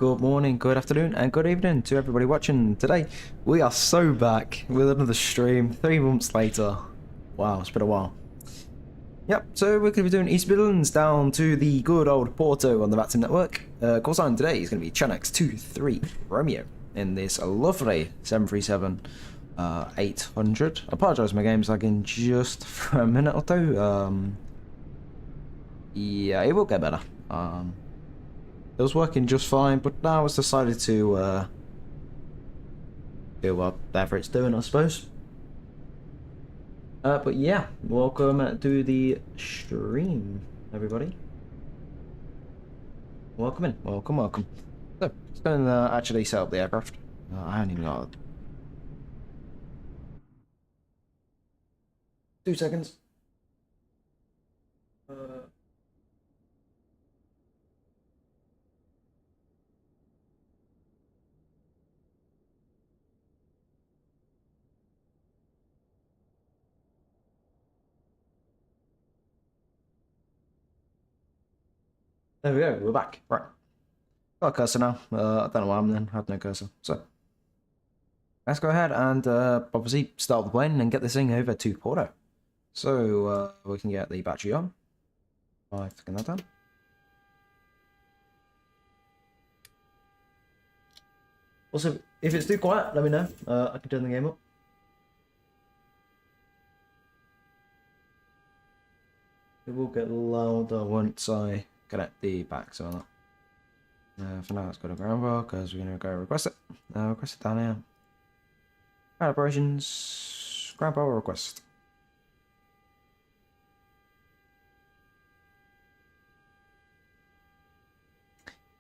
Good morning, good afternoon, and good evening to everybody watching. Today, we are so back with another stream 3 months later. Wow, it's been a while. Yep, so we're going to be doing East Midlands down to the good old Porto on the VATSIM network. Call sign today is going to be EGNX 23 in this lovely 737 800. I apologise, my game's lagging just for a minute or two. Yeah, it will get better. It was working just fine, but now it's decided to do whatever it's doing, I suppose. But yeah, welcome to the stream, everybody. Welcome in, welcome. So, let's go and actually set up the aircraft. I haven't even got 2 seconds. There we go, we're back. Right. Got a cursor now. I don't know why I'm then. I have no cursor. So, let's go ahead and obviously start the plane and get this thing over to Porto. So, we can get the battery on by flicking that down. Also, if it's too quiet, let me know. I can turn the game up. It will get louder once I connect the back, so that. For now, let's go to ground bar because we're going to go request it. Request it down here. Ground operations, ground bar request.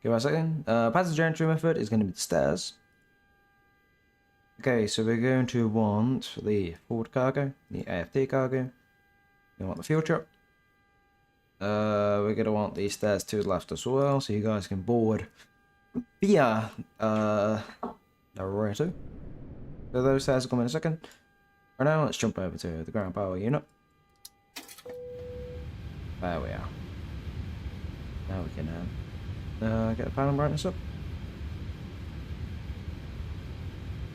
Give us a second. Passenger entry method is going to be the stairs. Okay, so we're going to want the forward cargo, the AFT cargo. We want the fuel truck. We're going to want the stairs to the left as well, so you guys can board via narrator. So those stairs will come in a second. Right now, let's jump over to the ground power unit. There we are. Now we can get the panel brightness up.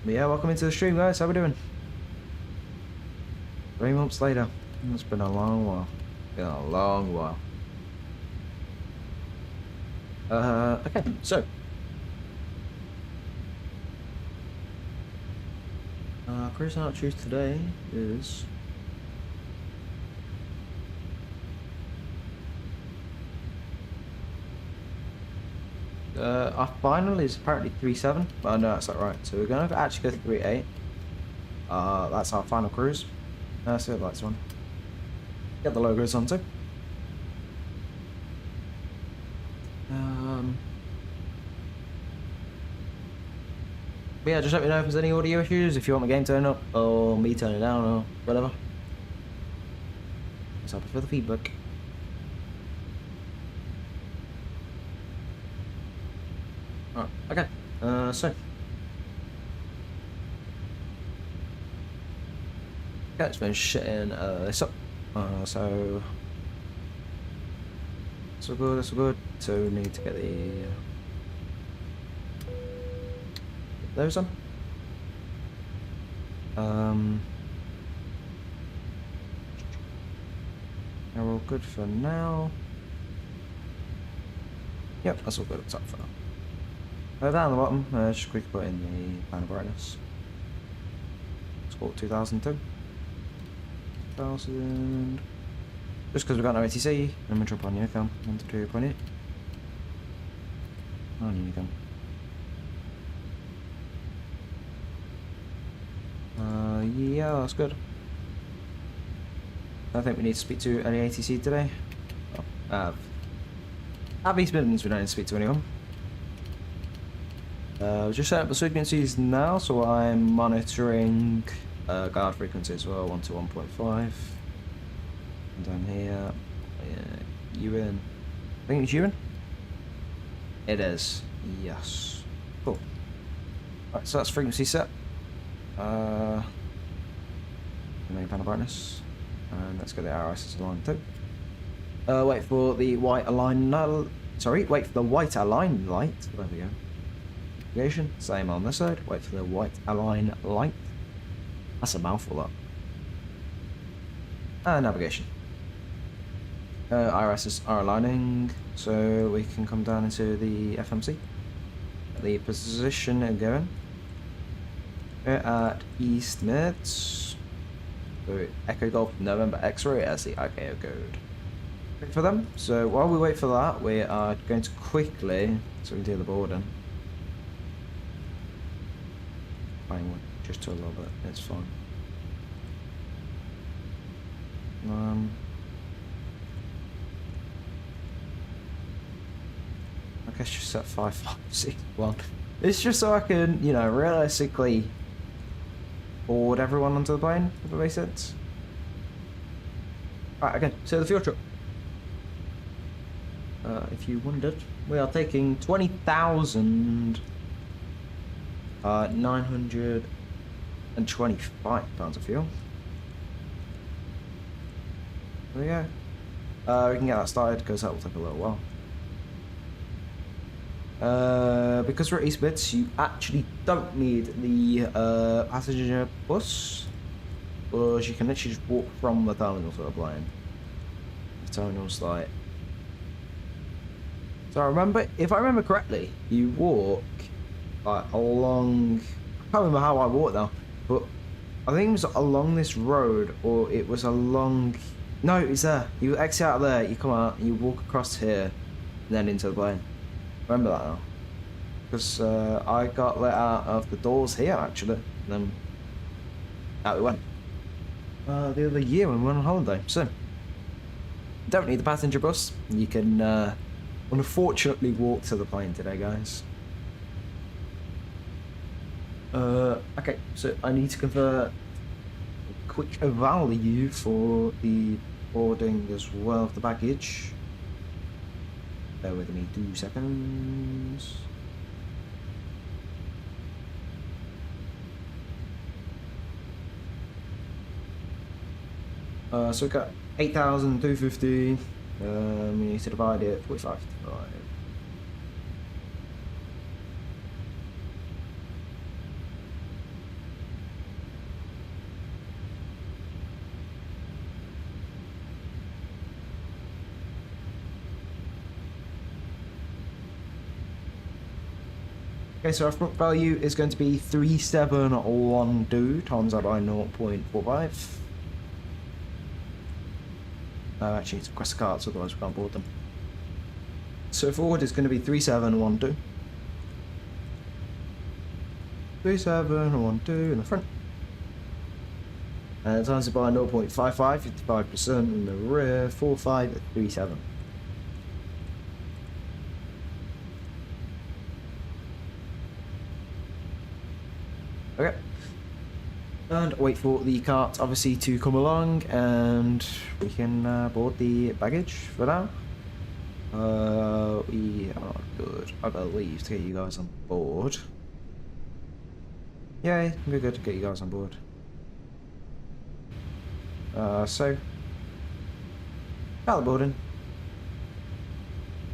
But yeah, welcome into the stream, guys. How we doing? 3 months later. It's been a long while. Been a long while. Okay, so cruise out choose today is our final is apparently 3.7, but I know that's not right. So we're gonna actually go 3.8. That's our final cruise. So the lights on. Get the logos on too. But yeah, just let me know if there's any audio issues, if you want the game turned up, or me turn it down, or whatever. Just happy for the feedback. Alright, okay. So. Okay, it's been shitting this up. So that's all good, that's all good. So we need to get the those on. They're all good for now. Yep, that's all good up top for now. Down the bottom, just quickly put in the panel brightness. Let's call it 2002. 1000. Just because we've got no ATC, I'm gonna jump on Unicom. 122.8. On Unicom. Yeah, that's good. I don't think we need to speak to any ATC today. Oh, at East Midlands, we don't need to speak to anyone. Just set up the frequencies now, so I'm monitoring guard frequency as well, 1 to 1.5. And down here, UN. I think it's UN? It is, yes. Cool. Alright, so that's frequency set. Main panel brightness. And let's get the RSS align too. Wait for the white align. Sorry, wait for the white align light. There we go. navigation, same on this side. Wait for the white align light. That's a mouthful, that. And navigation. IRSs are aligning, so we can come down into the FMC. The position again. We're at East Mids. So Echo Golf November X-ray as the IKO code. Wait for them. So while we wait for that, we are going to quickly, so we can do the boarding. Fine, just to a little bit, it's fine. I guess just set 5, 5, 6, 1. It's just so I can, you know, realistically board everyone onto the plane, if that makes sense. Right, again, so the fuel truck. If you wondered, we are taking 20,925 pounds of fuel. There we go. We can get that started because that will take a little while. Because we're at East Mids, you actually don't need the passenger bus, because you can literally just walk from the terminal to the plane. The terminal's like... So if I remember correctly, you walk like along... I can't remember how I walked now, but I think it was along this road, or it was along... No, it's there. You exit out there, you come out, and you walk across here, and then into the plane. Remember that now, because I got let out of the doors here actually, and then out we went. The other year when we went on holiday. So don't need the passenger bus. You can unfortunately walk to the plane today, guys. Okay, so I need to convert a quick value for the boarding as well of the baggage. Bear with me 2 seconds. So we've got 8,250. We need to divide it 45 to 5. Okay, so our front value is going to be 3712 times that by 0.45. Actually, it's request cards, otherwise we can't board them. So forward is going to be 3712. 3712 in the front. And times it by 0.55, 55% in the rear, 4537. Okay, and wait for the cart obviously to come along, and we can board the baggage for now. We are good, I believe, to get you guys on board. Yay, we're good to get you guys on board. So, start the boarding.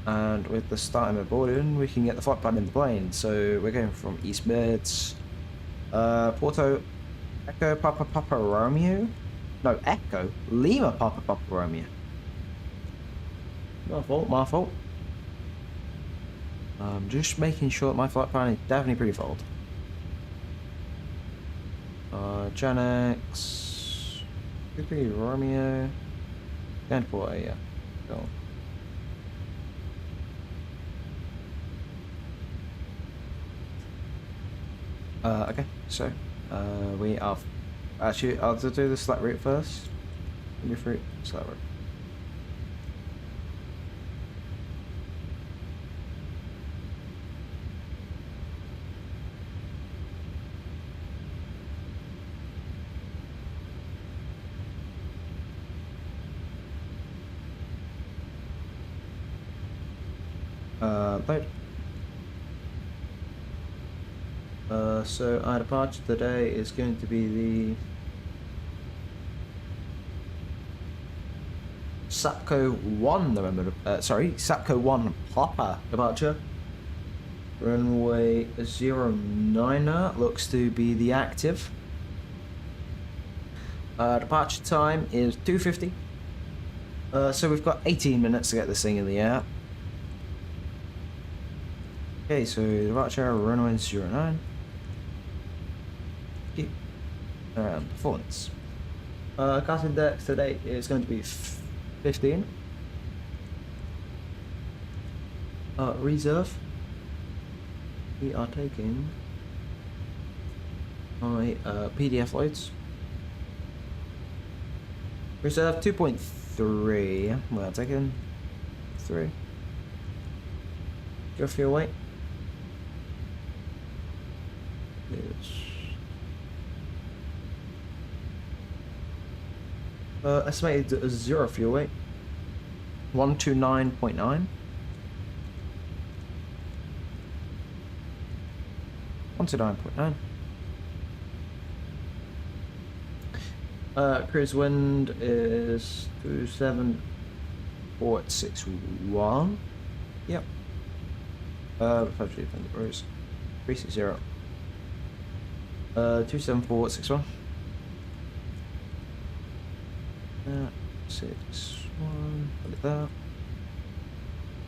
And with the starting of boarding, we can get the flight plan in the plane. So we're going from East Mids. Porto, Echo Papa Papa Romeo? No, Echo Lima Papa Papa Romeo. My fault. Just making sure that my flight plan is definitely pre-fold. EGNX, Romeo, and Porto, yeah. Cool. Okay, so we are actually I'll do the select route first. Select route. Load. So our departure today is going to be the Sapco 1 November, Sapco 1 Papa departure. Runway 09er looks to be the active. Departure time is 2:50. So we've got 18 minutes to get this thing in the air. Okay, so departure runway 09. Performance. Gas index today is going to be 15. Reserve. We are taking my PDF loads. Reserve 2.3. We're taking 3. Your fuel weight is estimated 0 fuel weight 129.9. 129.9. Cruise wind is 27461. Yep. 5 rows. 360. 27461. 61. Look at that.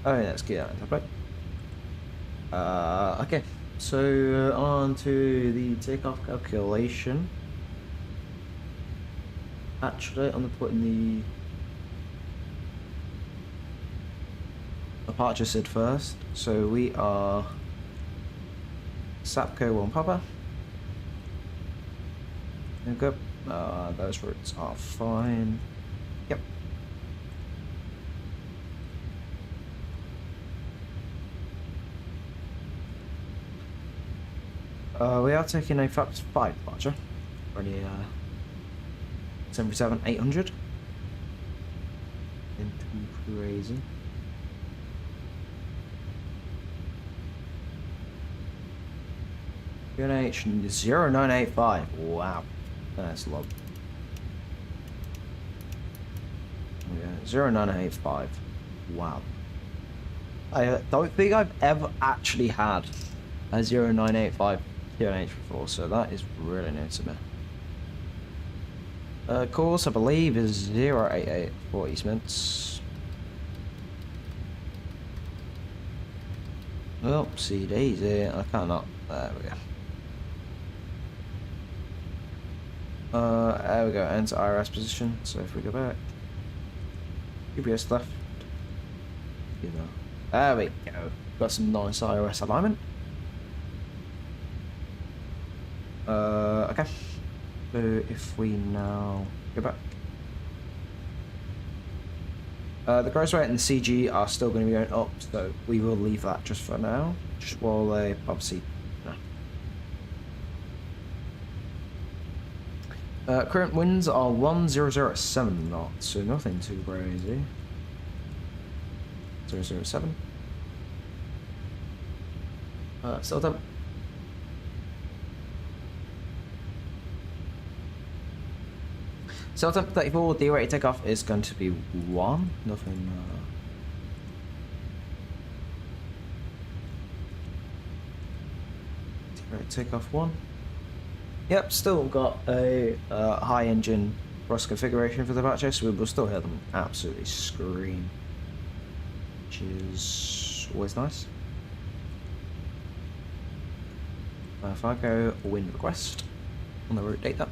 Oh, yeah, let's get out of the okay. So on to the takeoff calculation. Actually, I'm putting the departure SID first. So we are Sapco 1 Papa. There we go. Those routes are fine. Yep. We are taking a FAPS 5 departure. Already 737-800. Too crazy. EGNX 0985. Wow. That's low. Yeah, 0985. Wow. I don't think I've ever actually had a 0985 EGNX before, so that is really new to me. Course, I believe, is 088 for East Mids. Oh, CD's here. I cannot. There we go. There we go. Enter IRS position. So if we go back, UPS left. You know. There we go. Got some nice IRS alignment. Okay. So if we now go back, the gross rate and the CG are still going to be going up, so we will leave that just for now, just while they obviously. Current winds are 1007 knots, so nothing too crazy. 007. Still done. So temp 34, the rate of takeoff is going to be 1. Nothing. Rate of takeoff 1. Yep, still got a high engine thrust configuration for the battery, so we will still hear them absolutely scream, which is always nice. If I go wind request on the route data.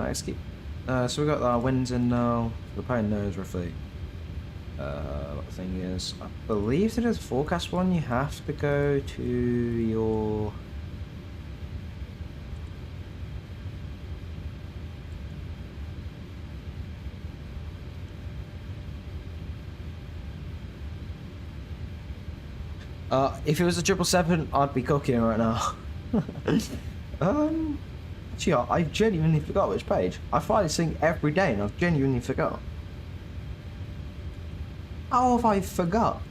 Escape. So we got our winds in now. The plane knows roughly what the thing is. I believe that it's a forecast one. You have to go to your if it was a 777, I'd be cooking right now. Actually, I genuinely forgot which page. I fly this thing every day and I've genuinely forgot. How have I forgot?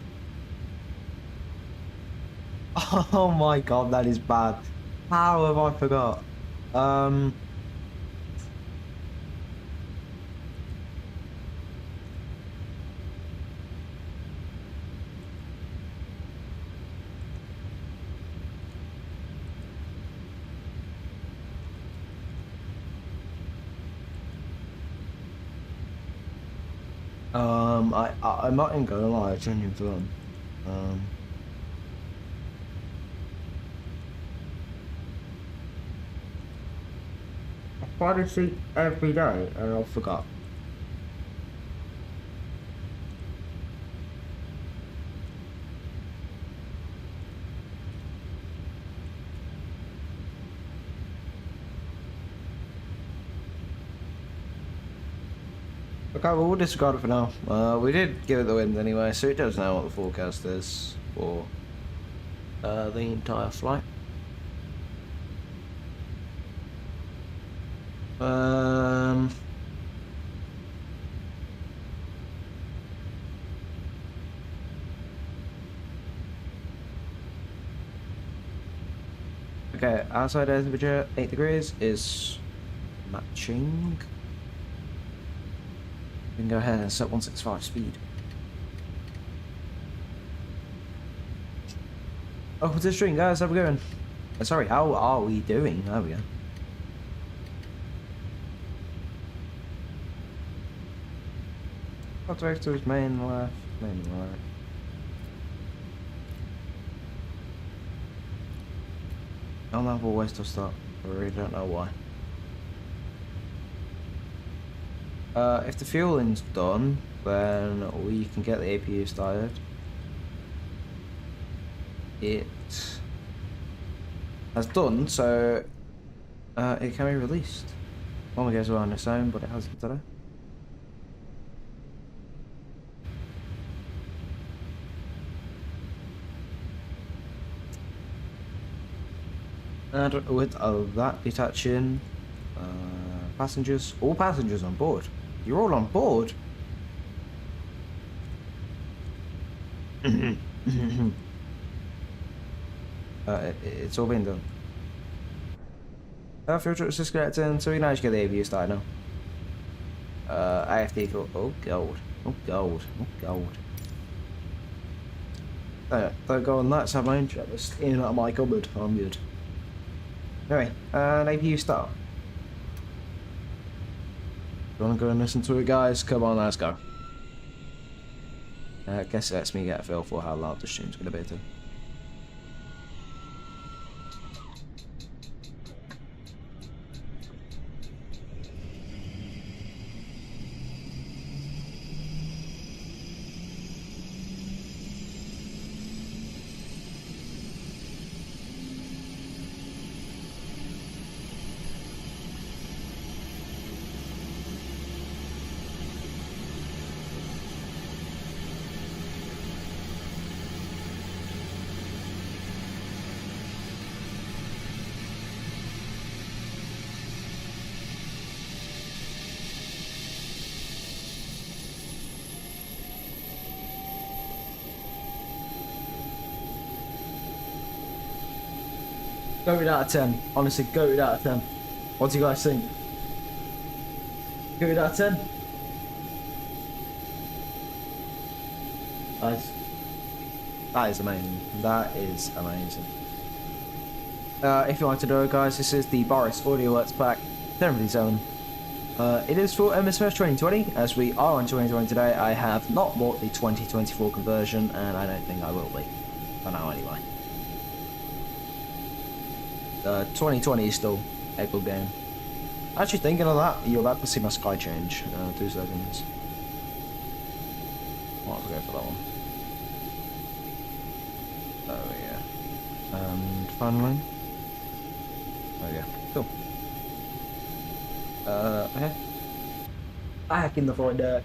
Oh my god, that is bad. How have I forgot? Um. I'm not even gonna lie, I genuinely forgot. I try to sleep every day and I forgot. Okay, well, we'll disregard it for now. We did give it the wind anyway, so it does know what the forecast is for the entire flight. Okay, outside air temperature 8 degrees is matching. We can go ahead and set 165 speed. Oh, to the stream, guys. How we going? Sorry, how are we doing? There we go. What director is main left? Main right. I'll have always to start. I really don't know why. If the fueling's done, then we can get the APU started. It has done, so it can be released. Normally goes well on its own, but it hasn't today. And with that detaching, passengers, all passengers on board. You're all on board? It's all been done. Fuel truck's disconnecting, so we know to get the APU started now. AFD for, oh gold, oh gold, oh gold. Don't go on that, so my interest in and out of my cupboard, I'm good. Anyway, APU start. You wanna go and listen to it, guys? Come on, let's go. I guess it lets me get a feel for how loud the stream's gonna be too. Goated out of 10. Honestly, goated out of 10. What do you guys think? Goated out of 10? Nice. That is amazing. That is amazing. If you like to know, guys, this is the Boris Audio Works Pack 1057. It is for MSFS 2020, as we are in 2020 today. I have not bought the 2024 conversion, and I don't think I will be. For now, anyway. 2020 is still a good game. Actually, thinking of that, you're about to see my sky change. 2 seconds. Might as well go for that one. Oh yeah. And finally. Oh yeah. Cool. Okay. Back in the flight deck.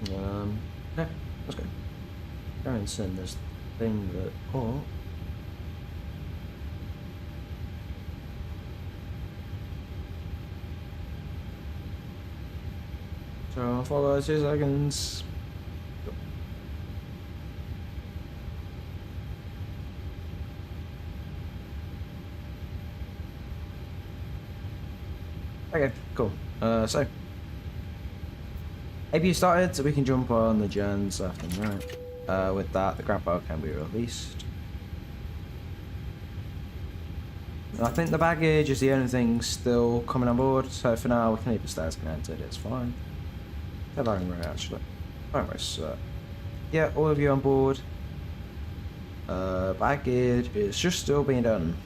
Okay, let's go. Go and send this thing that, oh, So follow 2 seconds. Okay, cool. So APU started, so we can jump on the gens left and right. With that, the grab bar can be released. I think the baggage is the only thing still coming on board, so for now we can leave the stairs connected, it's fine. They're lying right actually. Alright, so yeah, all of you on board. Baggage is just still being done.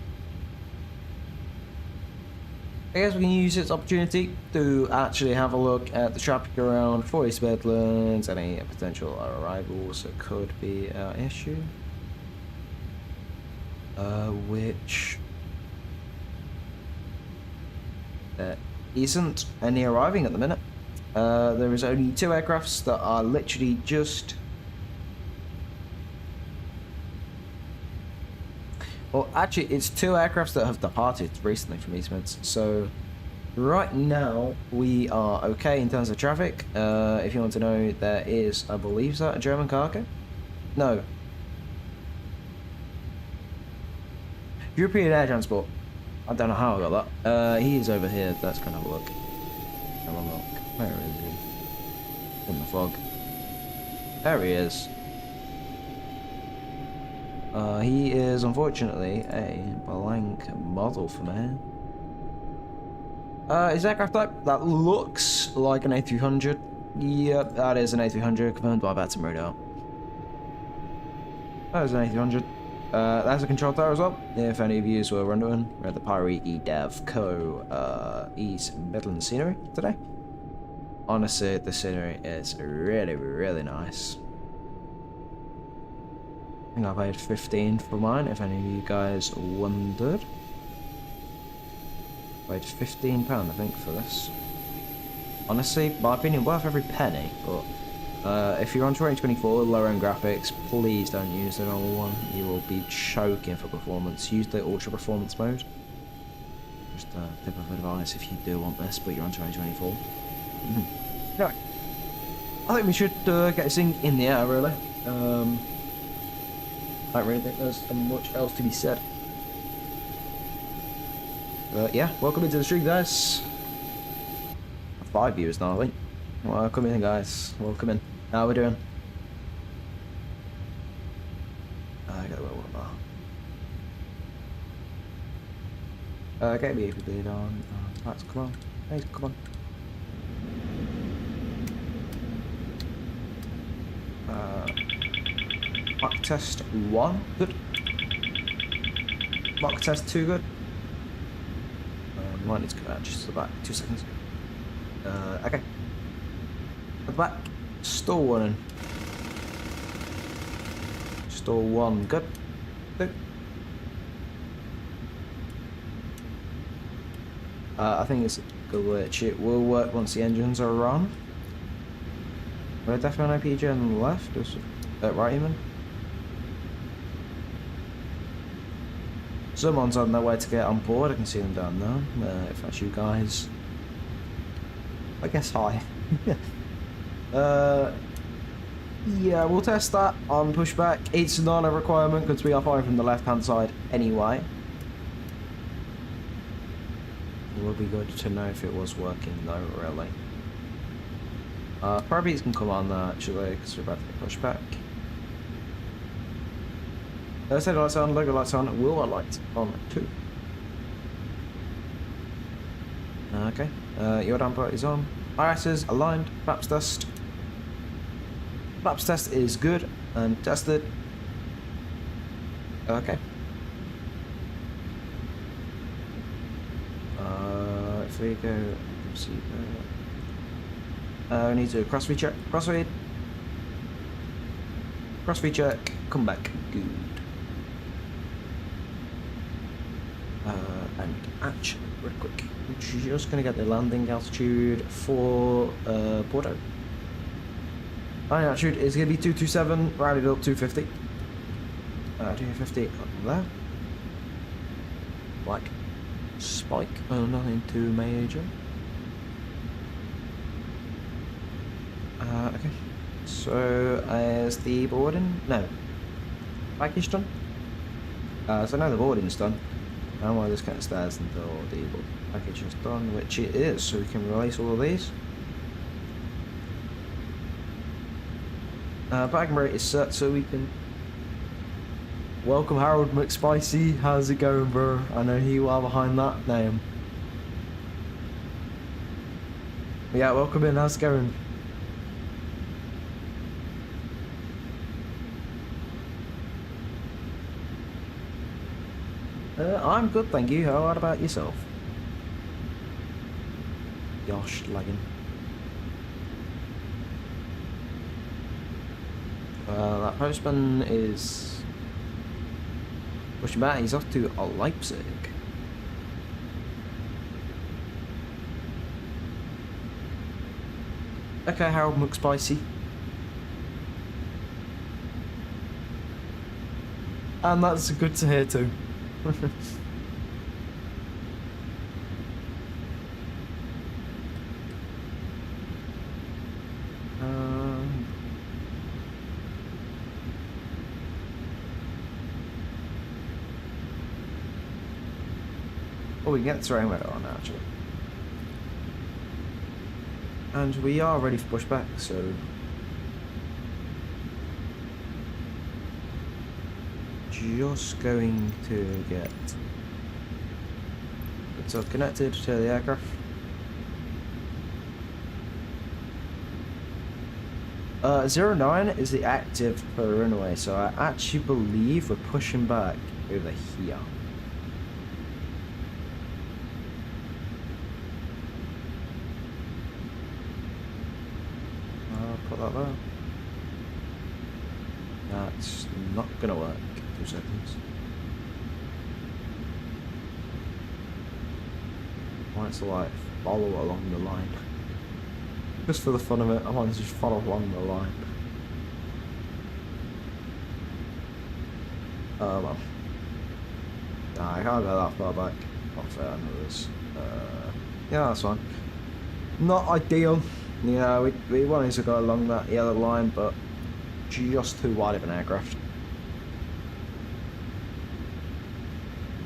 I guess we can use this opportunity to actually have a look at the traffic around for East Midlands, any potential arrivals that could be an issue. Which there isn't any arriving at the minute. There is only 2 aircrafts that are literally just... Well, actually, it's 2 aircrafts that have departed recently from East Mids. So, right now, we are okay in terms of traffic. If you want to know, there is, I believe, is that a German cargo? No. European air transport. I don't know how I got that. He is over here. Let's go and have a look. Have a look. Where is he? In the fog. There he is. He is unfortunately a blank model for me. His aircraft type, that looks like an A300. Yep, that is an A300, confirmed by VATSIM radar. That is an A300. That's a control tower as well, if any of you were wondering. We're at the Pirate Dev Co. East Midlands scenery today. Honestly, the scenery is really, really nice. I think I paid 15 for mine, if any of you guys wondered. I paid £15, I think, for this. Honestly, my opinion, worth every penny, but if you're on 2024 with lower end graphics, please don't use the normal one. You will be choking for performance. Use the ultra performance mode. Just a tip of advice if you do want this, but you're on 2024. Anyway, I think we should get this thing in the air, really. I don't really think there's much else to be said. But yeah, welcome into the stream, guys. 5 viewers now, I think. Welcome in, guys. Welcome in. How we doing? I got a little bar. Okay, we did on. Let's come on. Hey, come on. Mock test 1, good. Mock test 2, good. Might need to go out just to the back, 2 seconds. Okay. At the back, stall 1 in. Stall 1, good. Good. I think it's a glitch. It will work once the engines are on. We're definitely on IPG on the left, or right even. Someone's on their way to get on board. I can see them down there. If that's you guys, I guess hi. Yeah, we'll test that on pushback. It's not a requirement because we are firing from the left-hand side anyway. It would be good to know if it was working though, really. Probably it can come on there actually because we're about to get pushback. Set lights on, logo lights on, wheel lights on too. Okay, your damper is on. IRS aligned, flaps test. Flaps test is good and tested. Okay. If we go, let's see. We need to crossfeed check. Crossfeed. Crossfeed check. Come back. Good. And actually, real quick, we're just going to get the landing altitude for Porto. Landing altitude is going to be 227, rounded up 250. 250 on there. Like, spike, nothing too major. Okay. So, is the boarding? No. Package done? So now the boarding's done. And we'll just kind of stairs until the package is done, which it is, so we can release all of these. Bag rate is set, so we can welcome Harold McSpicy. How's it going, bro? I know you are behind that name. Yeah, welcome in. How's it going? I'm good, thank you. How about yourself? Gosh, lagging. That postman is pushing back. He's off to Leipzig. Okay, Harold McSpicy. And that's good to hear too. Oh, we can get the terrain weather on actually. And we are ready for pushback, so just going to get it connected to the aircraft. Uh, 09 is the active per runway, so I actually believe we're pushing back over here. Put that there. That's not gonna work. 2 seconds. I want it to like follow along the line. Just for the fun of it, I want to just follow along the line. Well. Nah, I can't go that far back. Not fair, I know this. Yeah, that's fine. Not ideal. Yeah, we wanted to go along that yellow line, but just too wide of an aircraft.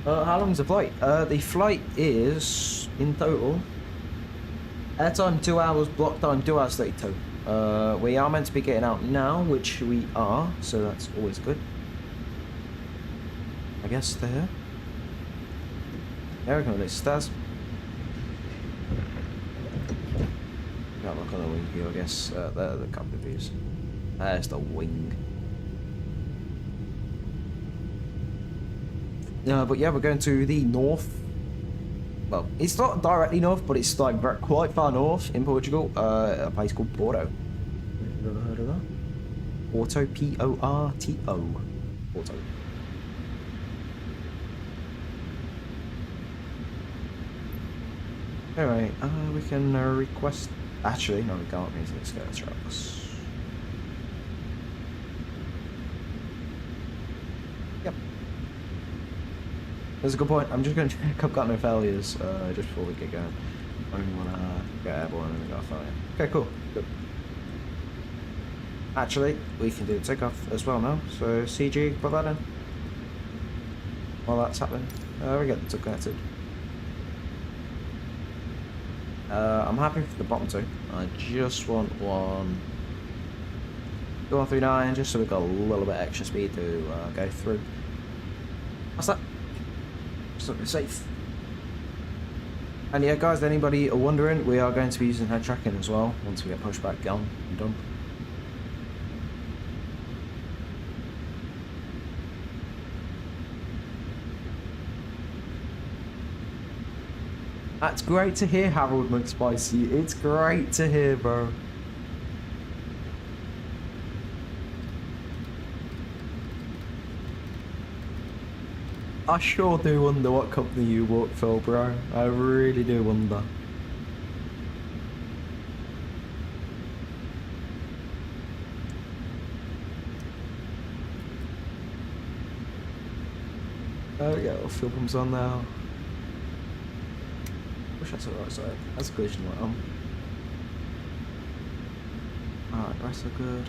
How long's the flight? The flight is, in total, airtime 2 hours, block time 2 hours 32. We are meant to be getting out now, which we are, so that's always good. I guess there. There we go, there's stairs. Got a look on the wing view, I guess. There are the couple of views. There's the wing. But yeah, we're going to the north. Well, it's not directly north, but it's like quite far north in Portugal. A place called Porto. Have you ever heard of that? Porto, P-O-R-T-O. Porto. Anyway, we can request. Actually, no, we can't. Let's go to trucks. Yep. That's a good point. I'm just going to check I've got no failures just before we get going. I don't want to get airborne and we got a failure. Okay, cool. Good. Actually, we can do the takeoff as well now. So, CG, put that in. While that's happening. We get the connected. I'm happy for the bottom two. I just want one 2139 just so we've got a little bit extra speed to go through. What's that? Something safe. And yeah, guys, anybody are wondering, we are going to be using head tracking as well once we get pushback gone and done. That's great to hear, Harold McSpicy. It's great to hear, bro. I sure do wonder what company you work for, bro. I really do wonder. There we go, fuel pump's on now. Wish that's the right side. That's a collision light on. Alright, the rest are good.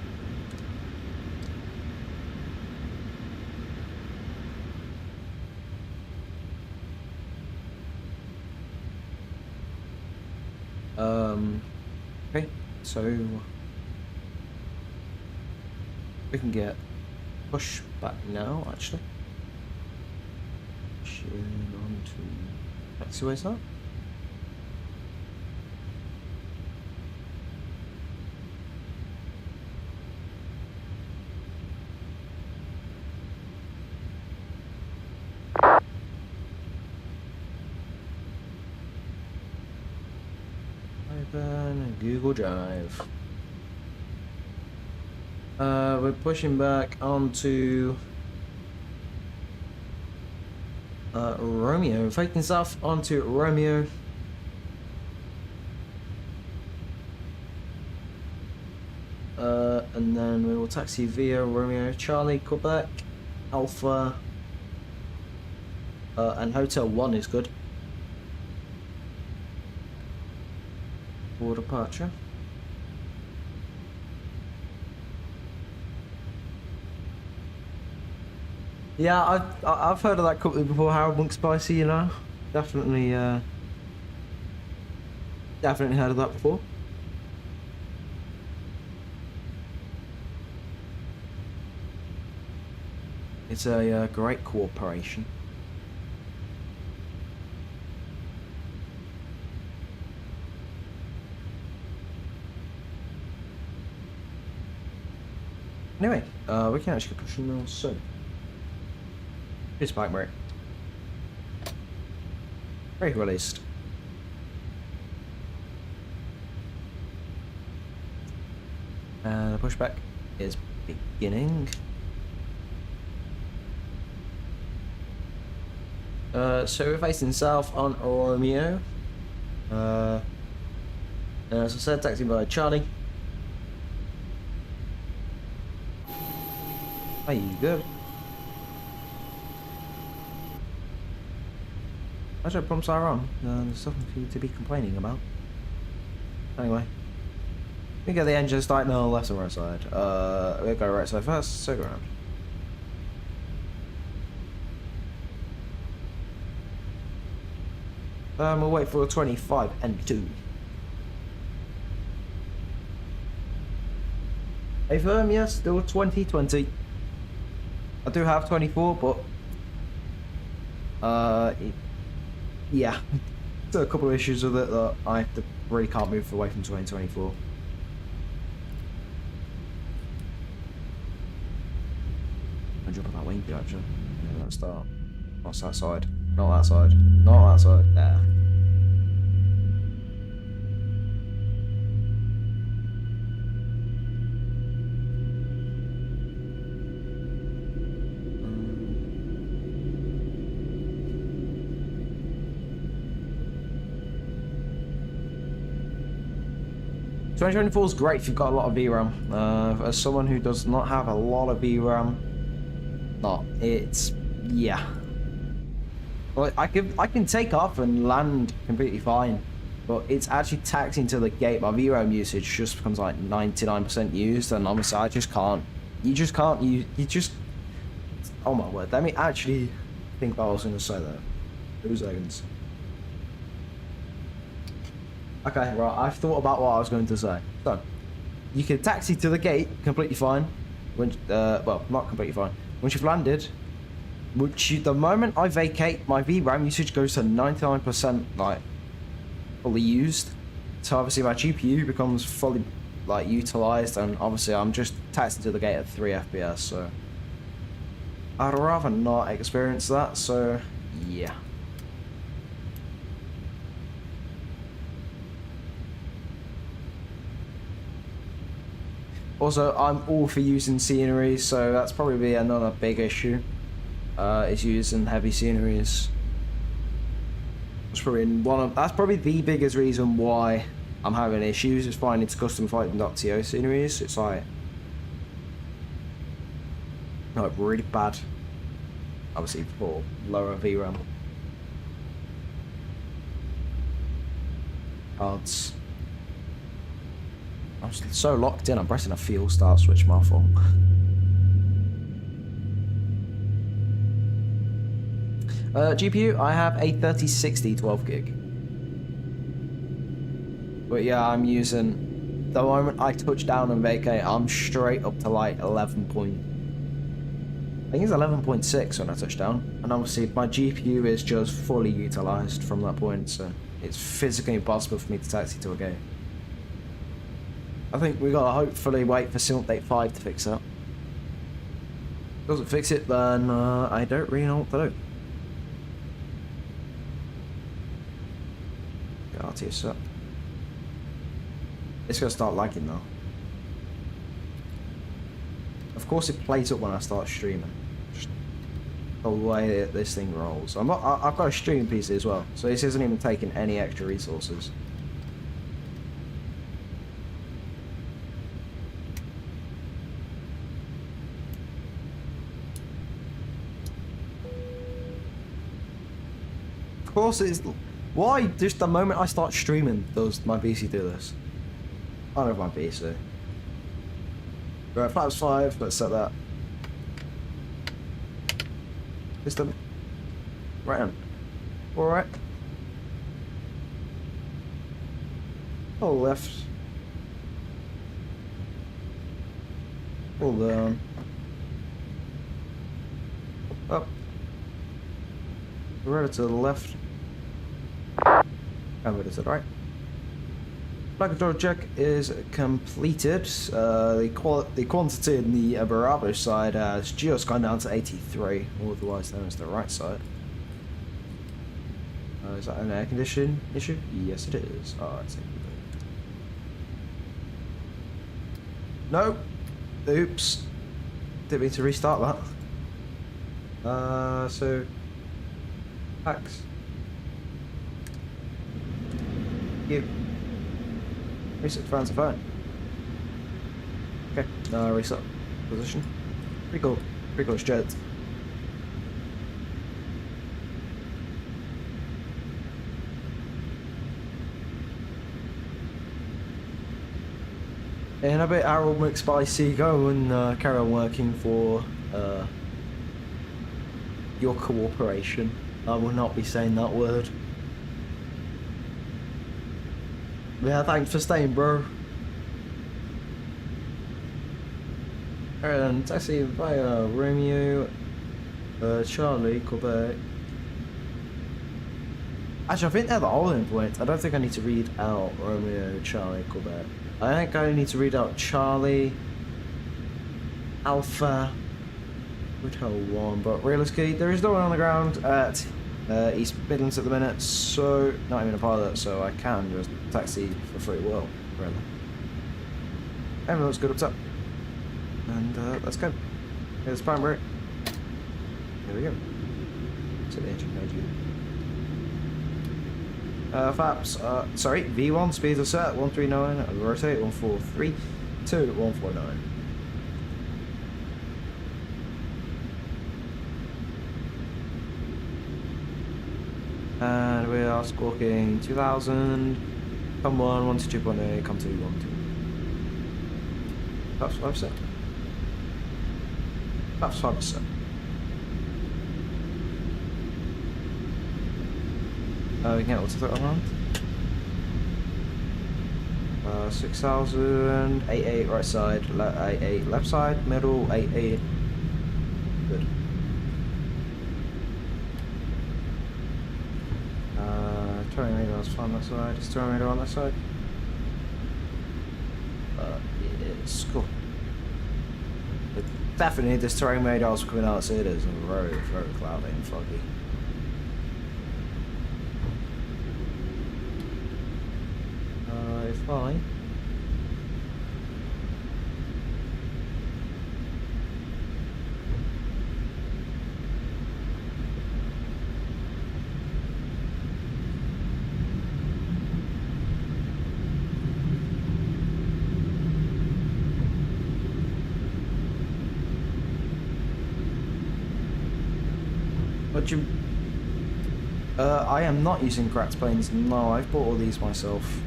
Okay, so we can get push back now, actually. Push in onto taxiways now. Open Google Drive. We're pushing back onto Romeo. Facing south onto Romeo. And then we will taxi via Romeo, Charlie, Quebec, Alpha, and Hotel 1 is good. For departure. Yeah, I've heard of that company before, Harold Monk Spicy, you know. Definitely definitely heard of that before. It's a great cooperation. Anyway, we can actually push them now, so here's bike brake. Brake released. And the pushback is beginning. So we're facing south on Romeo. As I said, taxiing by Charlie. Are you good? I don't pumps are on. There's nothing for you to be complaining about. Anyway. We get the engine starting on the left and right side. We'll go right side first, so go around. We'll wait for 25 and 2. Hey firm, yes, still 2020. I do have 24, but yeah, there's a couple of issues with it that I really can't move away from 2024. I'm jumping that wing actually. Yeah, let's start. What's that side? Not that side. Not that side. There. Twenty 2024 is great if you've got a lot of VRAM. As someone who does not have a lot of VRAM, it's yeah. Well, I can take off and land completely fine, but it's actually taxing to the gate. My VRAM usage just becomes like 99% used, and obviously I just can't. You just. Oh my word! Let me actually think what I was going to say there. 2 seconds. Okay, right, I've thought about what I was going to say. So, you can taxi to the gate completely fine. When, well, not completely fine. Once you've landed, the moment I vacate, my VRAM usage goes to 99%, like, fully used. So obviously my GPU becomes fully, like, utilized, and obviously I'm just taxiing to the gate at 3 FPS, so I'd rather not experience that, so yeah. Also, I'm all for using scenery, so that's probably another big issue. Is using heavy sceneries. That's probably the biggest reason why I'm having issues is finding custom fighting.to sceneries. It's like really bad. Obviously for lower VRAM cards. I'm so locked in, I'm pressing a fuel start switch, my fault. GPU, I have a 3060 12 gig. But yeah, I'm using, the moment I touch down and vacate, I'm straight up to like 11 point. I think it's 11.6 when I touch down. And obviously my GPU is just fully utilized from that point, so it's physically impossible for me to taxi to a game. I think we gotta hopefully wait for Sim Update 5 to fix that. Doesn't fix it, then I don't really know what to do. RTS up. It's gonna start lagging now. Of course it plays up when I start streaming. Just the way that this thing rolls. I've got a streaming PC as well, so this isn't even taking any extra resources. Of course it's... Why just the moment I start streaming does my PC do this? I don't have my PC. Right, flaps 5, let's set that. System. Right on. Alright. Hold left. Hold down. Up. Right to the left. And to the right. Black door check is completed. The quantity in the Bravo side has just gone down to 83, otherwise known as the right side. Is that an air condition issue? Yes, it is. Oh, I see. No. Oops. Didn't mean to restart that. So packs. You. Reset fans are fine. Okay, reset position. Pretty cool. Pretty cool jet. In a bit, Harold McSpicy, go and carry on working for your cooperation. I will not be saying that word. Yeah, thanks for staying, bro. And taxi via Romeo, Charlie, Quebec. Actually, I think they're the holding points. I don't think I need to read out Romeo, Charlie, Quebec. I think I need to read out Charlie, Alpha, Hotel 1, but realistically, there is no one on the ground at East Midlands at the minute, so not even a pilot, so I can just taxi for free will, really. Everything looks good up top. And let's go. Here's the prime brake. Here we go. Set the engine mode. Flaps, sorry, V1 speeds are set, 139, rotate, 143, 2, 149. And we are squawking 2000, come 1, 122.8, come 2, 1, 2. That's 5%. That's 5%. We can get what's the around? 6,000, 88 right side, 88 left side, middle, 88. Good. Turning radar is fine on that side. Is turning radar on that side? It is cool. But definitely this terrain radar is coming out, so it is very, very cloudy and foggy. Fine. But you... I am not using cracked planes, no, I've bought all these myself.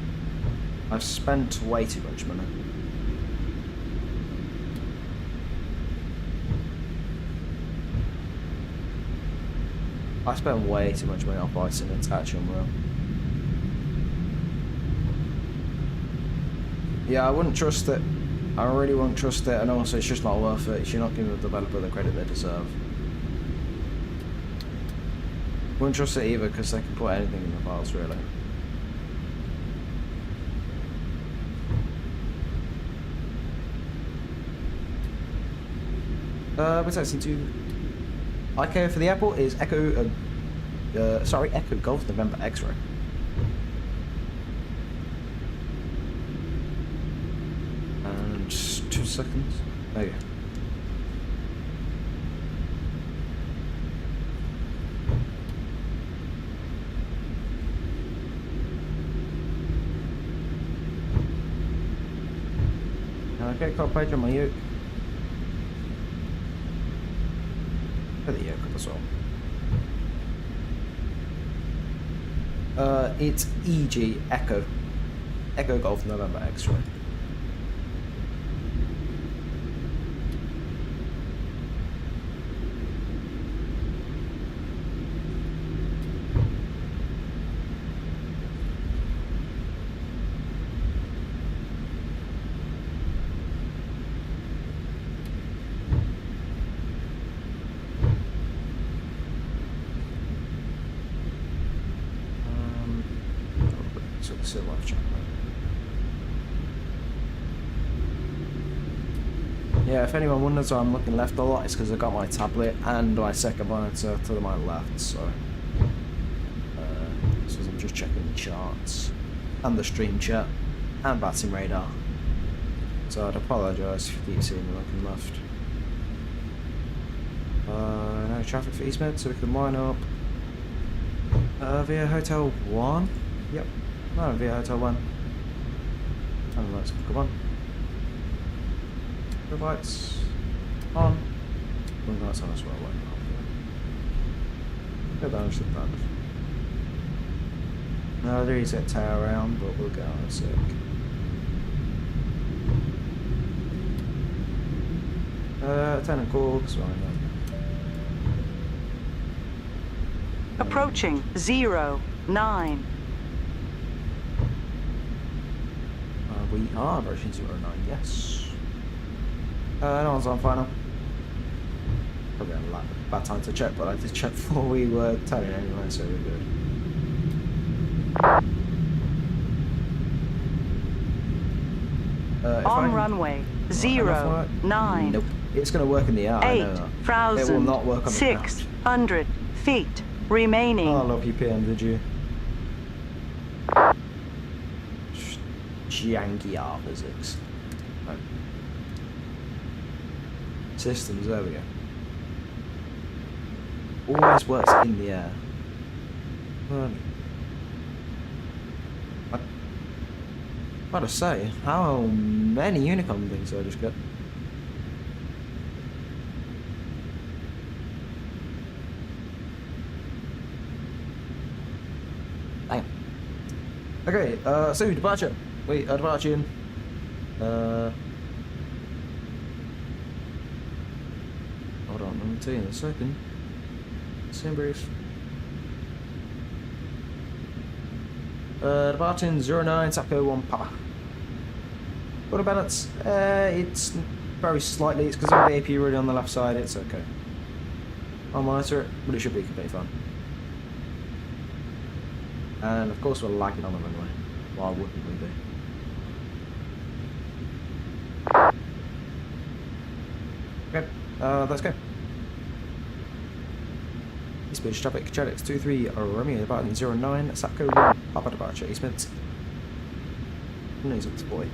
I've spent way too much money. I spend way too much money on VATSIM, it's actually unreal. Yeah, I wouldn't trust it. I really won't trust it, and also it's just not worth it. You're not giving the developer the credit they deserve. Wouldn't trust it either, because they can put anything in the files, really. We're texting to ICO for the airport is Echo, Echo Golf November X-ray. And just 2 seconds. There you go. Okay, got a page on my yoke. For the yoke as well. It's EG Echo Golf November X-ray. Yeah, if anyone wonders why I'm looking left a lot, it's because I got my tablet and my second monitor to my left, so I'm just checking the charts and the stream chat and VATSIM radar. So I'd apologise if you keep seeing me looking left. No traffic for EastMed, so we can line up via Hotel 1. Yep, no, via Hotel 1. And let's come on. The lights on. Well, that's on as well. Go down to the band. No, there is a tower around, but we'll go in a sec. Tenant Corks, right now. Approaching 09. We are approaching 09, yes. No one's on final. Probably a bad time to check, but I did check before we were turning anyway, so we're good. On runway 09. Nope. It's going to work in the air. I know that. It will not work on the ground. 600 feet remaining. Oh, I love you, PM, did you? Janky R physics. Right. Systems, there we go. Always works in the air. I've got to say, how many Unicom things did I just get? Dang. Okay, so departure. Wait, departure. Hold on, let me tell you in a second. Same brief. Departing 09, Taco 1 Papa. What about balance? It's very slightly, it's because of the AP already on the left side, it's okay. I'll monitor it, but it should be completely fine. And of course we're lagging on the runway. Why wouldn't we be? Okay, let's go. Eastmid traffic, Jet2 23, Romeo departing 09, Sapco 1, Papa departure, Eastmid. Who knows what's boy?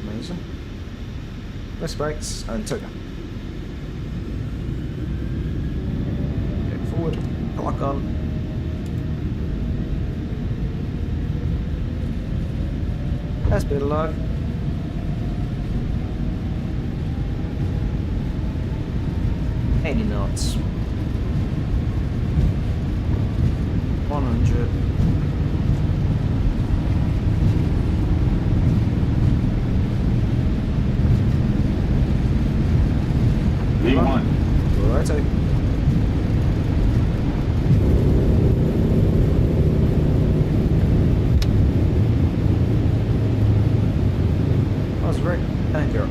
Amazing. West brakes and toga. Get forward, lock on. That's a bit alive. $80 knots. 100. V1. Righto. That was great. Thank you.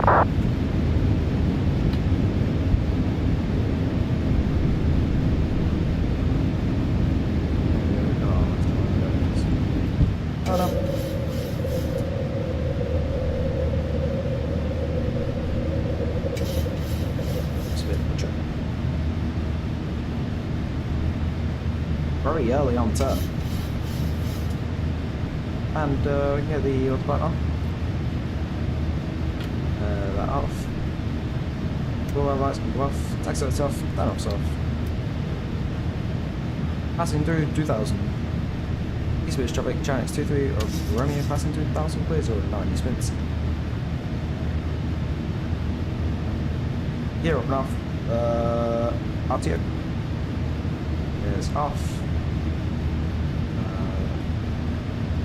Hold up. It's a bit much. Very early on turn. And we can get the autopilot on. That off. All our lights can go off. Taxi lights off. That off's off. Passing through 2000. East Midlands traffic, Giants 23 of Romeo passing through 1000, clears or 9 East Midlands. Gear up and off. RTO is off.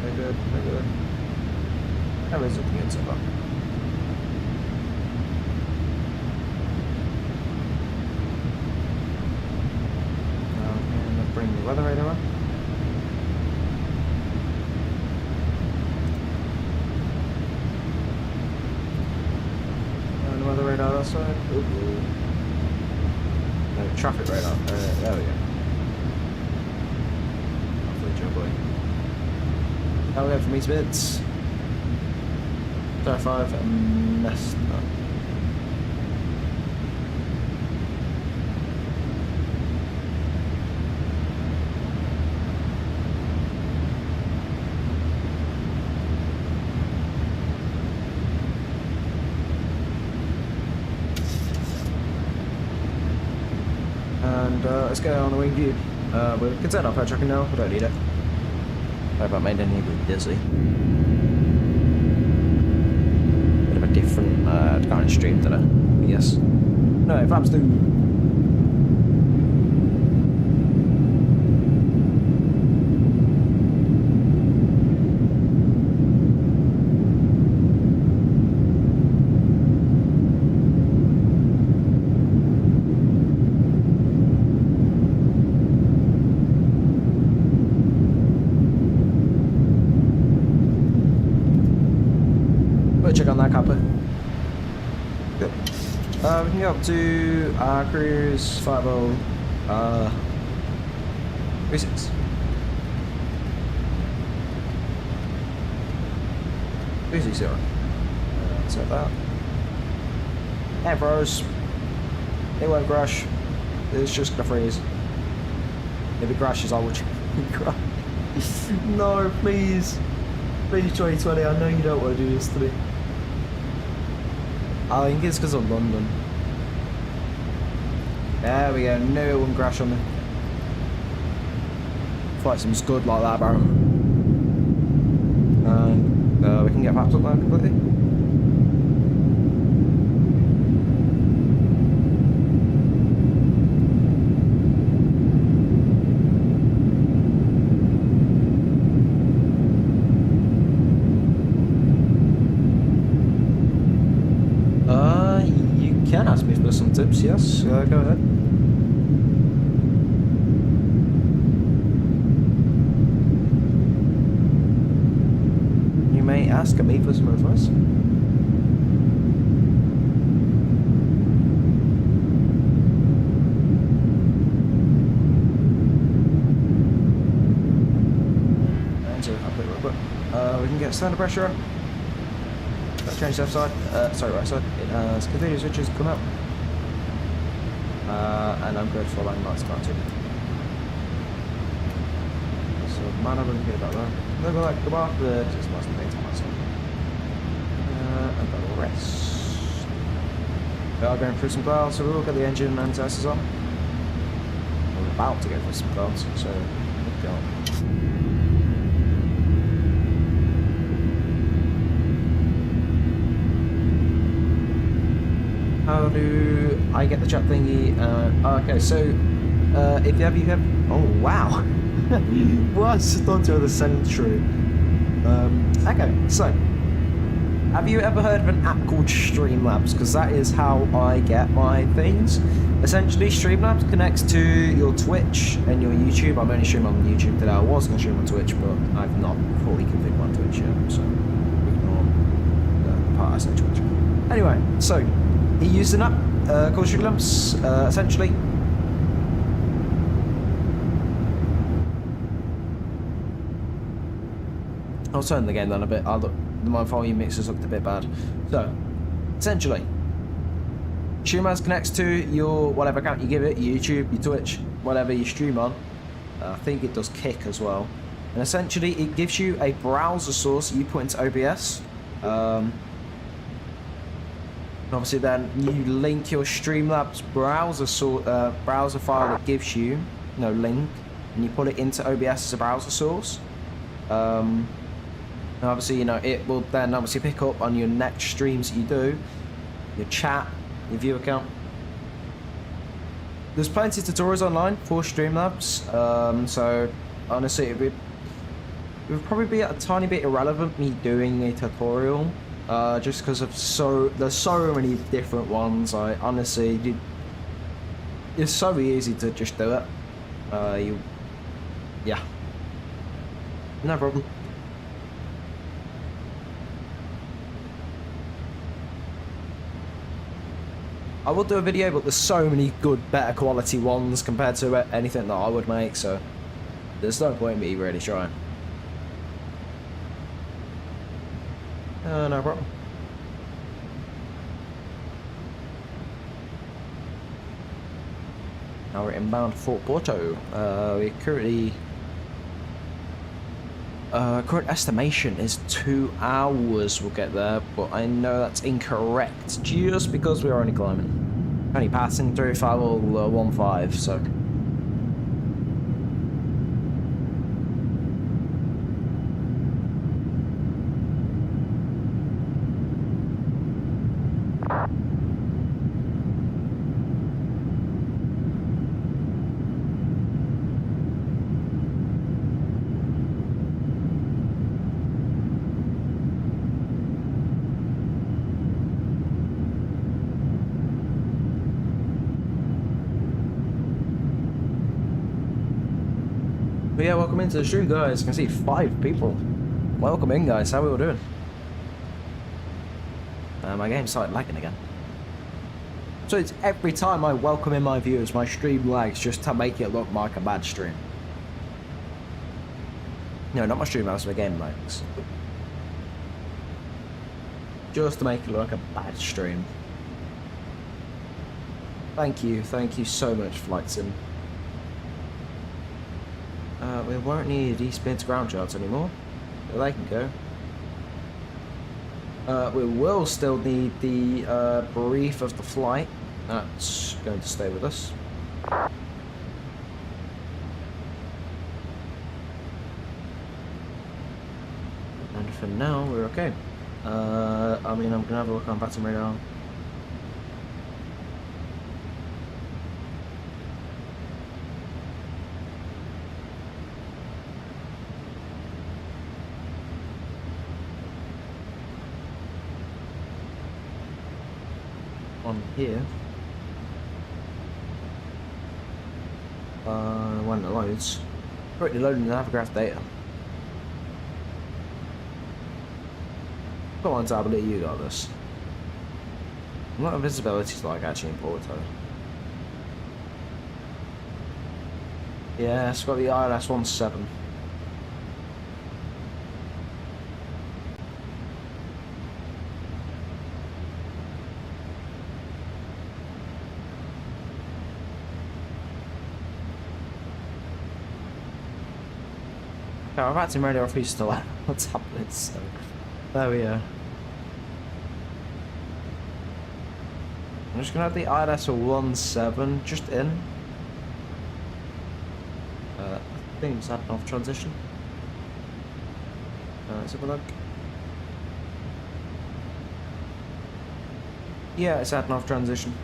Very good, very good. How is it looking so far? Now I'm going to bring the weather radar on. Weather radar that side. Ooh. No, traffic radar. There we go. Hopefully, Joe boy. How we go from East Mids? 35 messed up. And let's go on the wing view. We can turn off our tracking now, we don't need it. I hope I made anybody dizzy. Bit of a different kind of stream today, yes. No, if VATS do. Check on that copper. Good. We can go up to cruise 50 36. 360. Set that. And froze. It won't crash. It's just gonna freeze. If it crashes, I will crash. No, please. Please, 2020, I know you don't want to do this to me. I think it's because of London. There we go, no it won't crash on me. VATSIM's good like that, bro. And we can get VATS up now completely. You can ask me for some tips, yes, go ahead. You may ask me for some advice. We can get standard pressure on. Let's change left side, sorry, right side. It has configured switches come up. And I'm good for line lights starting. So, man, I'm really good about that. Look like the bar, but just lost the data on myself. And that'll rest. We are going through some clouds, so we will get the engine and testers on. We're about to go through some clouds, so look go. How do I get the chat thingy? Okay, so if you have, oh wow, what? Don't do the century. Okay, so have you ever heard of an app called Streamlabs? Because that is how I get my things. Essentially, Streamlabs connects to your Twitch and your YouTube. I'm only streaming on YouTube today. I was going to stream on Twitch, but I've not fully configured my Twitch yet, so ignore the part I said Twitch. Anyway, so he used an app called Streamlabs. Essentially, I'll turn the game down a bit. My volume mixers looked a bit bad. So, essentially, Streamlabs connects to your whatever account you give it, your YouTube, your Twitch, whatever you stream on. I think it does Kick as well. And essentially, it gives you a browser source you put into OBS. Obviously, then you link your Streamlabs browser file it gives you, link, and you put it into OBS as a browser source. And obviously, it will then obviously pick up on your next streams that you do, your chat, your view account. There's plenty of tutorials online for Streamlabs, so honestly, it would probably be a tiny bit irrelevant me doing a tutorial, just because of there's so many different ones. It's so easy to just do it. Yeah, no problem. I will do a video, but there's so many good, better quality ones compared to anything that I would make, so there's no point in me really trying. No problem. Now we're inbound for Porto. We currently... current estimation is 2 hours we'll get there, but I know that's incorrect just because we're only climbing. Only passing through 515, so. But yeah, welcome into the stream, guys. You can see 5 people. Welcome in, guys. How are we all doing? My game started lagging again. So it's every time I welcome in my viewers, my stream lags just to make it look like a bad stream. No, not my stream lags, my game lags. Just to make it look like a bad stream. Thank you so much, VATSIM. We won't need these spins ground charts anymore. So they can go. We will still need the brief of the flight. That's going to stay with us. And for now, we're okay. I'm going to have a look on VATSIM radar. On here, when it loads, currently loading the navgraph data. Come on, tablet, you got this. What are visibility's like actually in Porto? Yeah, it's got the ILS 17. I've had some radio off used to what's happening, so there we are. I'm just gonna have the ILS 17 just in. I think it's had an off transition. Let's have a look. Yeah, it's had an off transition.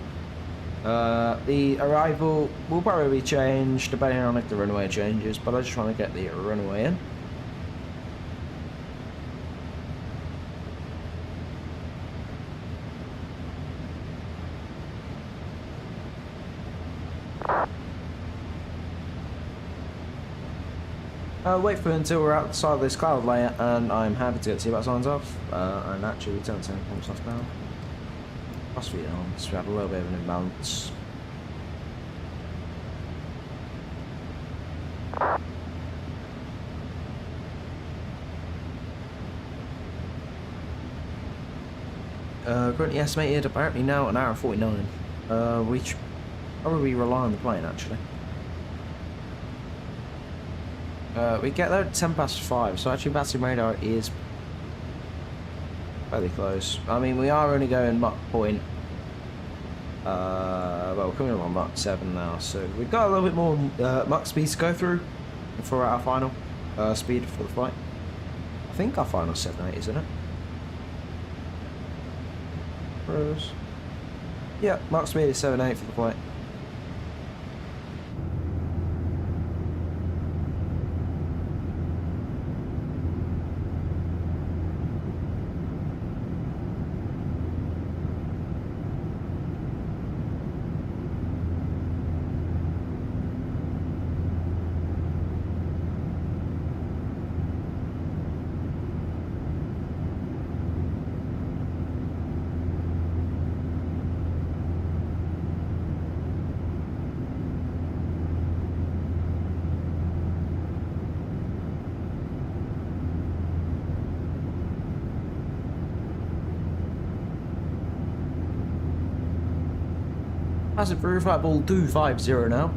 The arrival will probably change depending on if the runway changes, but I just want to get the runway in. Wait for until we're outside this cloud layer, and I'm happy to get to see about signs off. And actually, we don't turn pumps off now. Must be on, so we have a little bit of an imbalance. Currently estimated apparently now an hour and 49. We should probably rely on the plane actually. We get there at 10 past 5, so actually VATSIM radar is fairly close. I mean, we are only going Mach point. Well, we're coming up on Mach 7 now, so we've got a little bit more Mach speed to go through for our final speed for the flight. I think our final 7.8, isn't it? Rose. Yeah, Mach speed is 7.8 for the flight. Passive verified ball 250 now.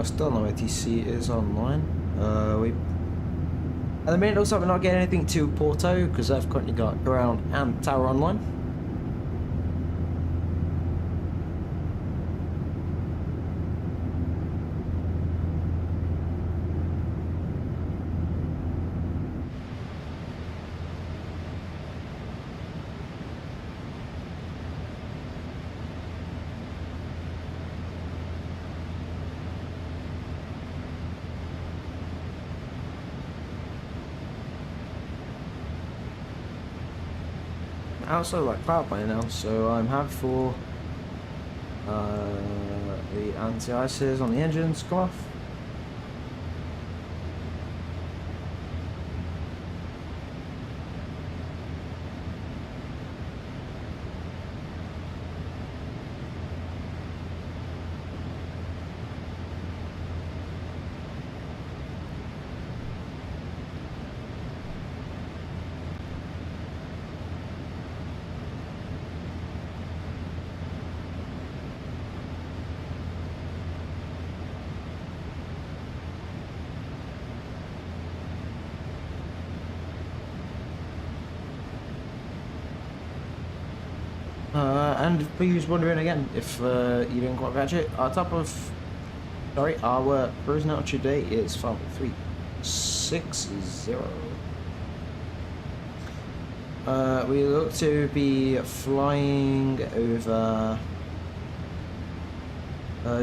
Still no ATC is online. At the minute looks like we're not getting anything to Porto because they've currently got ground and tower online. Also like cloud by now, so I'm happy for the anti-ices on the engines come off. And for you wondering again, if you didn't quite catch it, our cruising altitude today is 5360. We look to be flying over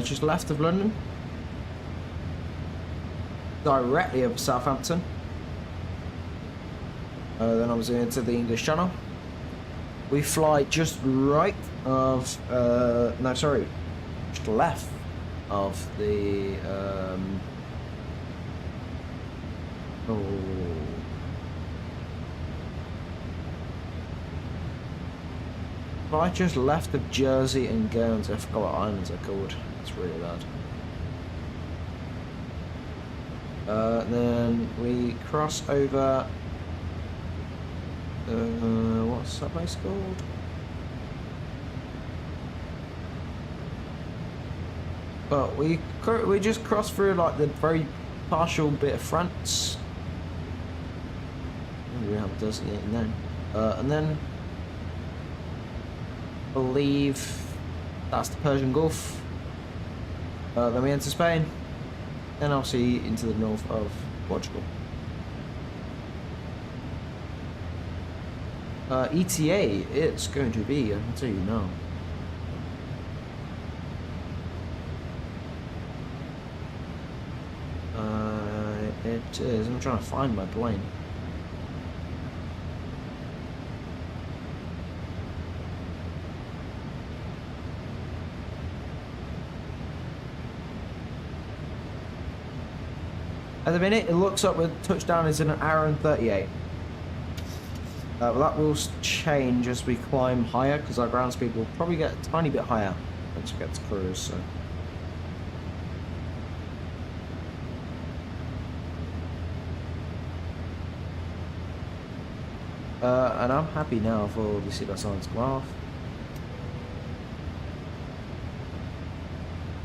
just left of London, directly over Southampton. Then obviously into the English Channel. We fly just right of, no sorry, just left of the, fly just left of Jersey and Guernsey. I forgot what islands are called. It's really bad. Then we cross over. What's that place called? But we just crossed through like the very partial bit of France. We have designated then, and then I believe that's the Persian Gulf. Then we enter Spain, and obviously into the north of Portugal. ETA, it's going to be, I can tell you now. It is, I'm trying to find my plane. At the minute, it looks like the touchdown is in an hour and 38. Well, that will change as we climb higher, because our ground speed will probably get a tiny bit higher once we get to cruise, so. And I'm happy now for the seatbelt signs to come off.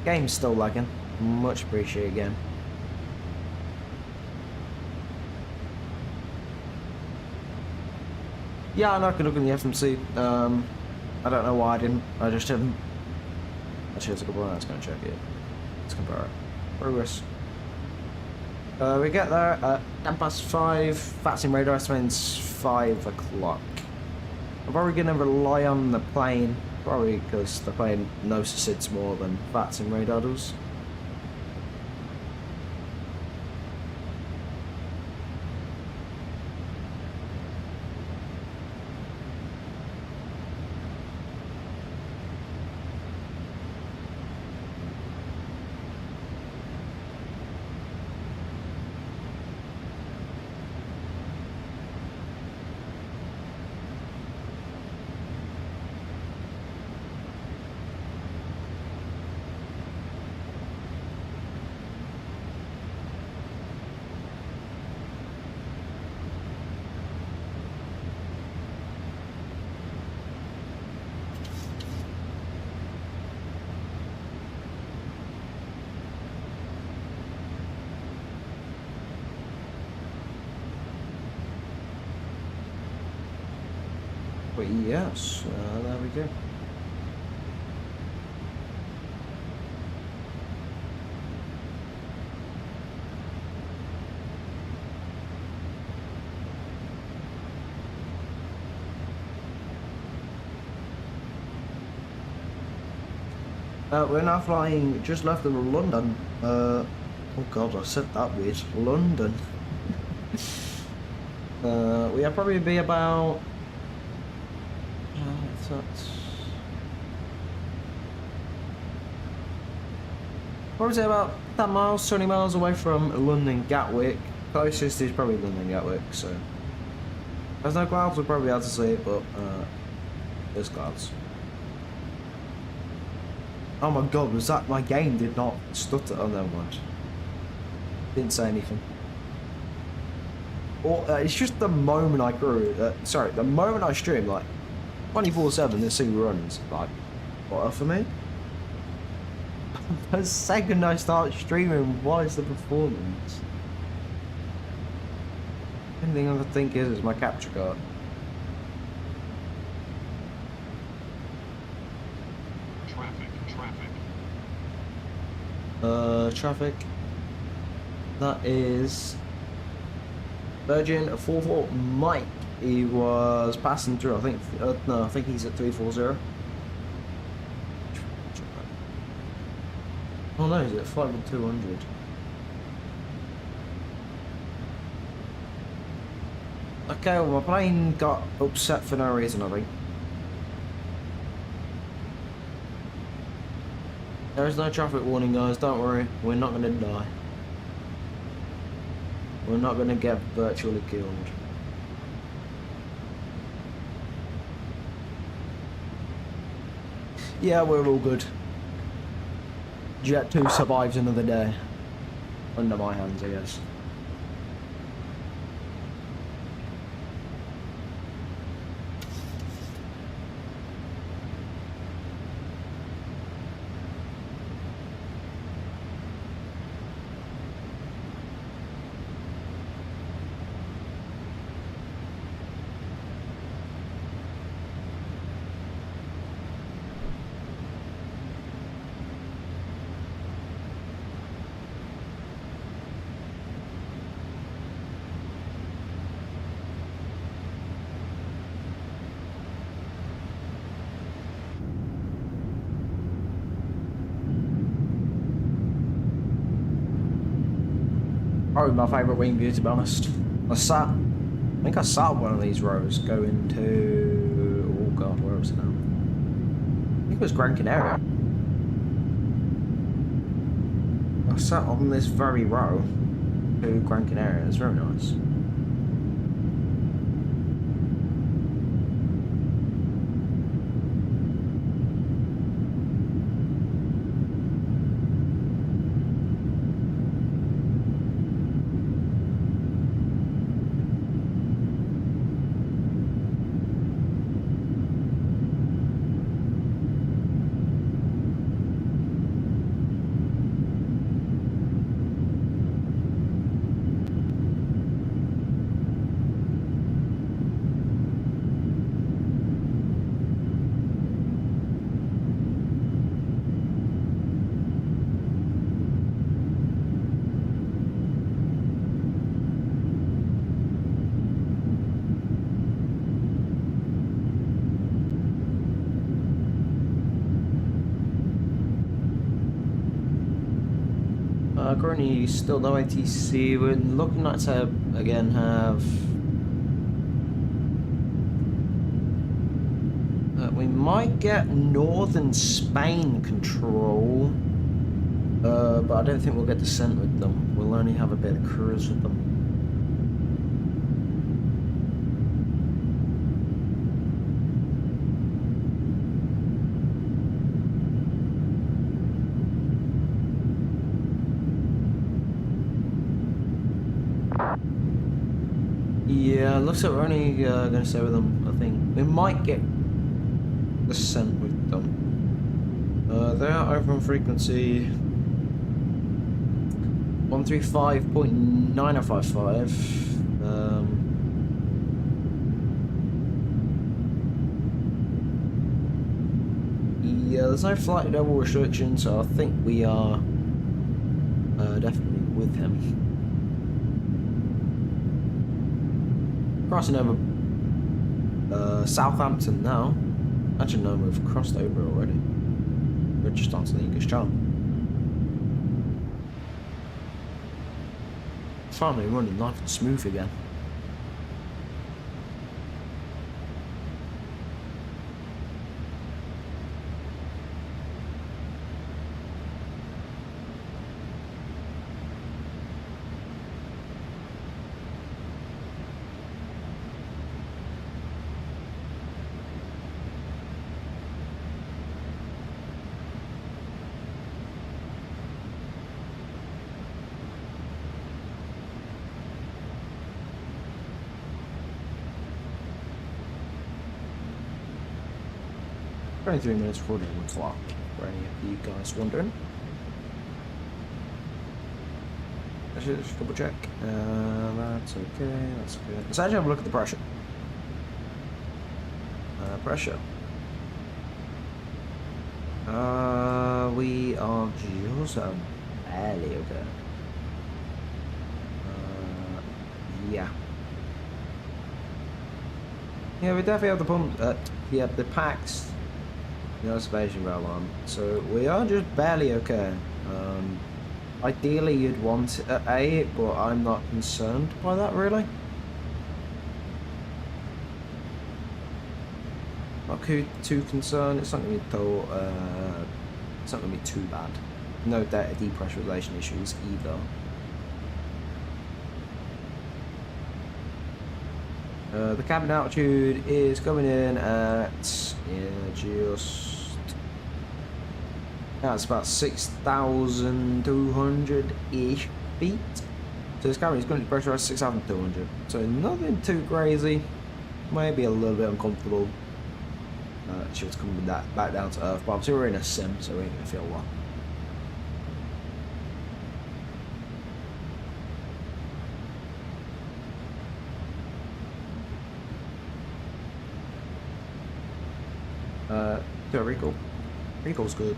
Game's still lagging. Much appreciated again. Yeah, I'm not going to look in the FMC. I don't know why I didn't. I just didn't. Actually, it's a good one. Let's go and check it. Let's compare it. Progress. We get there at 5:10. VATSIM radar estimates 5 o'clock. I'm probably going to rely on the plane. Probably because the plane knows SIDS more than VATSIM radar does. But yes, there we go. We're now flying just left of London. Oh god, I said that weird. London. We'll probably be about. Probably say about 10 miles, 20 miles away from London Gatwick. Closest is probably London Gatwick, so. There's no clouds, we'll probably be able to see it, but there's clouds. Oh my god, was that my game did not stutter? Oh, never mind. Didn't say anything. Or it's just the moment I grew. Sorry, the moment I stream, like 24/7, this thing runs like what for me. The second I start streaming, what is the performance? The only thing I can think is my capture card. Traffic. That is Virgin 44 Mike. He was passing through. I think. No, I think he's at 340. Oh no, he's at 5,200. Okay, well my plane got upset for no reason, I think. There is no traffic warning, guys, don't worry. We're not going to die. We're not going to get virtually killed. Yeah, we're all good. Jet2 survives another day. Under my hands, I guess. Probably my favourite wing view, to be honest. I think I sat on one of these rows going to. Oh god, where was it now? I think it was Gran Canaria. I sat on this very row. to Gran Canaria. It's very nice. Currently still no ATC. We're looking like to again have. We might get northern Spain control, but I don't think we'll get descent with them. We'll only have a bit of cruise with them. Yeah, looks like we're only going to stay with them, I think. We might get descent with them. They are over on frequency 135.9055. Yeah, there's no flight level restriction, so I think we are definitely with him. Crossing over Southampton now. Actually, no, we've crossed over already. We're just onto the English Channel. Finally running nice and smooth again. Only 3 minutes before the 1 o'clock, for any of you guys wondering. I should just double check. That's okay, that's good. Let's actually have a look at the pressure. Pressure. We are just barely okay. Yeah. Yeah, we definitely have the pump. Yeah, the packs. No spacing rail on, so we are just barely okay. Ideally you'd want A, but I'm not concerned by that really. Not too concerned. It's not gonna be it's not gonna be too bad. No data depressurization issues either. The cabin altitude is coming in at that's about 6,200-ish feet. So this cabin is currently pressurized 6,200. So nothing too crazy. Maybe a little bit uncomfortable. Shit's coming back down to earth. But obviously we're in a sim, so we ain't gonna feel well. Yeah, recall. Recall's good.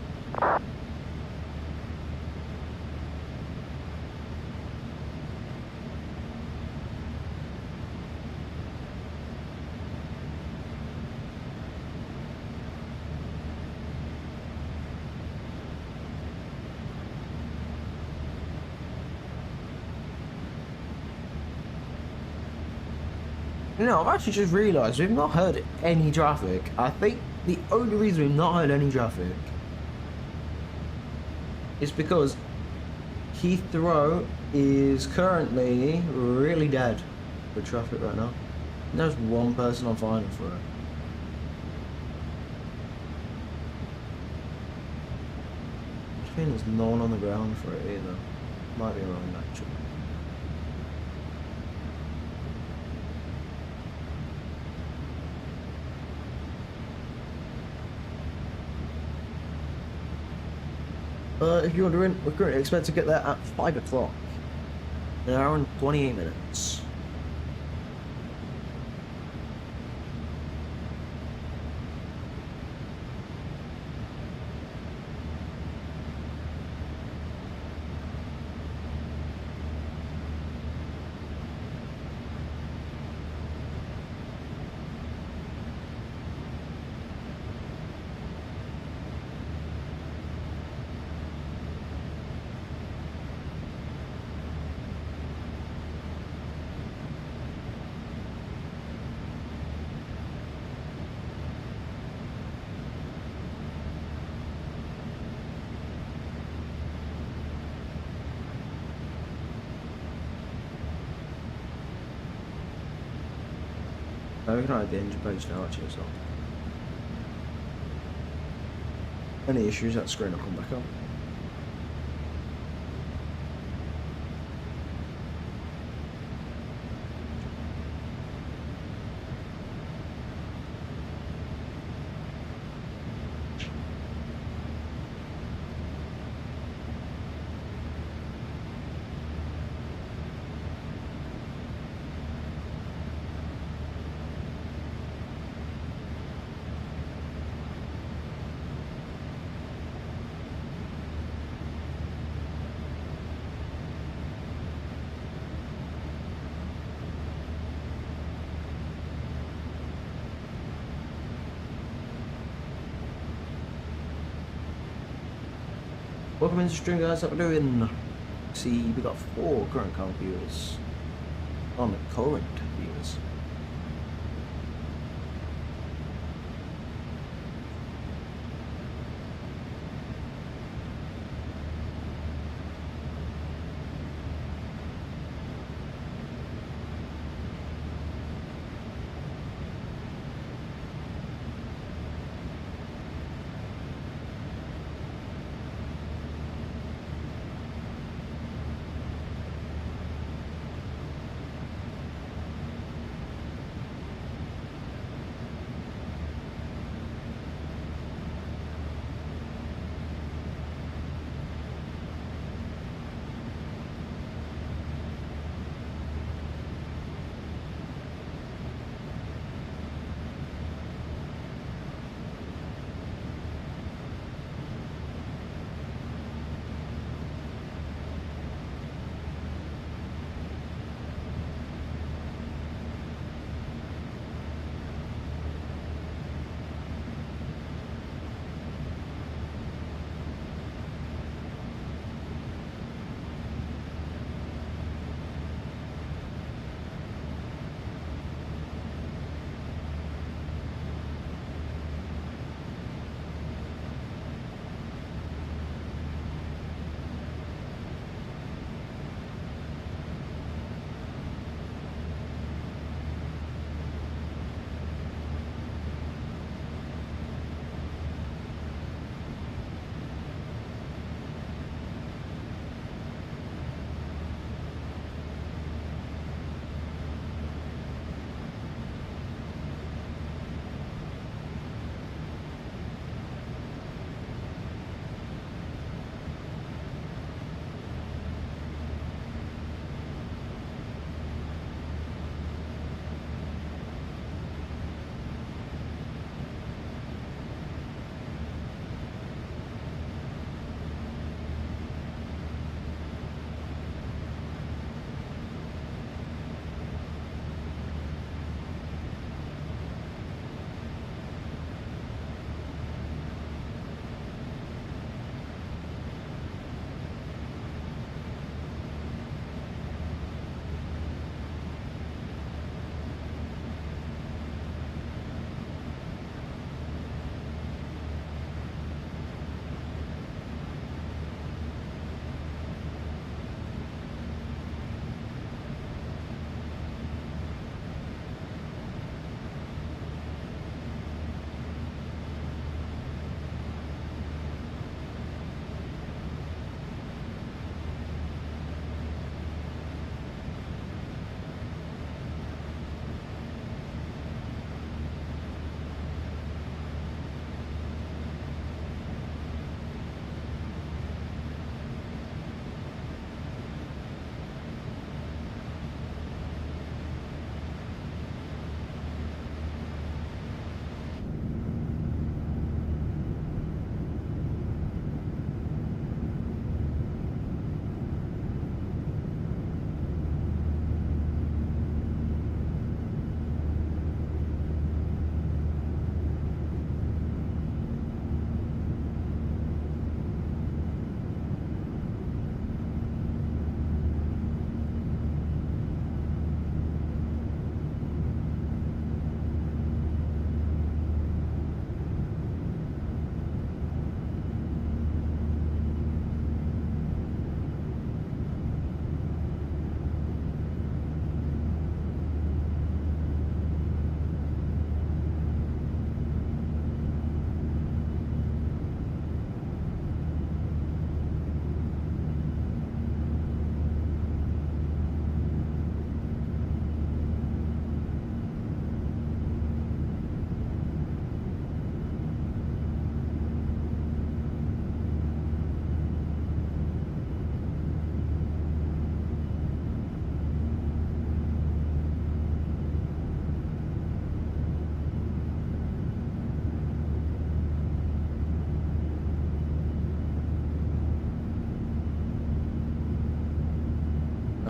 You know, I've actually just realised we've not heard any traffic. I think the only reason we've not heard any traffic is because Heathrow is currently really dead with traffic right now. There's one person on fire for it. I think there's no one on the ground for it either. Might be wrong actually. If you're wondering, we're currently expected to get there at 5 o'clock. An hour and 28 minutes. We can hide the engine page now actually, so any issues, that screen will come back up. Welcome into the stream, guys. How we doing? See, we got 4 current car viewers on the current viewers.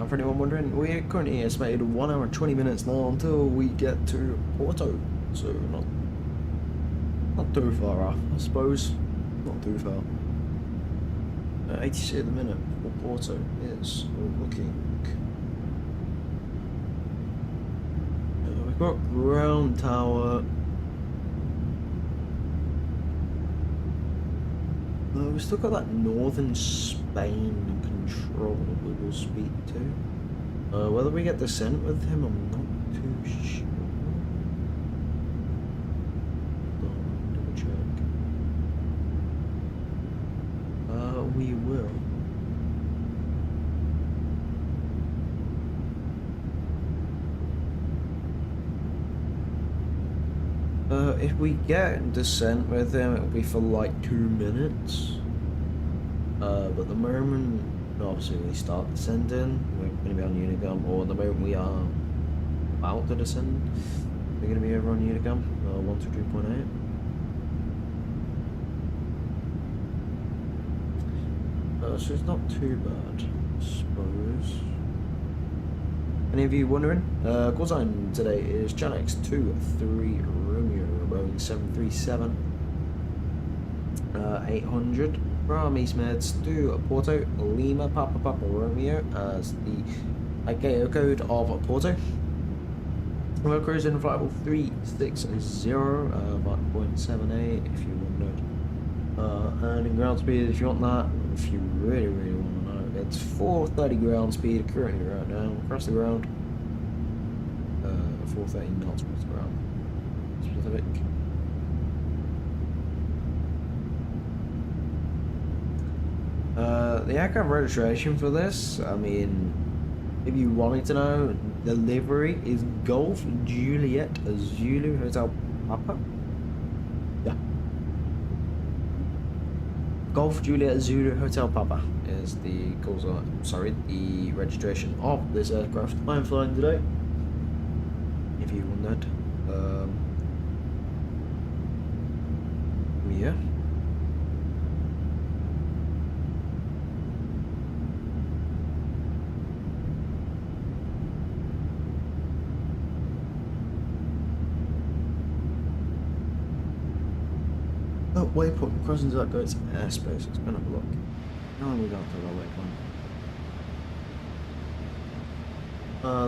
for anyone wondering, we're currently estimated 1 hour and 20 minutes now until we get to Porto, so not too far off, I suppose. Not too far. 80 at the minute for Porto is looking. We've got ground tower. We've still got that northern Spain control that we will speak to. Whether we get descent with him, I'm not too sure. Double check. We will. If we get descent with him, it'll be for like 2 minutes. But the moment, obviously, we start descending, we're going to be on Unicum, or the moment we are about to descend, we're going to be over on Unicum, 123.8. So it's not too bad, I suppose. Any of you wondering? Call sign today is EGNX 23 Romeo, Boeing 737 800 from East Meds to Porto, Lima, Papa Romeo as the ICAO code of Porto. We're cruising flight level 360, 1.78 if you wondered. And in ground speed, if you want that, if you really want to know, it's 430 ground speed currently right now across the ground. 430 knots across the ground. Specific. The aircraft registration for this, I mean, if you wanted to know, the livery is Golf Juliet Zulu Hotel Papa. Yeah. Golf Juliet Zulu Hotel Papa is the the registration of this aircraft I'm flying today. If you want that. Yeah. Oh, waypoint crossing that goes airspace. It's gonna have a look. No, we don't have a waypoint.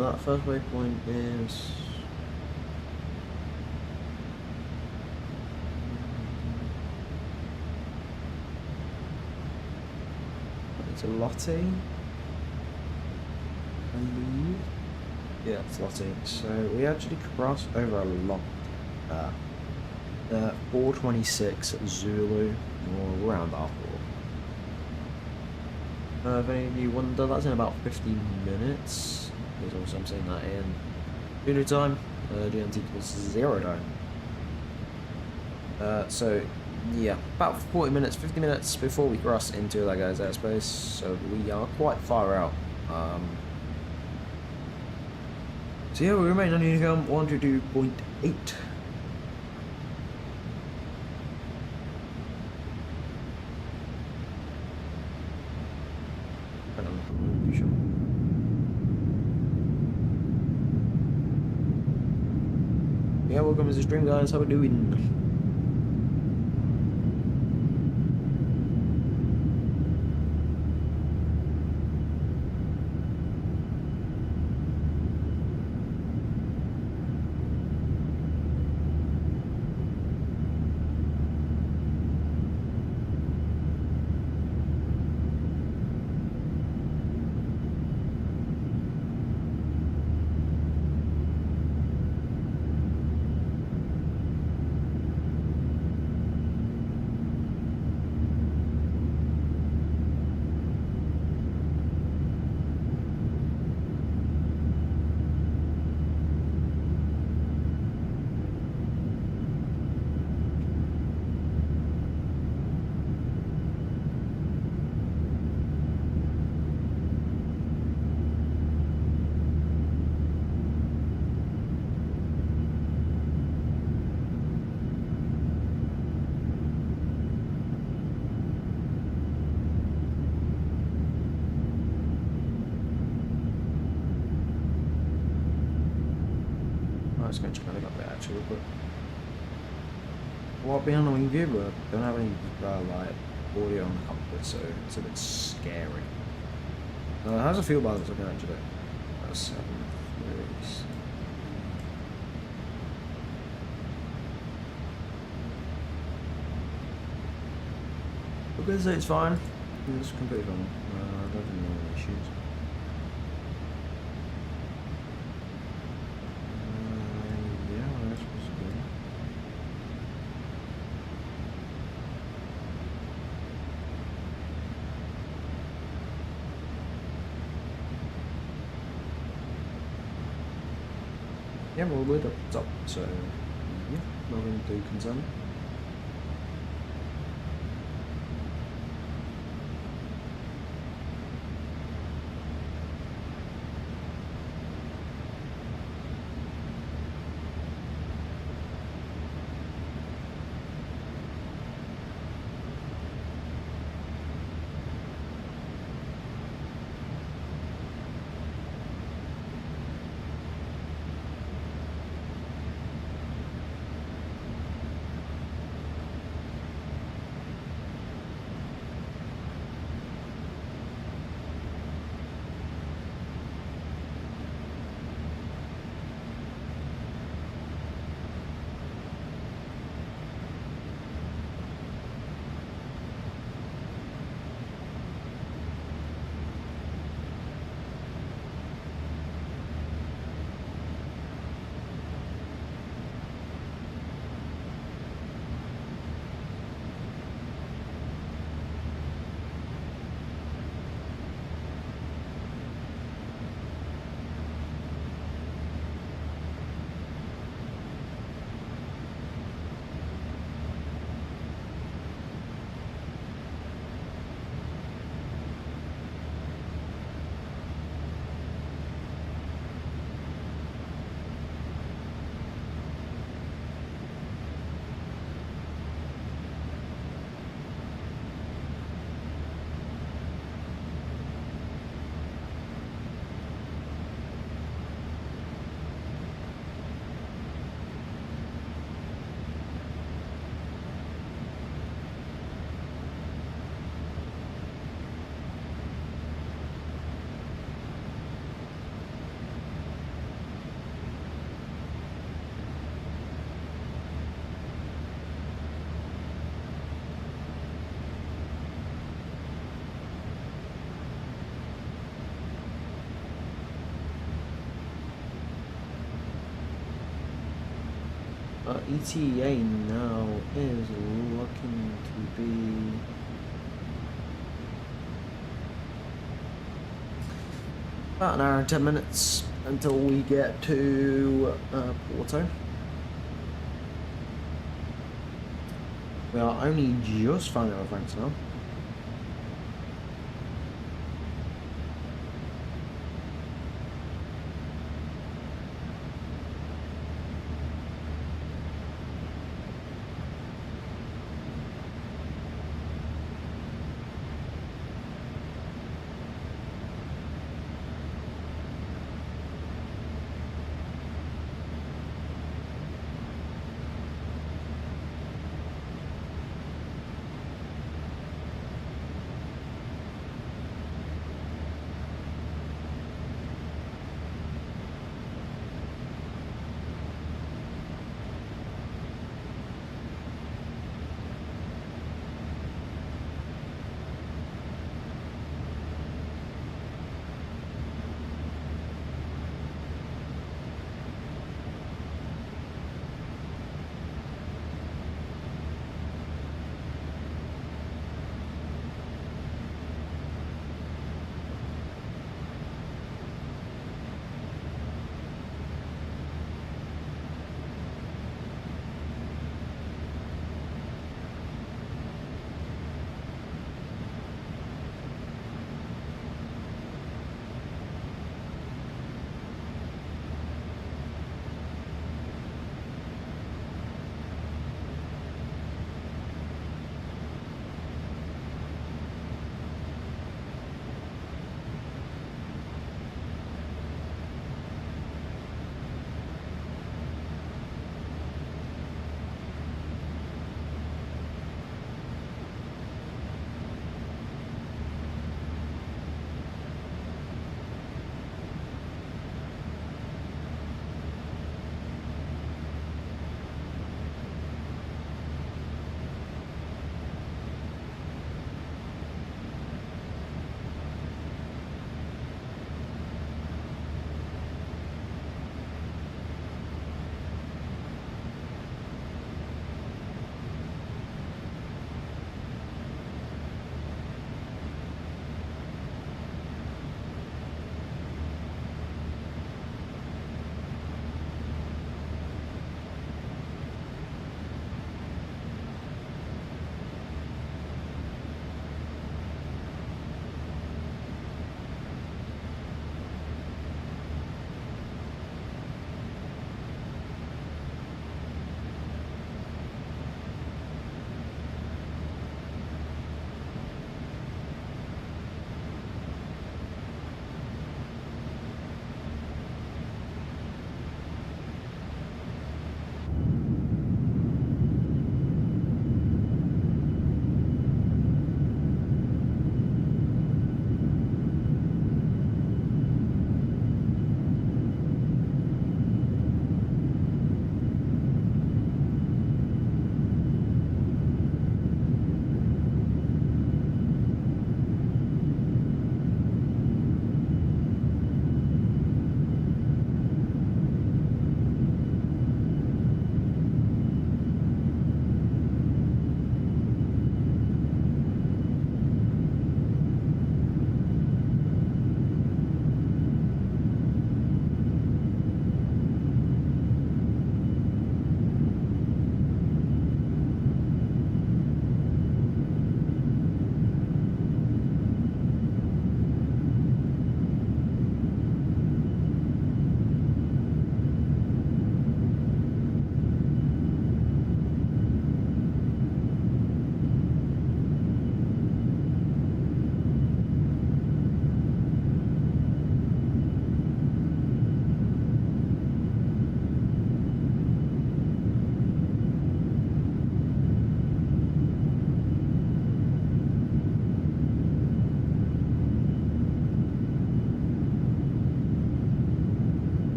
That first waypoint is. It's a Lotte, I believe. Yeah, it's Lotte. So we actually crossed over a lot. 426 Zulu, or around that. If any of you wonder, that's in about 15 minutes. There's also I'm saying that in Zulu time, GMT equals 0 time. So yeah, about 40 minutes, 50 minutes before we cross into that guy's airspace, so we are quite far out. So yeah, we remain on Unicum 122.8. Yeah, welcome to the stream, guys. How we doing? let's go and check out a bit actually, but what behind the wing view, but don't have any like audio on the cockpit, so it's a bit scary. How's it feel by this looking actually? That's 7 degrees. I'm gonna say it's fine. It's completely fine. I don't think there are any issues. Yeah, that's supposed to be. Yeah, well, we're up top, so yeah, nothing too concerned. ETA now is looking to be about an hour and 10 minutes until we get to Porto. We are only just finding our ranks now.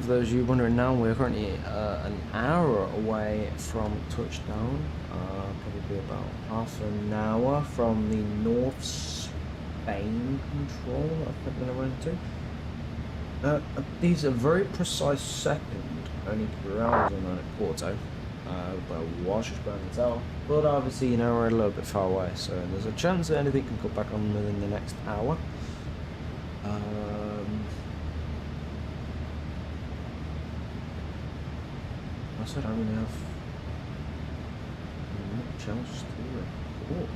for those of you wondering now, we're currently an hour away from touchdown. Probably about half an hour from the North Spain control that I think we're going to run into. These are very precise second, only 3 hours on at Porto. But I was just going to tell. But obviously, you know, we're a little bit far away, so there's a chance that anything can come back on within the next hour. I said I don't really have much else to report.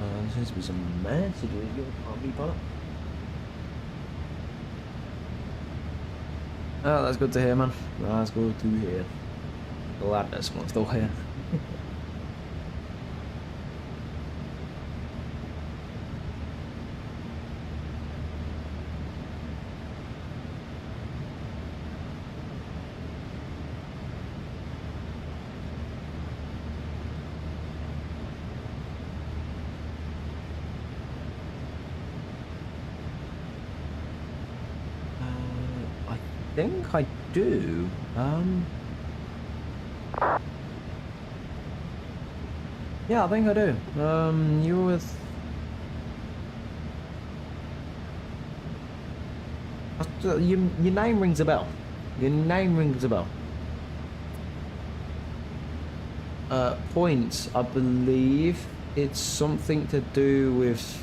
There seems to be some messages you can't be on. Oh, that's good to hear, man. That's good to hear. Glad that someone's still here. I think I do. Yeah, I think I do. You were with... Your name rings a bell. Your name rings a bell. Points, I believe it's something to do with...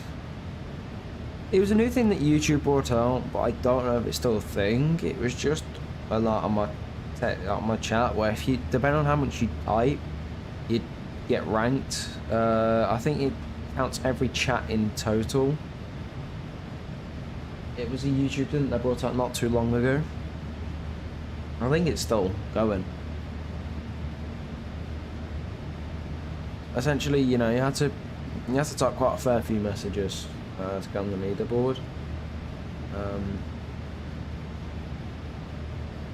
It was a new thing that YouTube brought out, but I don't know if it's still a thing. It was just a lot on my chat where if you, depending on how much you type, you'd get ranked. I think it counts every chat in total. It was a YouTube thing that they brought out not too long ago. I think it's still going. Essentially, you know, you had to type quite a fair few messages to get on the leaderboard.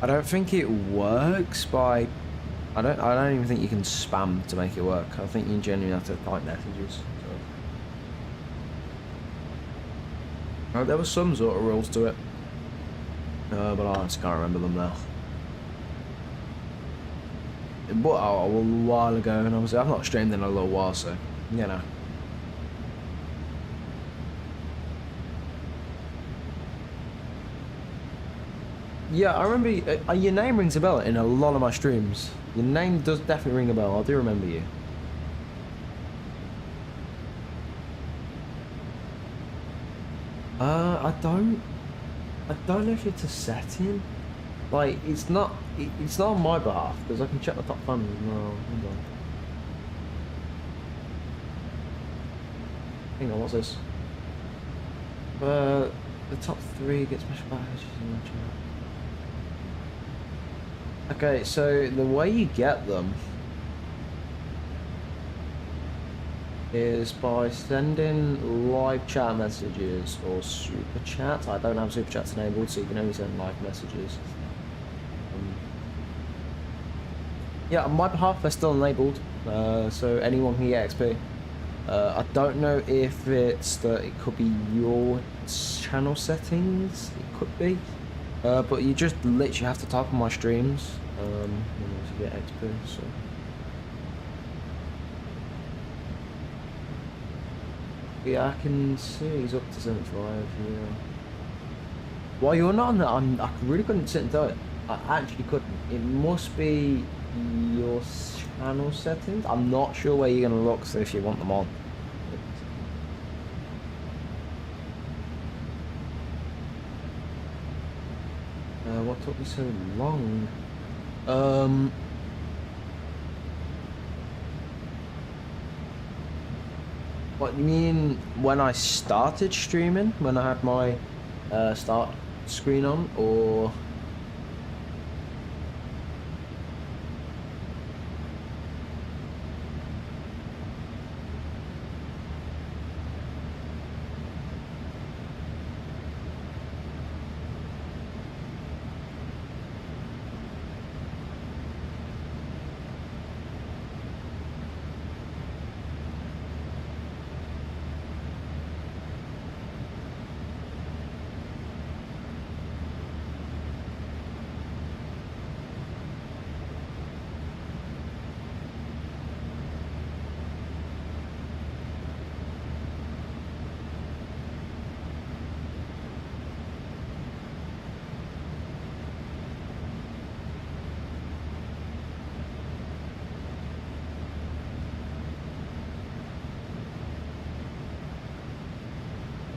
I don't think it works by... I don't even think you can spam to make it work. I think you genuinely have to type messages. So. There was some sort of rules to it, but I just can't remember them now. But a while ago, and obviously I've not streamed in a little while, so you know. Yeah, I remember your name rings a bell in a lot of my streams. Your name does definitely ring a bell. I do remember you. I don't know if it's a setting. Like, it's not on my behalf because I can check the top fans as well. Hold on. Hang on, what's this? The top 3 get special badges in the chat. Okay, so the way you get them is by sending live chat messages or super chat. I don't have super chats enabled, so you can only send live messages. Yeah, on my behalf, they're still enabled, so anyone can get XP. I don't know if it's that it could be your channel settings. It could be. But you just literally have to type on my streams to get XP. So. Yeah, I can see he's up to 75. Yeah. Well, you're not on that. I really couldn't sit and do it. I actually couldn't. It must be your channel settings. I'm not sure where you're gonna look. So if you want them on. What took me so long? What you mean when I started streaming? When I had my start screen on, or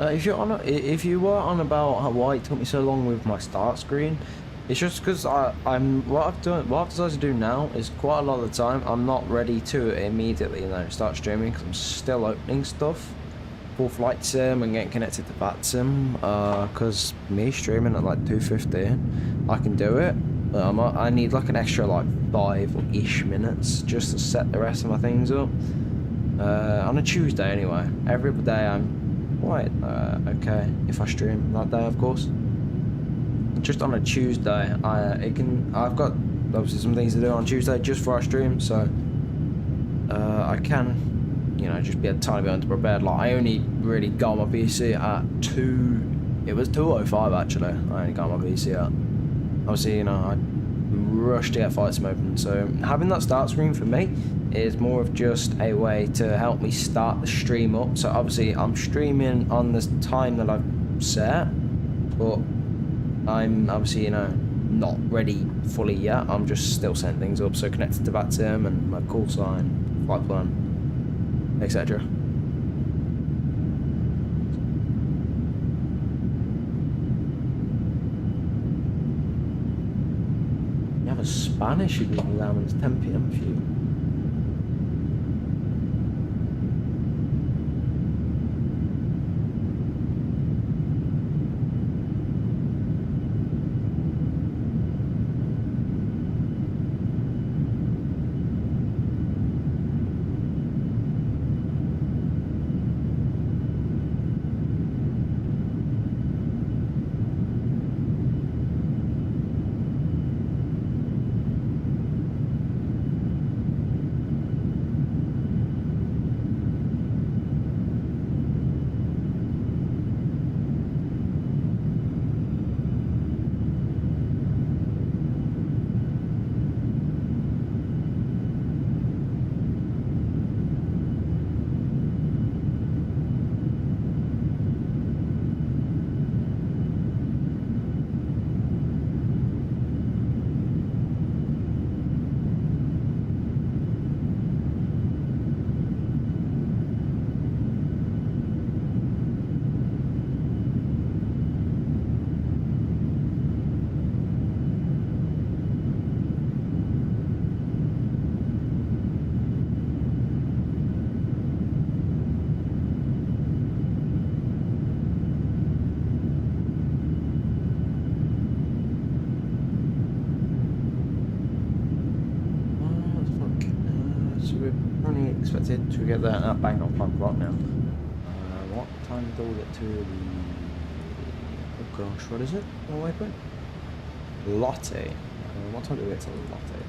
If you're on, if you were on about why it took me so long with my start screen, it's just because what I've decided to do now is quite a lot of the time I'm not ready to immediately, start streaming because I'm still opening stuff for VATSIM and getting connected to VATSIM. Because me streaming at like 2:15, I can do it, but I need like an extra like 5-ish minutes just to set the rest of my things up. On a Tuesday anyway. Every other day I'm quite okay if I stream that day, of course. Just on a Tuesday, I've got obviously some things to do on Tuesday just for our stream, so I can, just be a tiny bit underprepared. Like I only really got my PC at 2:05 actually. I only got my PC at. Obviously, I rushed to get VATSIM open, so having that start screen for me is more of just a way to help me start the stream up. So obviously I'm streaming on the time that I've set, but I'm obviously, not ready fully yet. I'm just still setting things up, so connected to VATSIM and my call sign, flight plan, etc. You have a Spanish exam and it's 10 PM for you. Expected to get that at bang on 5 o'clock now. What time do we get to the... Oh gosh, what is it? Oh, wait. Lotte. What time do we get to Lotte?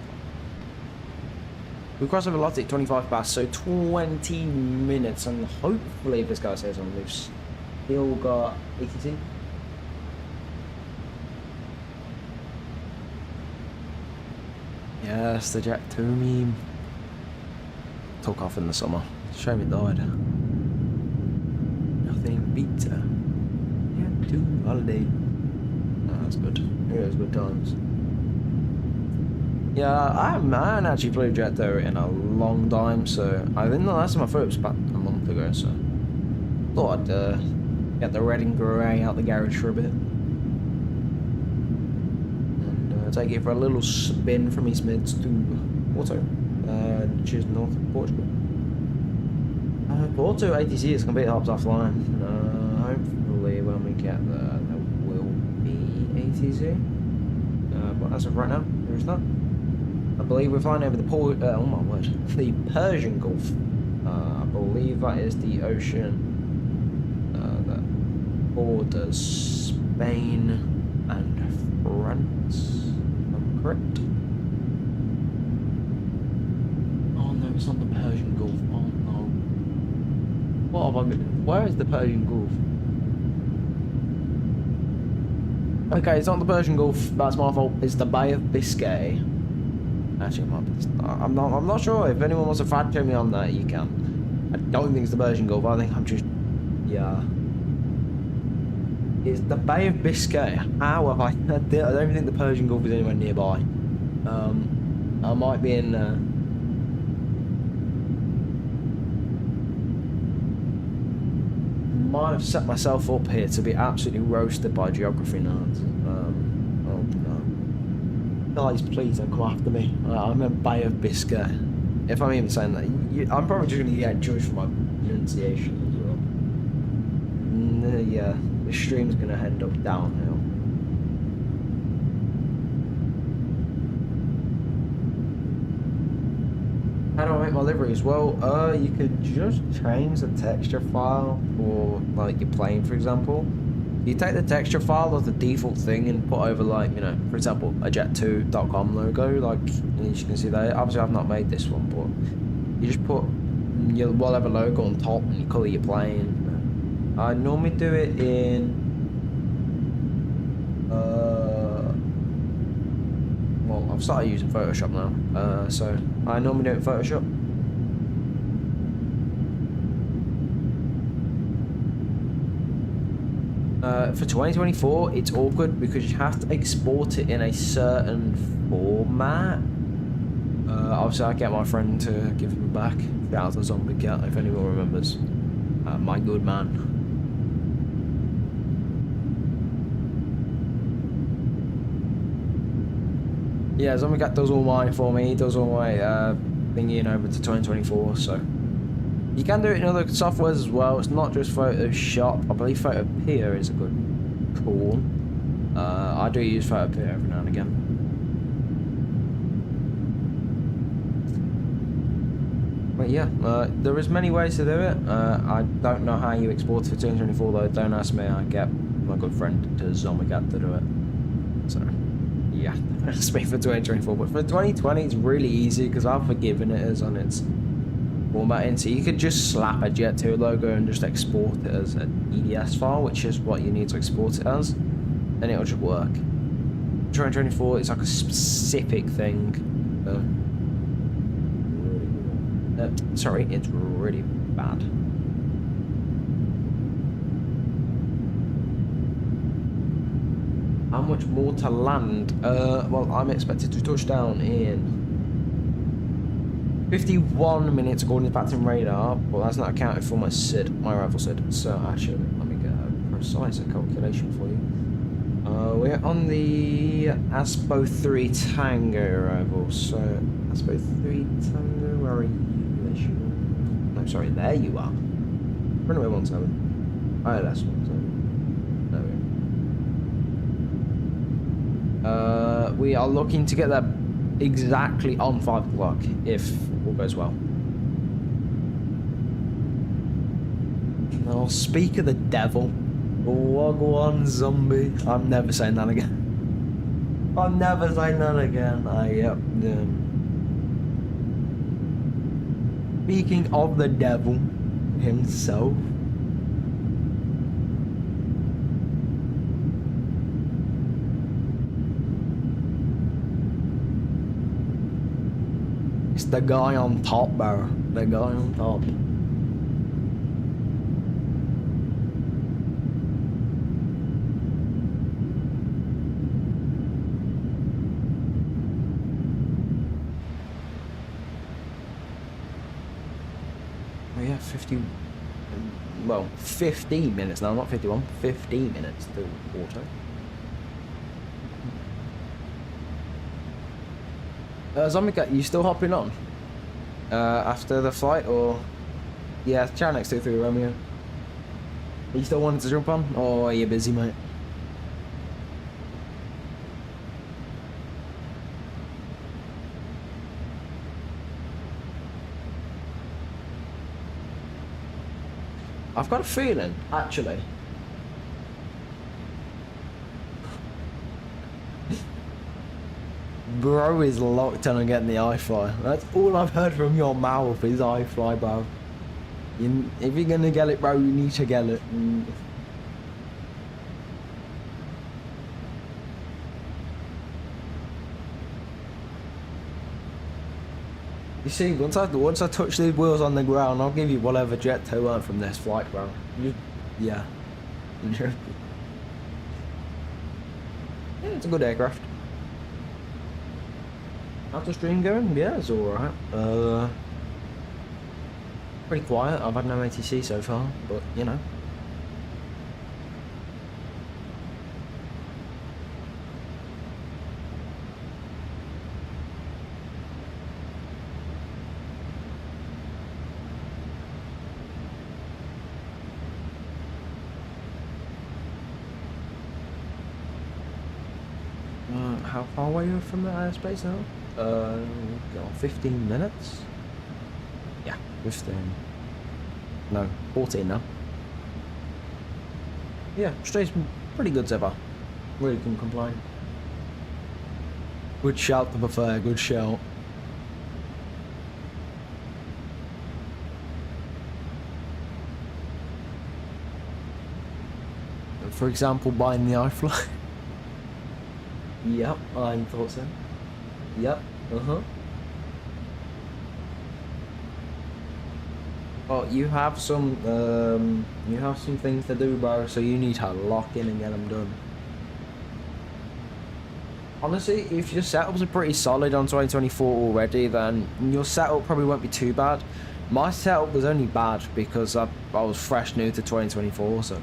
We cross over Lotte at 25 past, so 20 minutes, and hopefully if this guy says on, we've still got ATC. Yes, the Jet2 meme. Took off in the summer. Shame it died. Nothing beats a Jet2 holiday. Oh, that's good. It was good times. Yeah, I haven't actually played Jet2 in a long time, so I think the last time I played it was about a month ago, so thought I'd get the red and grey out the garage for a bit. And take it for a little spin from East Mids to Porto. Which is north of Portugal. Porto ATC is complete hops offline. Hopefully when we get there, there will be ATC. But as of right now, there is not. I believe we're flying over the oh my word, the Persian Gulf. I believe that is the ocean that borders Spain and France. If I'm correct. It's on the Persian Gulf. Oh no. What have I been? Where is the Persian Gulf? Okay, it's not the Persian Gulf. That's my fault. It's the Bay of Biscay. Actually, it might be. I'm not sure. If anyone wants to fact check me on that, you can. I don't think it's the Persian Gulf. I think I'm just. Yeah. It's the Bay of Biscay. How have I don't even think the Persian Gulf is anywhere nearby. I might be in. might have set myself up here to be absolutely roasted by geography nerds. Oh no. Guys, please don't come after me. I'm a Bay of Biscay. If I'm even saying that, I'm probably just going to get judged for my pronunciation as well. Yeah, the stream's going to end up downhill. How do I make my liveries? Well, you could just change the texture file for like your plane, for example. You take the texture file of the default thing and put over, like, you know, for example, a Jet2.com logo, like, as you can see there. Obviously, I've not made this one, but you just put your whatever logo on top and you colour your plane. I normally do it in well, I've started using Photoshop now, so I normally do it in Photoshop. For 2024, it's awkward because you have to export it in a certain format. Obviously, I get my friend to give him back. Shout out to Zombie Cat if anyone remembers. My good man. Yeah, Zombie Cat does all mine for me. He does all my thingy over to 2024, so. You can do it in other softwares as well. It's not just Photoshop. I believe VATSIM is a good tool. I do use VATSIM every now and again. But yeah, there is many ways to do it. I don't know how you export it for 2024 though. Don't ask me. I get my good friend to Zombie Cat to do it. So yeah, that's me for 2024. But for 2020, it's really easy because I've forgiven it as on its formatting. So you could just slap a Jet2 logo and just export it as an EDS file, which is what you need to export it as, and it'll just work. 2024 is like a specific thing. Sorry, it's really bad. How much more to land? Well, I'm expected to touch down in 51 minutes according to VATSIM radar, but that's not accounted for my SID, my arrival SID. So actually, let me get a precise calculation for you. We're on the ASPO 3 Tango arrival. So ASPO 3 Tango, where are you? No, sorry, there you are. Runway 17. Oh, that's 17. There we go. We are looking to get there exactly on 5 o'clock, if all goes well. Oh, speak of the devil. Wagwan zombie. I'm never saying that again. I'm never saying that again. Speaking of the devil himself. It's the guy on top, bro. The guy on top. Oh yeah, 50. Well, 15 minutes now, not 51. 15 minutes to Porto. Zombie Cat, you still hopping on? After the flight, or? Yeah, EGNX 23 Romeo. Are you still wanting to jump on, or are you busy, mate? I've got a feeling, actually. Bro is locked on getting the iFly. That's all I've heard from your mouth is iFly, bro. If you're gonna get it, bro, you need to get it. You see, once I touch these wheels on the ground, I'll give you whatever Jet2 earned from this flight, bro. Yeah. Yeah, it's a good aircraft. How's the stream going? Yeah, it's alright. Pretty quiet. I've had no ATC so far, but you know, how far away are we from the airspace now? 15 minutes? Yeah, 15. No, 14 now. Yeah, straight's been pretty good so far. Really couldn't complain. Good shout to be fair, good shout. For example, buying the iFly. Yep, I thought so. Yep, Oh, you have some things to do, bro, so you need to lock in and get them done. Honestly, if your setups are pretty solid on 2024 already, then your setup probably won't be too bad. My setup was only bad because I was fresh new to 2024, so...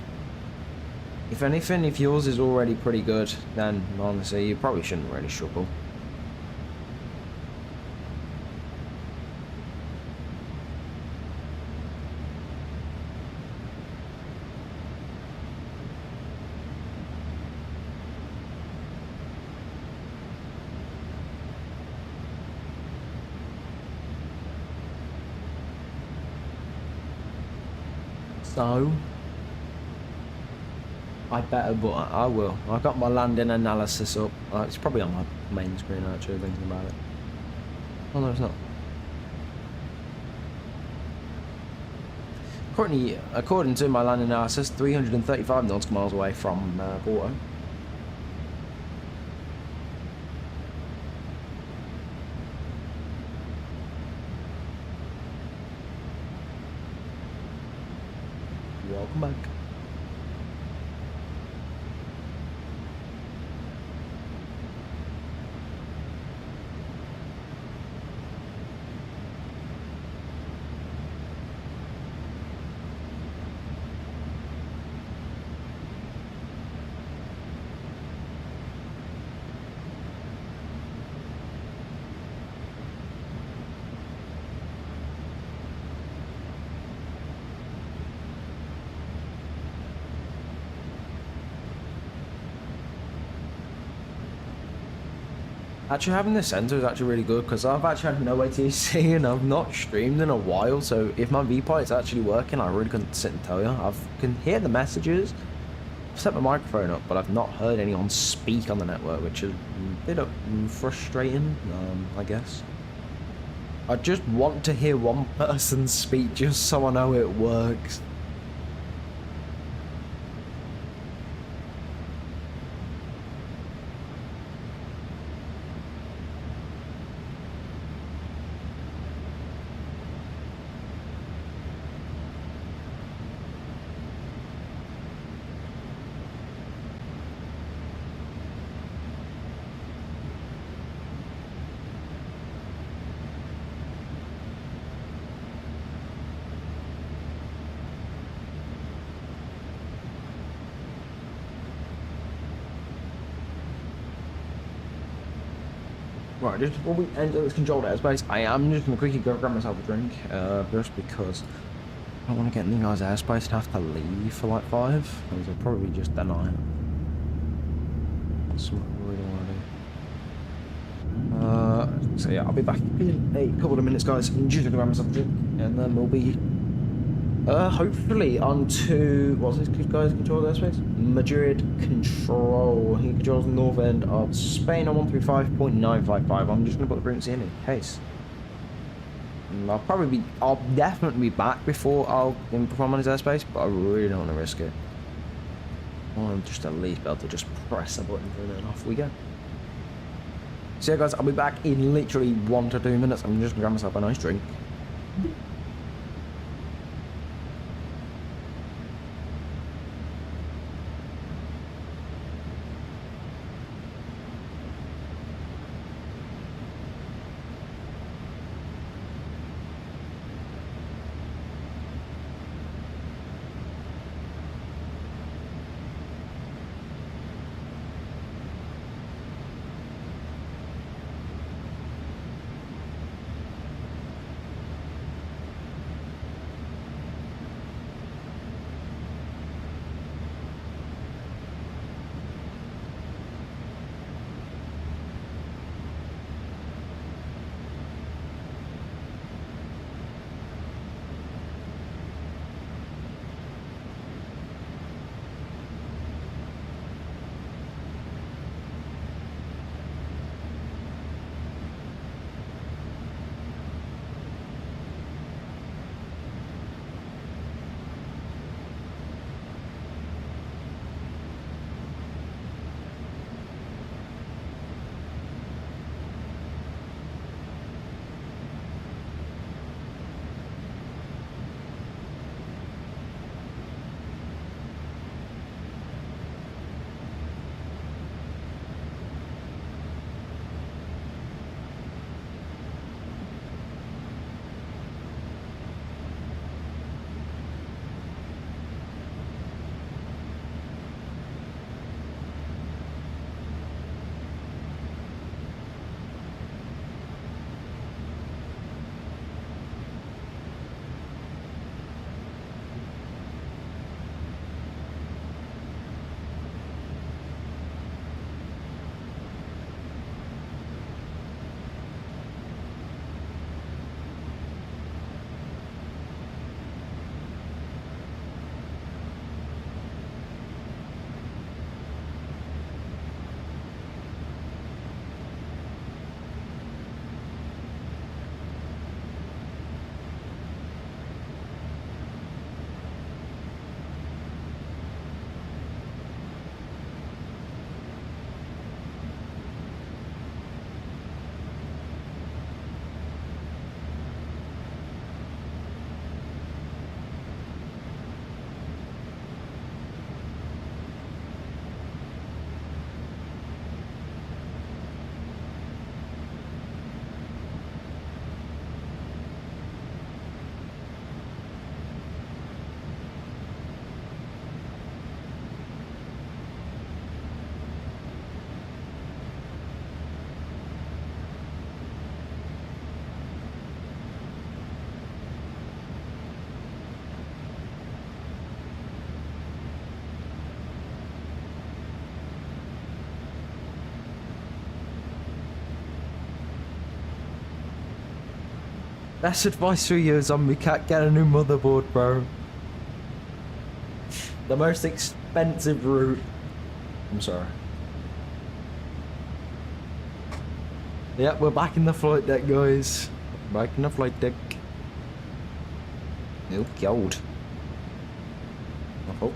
If anything, if yours is already pretty good, then honestly, you probably shouldn't really struggle. So... I better, but I will. I've got my landing analysis up. It's probably on my main screen, actually, thinking about it. Oh, no, it's not. Currently, according to my landing analysis, 335 nautical miles away from Porto. Welcome back. Actually, having this sensor is actually really good because I've actually had no ATC and I've not streamed in a while. So if my VPI is actually working, I really couldn't sit and tell you. I can hear the messages. I've set my microphone up, but I've not heard anyone speak on the network, which is a bit frustrating, I guess. I just want to hear one person speak just so I know it works. Right, just before we enter this controlled airspace, I am just going to quickly go grab myself a drink, just because I don't want to get in the guy's airspace and have to leave for like 5, because I'll probably just deny it. That's what I really want to do. So yeah, I'll be back in a couple of minutes, guys. I'm just going to grab myself a drink, and then we'll be hopefully on to, what's this guy's controlled airspace? Madrid Control. He controls the north end of Spain on 135.955. I'm just going to put the frequency in case. I'll definitely be back before I'll perform on his airspace, but I really don't want to risk it. I want to just at least be able to just press a button and then off we go. So yeah guys, I'll be back in literally 1 to 2 minutes. I'm just going to grab myself a nice drink. That's advice for you, zombie cat. Get a new motherboard, bro. The most expensive route. I'm sorry. Yep, we're back in the flight deck, guys. Back in the flight deck. Oh, gold. Oh.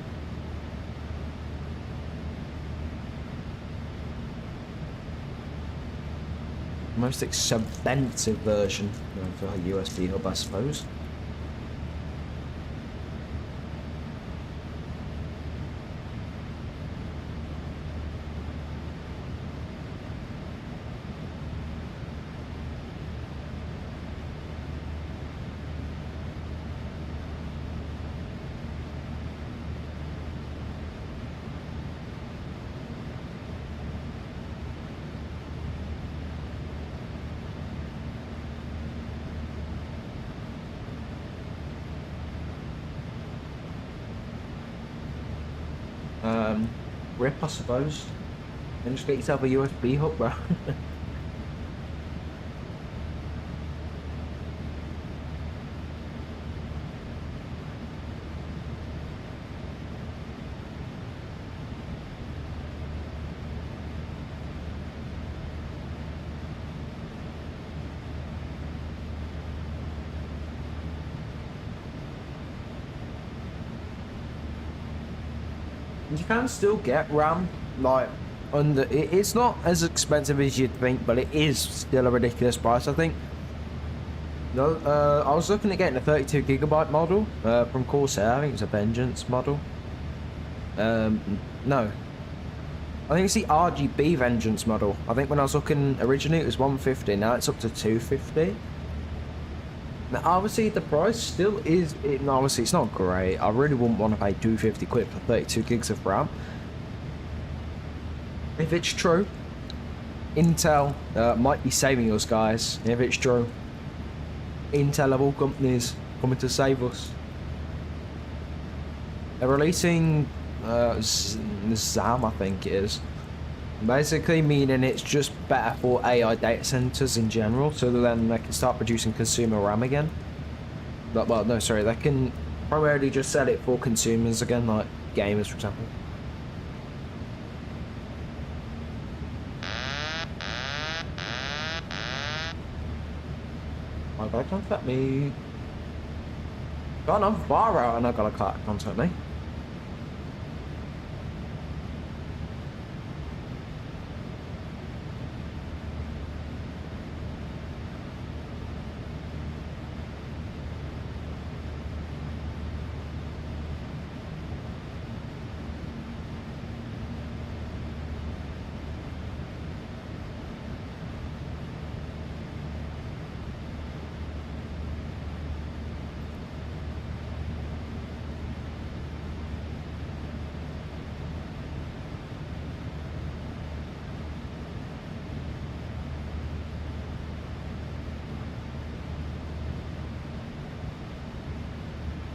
Most expensive version of a USB hub, I suppose. Rip, I suppose. And just get yourself a USB hub, bro. You can still get RAM, like, under. It's not as expensive as you'd think, but it is still a ridiculous price, I think. No, I was looking at getting a 32GB model from Corsair. I think it's a Vengeance model. No. I think it's the RGB Vengeance model. I think when I was looking originally it was 150, now it's up to 250. Now obviously the price still is, obviously it's not great. I really wouldn't want to pay 250 quid for 32 gigs of RAM. If it's true, Intel might be saving us, guys. If it's true, Intel of all companies coming to save us. They're releasing ZAM, I think it is. Basically meaning it's just better for AI data centers in general, so then they can start producing consumer RAM again. But, well, no, sorry, they can primarily just sell it for consumers again, like gamers, for example. My guy contact me. Got another bar out and I got a contact me.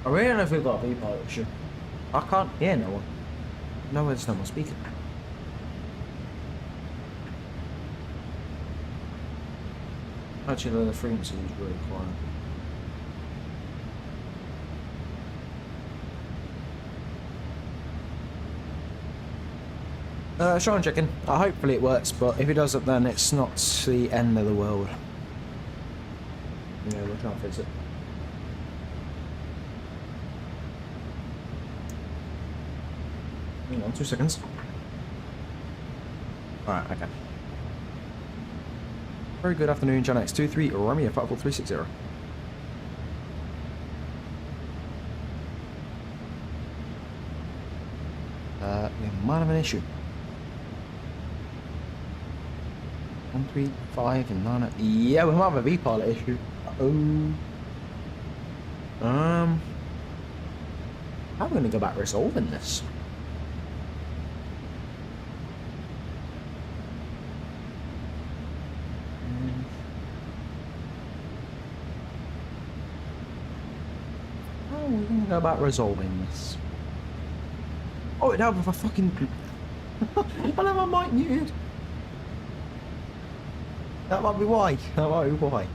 I really don't know if we've got a V-pilot issue. I can't hear no one. There's no one speaking. Actually, the frequency is really quiet. Try and check in. Hopefully it works, but if it doesn't, then it's not the end of the world. Yeah, we'll try and fix it. Hang on, 2 seconds. Alright, okay. Very good afternoon, EGNX 23, Romeo 54360. We might have an issue. 135 and 9. Yeah, we might have a V-pilot issue. How are we going to go about resolving this? How are we going to go about resolving this? Oh, it helped if I fucking... I have my mic muted. That might be why. That might be why.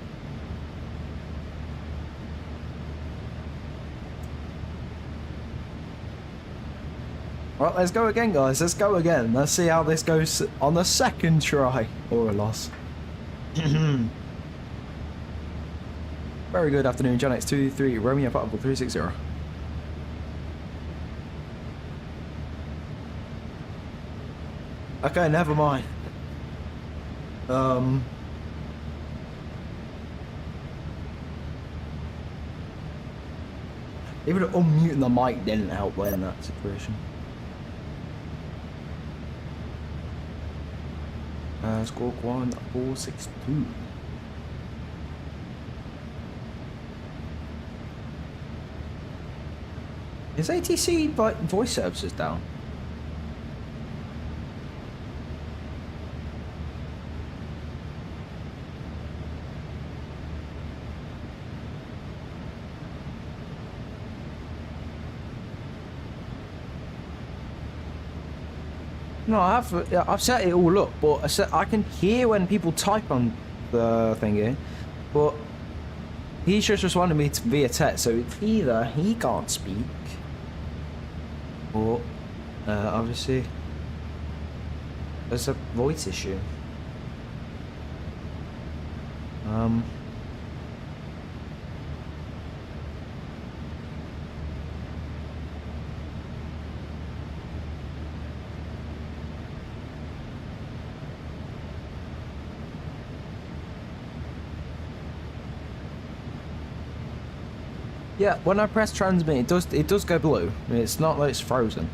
Right, let's go again, guys. Let's go again. Let's see how this goes on the second try. Or a loss. Very good afternoon, EGNX 23, Romeo Papa 360. Okay, never mind. Even unmuting the mic didn't help in that situation. Squawk 1462. Is ATC like voice services down? No, I've set it all up, but I can hear when people type on the thing here, but he's just responding me via text, so it's either he can't speak, or obviously there's a voice issue. Yeah, when I press transmit, it does go blue. It's not like it's frozen.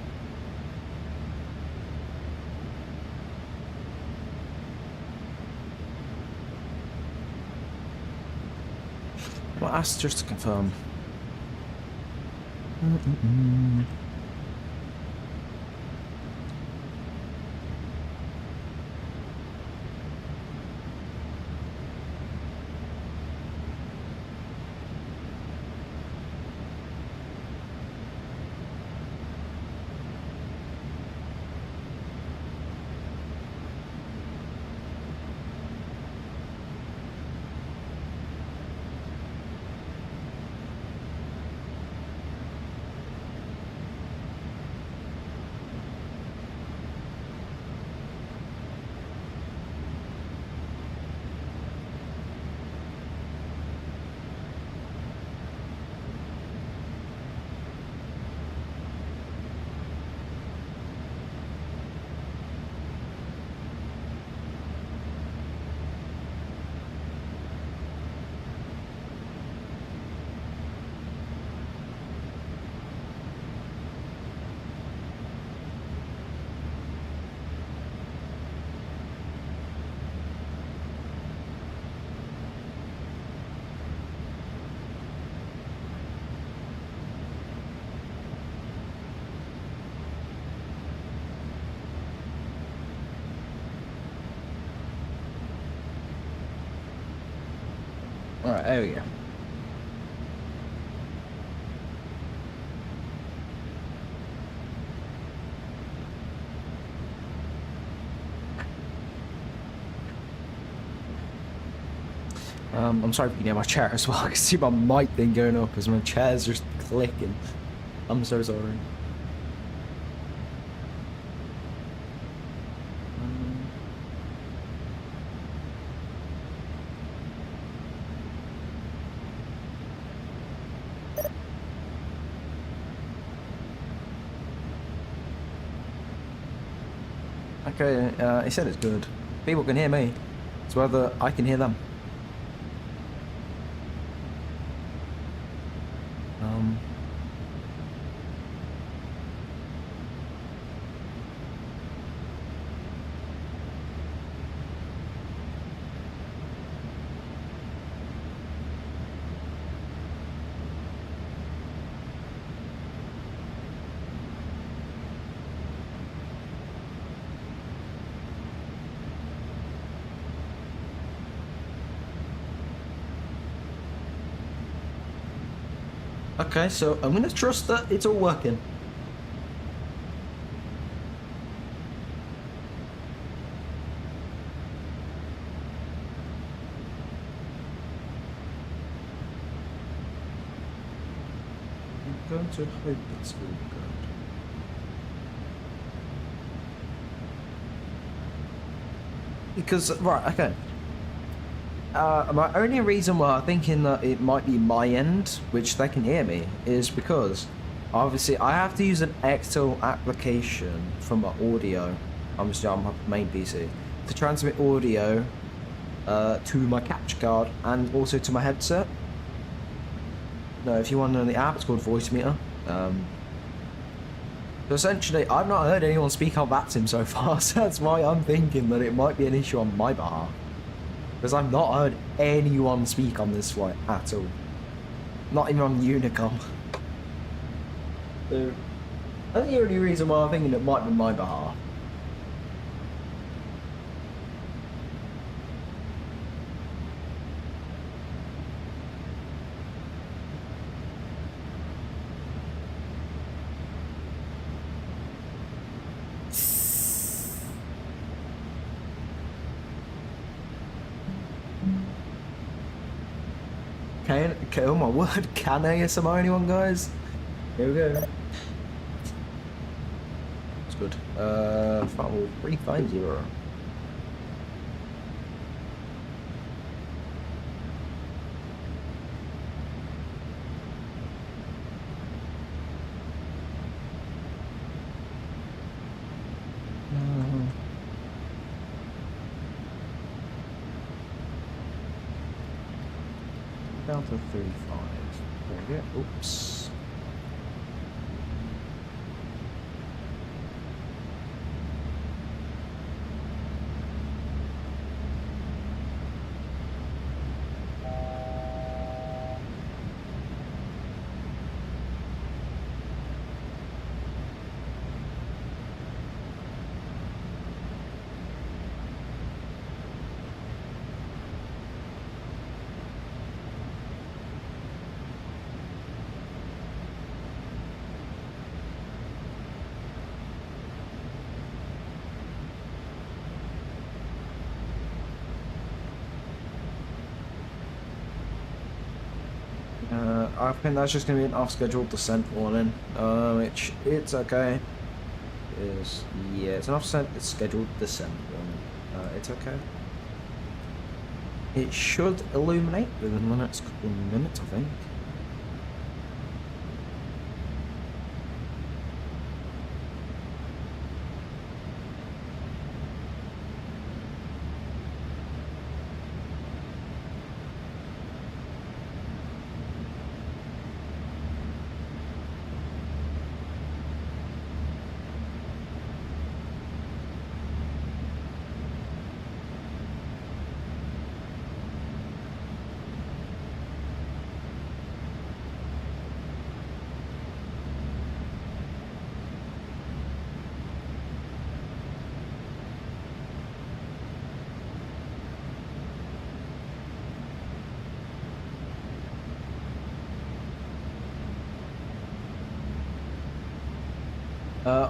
I'll ask just to confirm. Alright, there we go. I'm sorry if you can hear my chair as well. I can see my mic thing going up as my chair's just clicking. I'm so sorry. Okay, he said it's good. People can hear me. It's whether I can hear them. Okay, so I'm gonna trust that it's all working. I'm going to hope it's all good. Because, right, okay. My only reason why I'm thinking that it might be my end, which they can hear me, is because obviously I have to use an Excel application from my audio, obviously on my main PC, to transmit audio to my capture card and also to my headset. No, if you want to know the app, it's called Voicemeter. So essentially, I've not heard anyone speak on VATSIM so far, so that's why I'm thinking that it might be an issue on my behalf. Because I've not heard anyone speak on this flight at all. Not even on Unicom. So, I think the only reason why I'm thinking it might be my behalf. Oh my word, can ASMR anyone, guys? Here we go. It's good. Firewall 350. Down to 35. There we go. Oops. I think that's just going to be an off-scheduled descent warning, which it's okay. Yeah, it's an off-scheduled descent warning. It's okay. It should illuminate within the next couple of minutes, I think.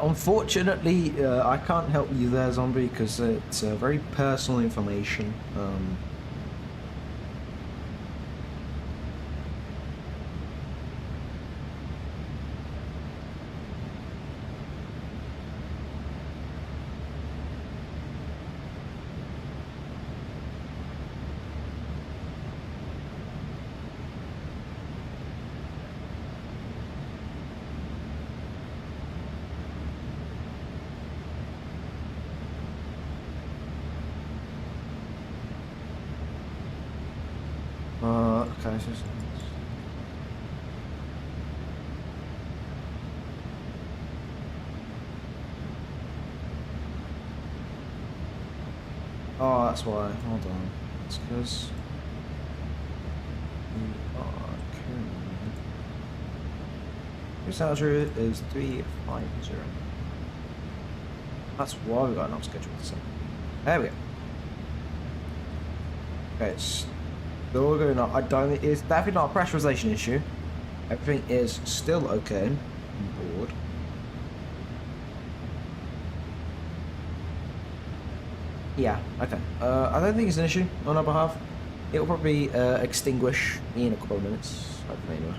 Unfortunately, I can't help you there, Zombie, because it's very personal information. Okay, so oh, that's why. Hold on. It's because we are currently. Your salary is 350. That's why we got an off-schedule descent. There we go. Okay, it's still going up. I don't think it's definitely not a pressurization issue. Everything is still okay on board. Yeah, okay. I don't think it's an issue on our behalf. It'll probably extinguish in a couple of minutes, hopefully anyway.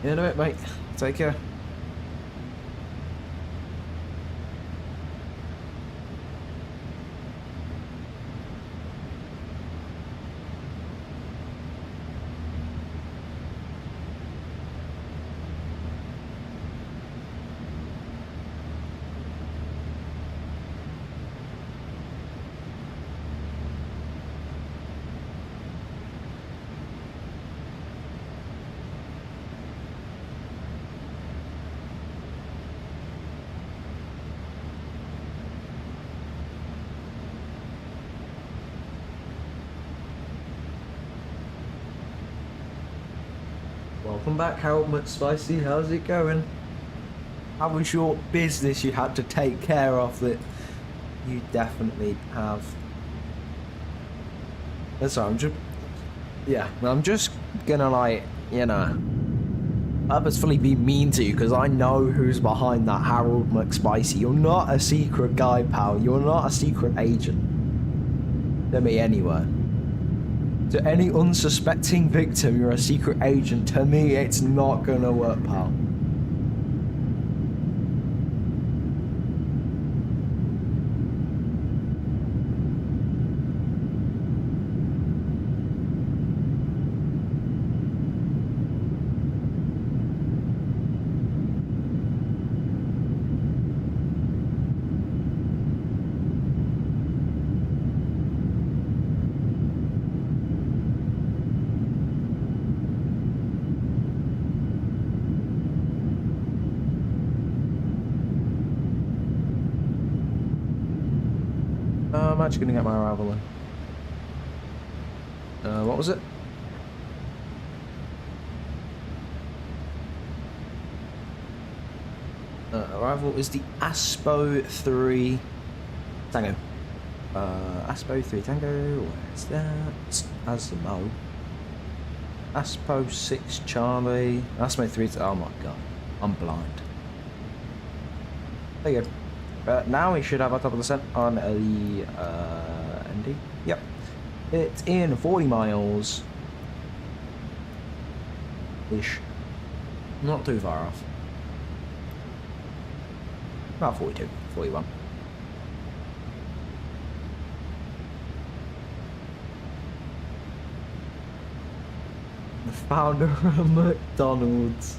In a bit, mate. Take care. Welcome back, Harold McSpicy. How's it going? How was your business you had to take care of that you definitely have? That's all, I'm just gonna, like, you know, purposefully be mean to you because I know who's behind that Harold McSpicy. You're not a secret guy, pal. You're not a secret agent. To me, anyway. To any unsuspecting victim, you're a secret agent. To me, it's not gonna work, pal. I'm actually gonna get my arrival in. What was it? Arrival is the Aspo 3 Tango. Aspo 3 Tango, where's that? Asmo. Aspo 6 Charlie. Asmo 3, oh my god. I'm blind. There you go. Now we should have our top of the set on the ND. Yep. It's in 40 miles. Ish. Not too far off. About 42, 41. The founder of McDonald's.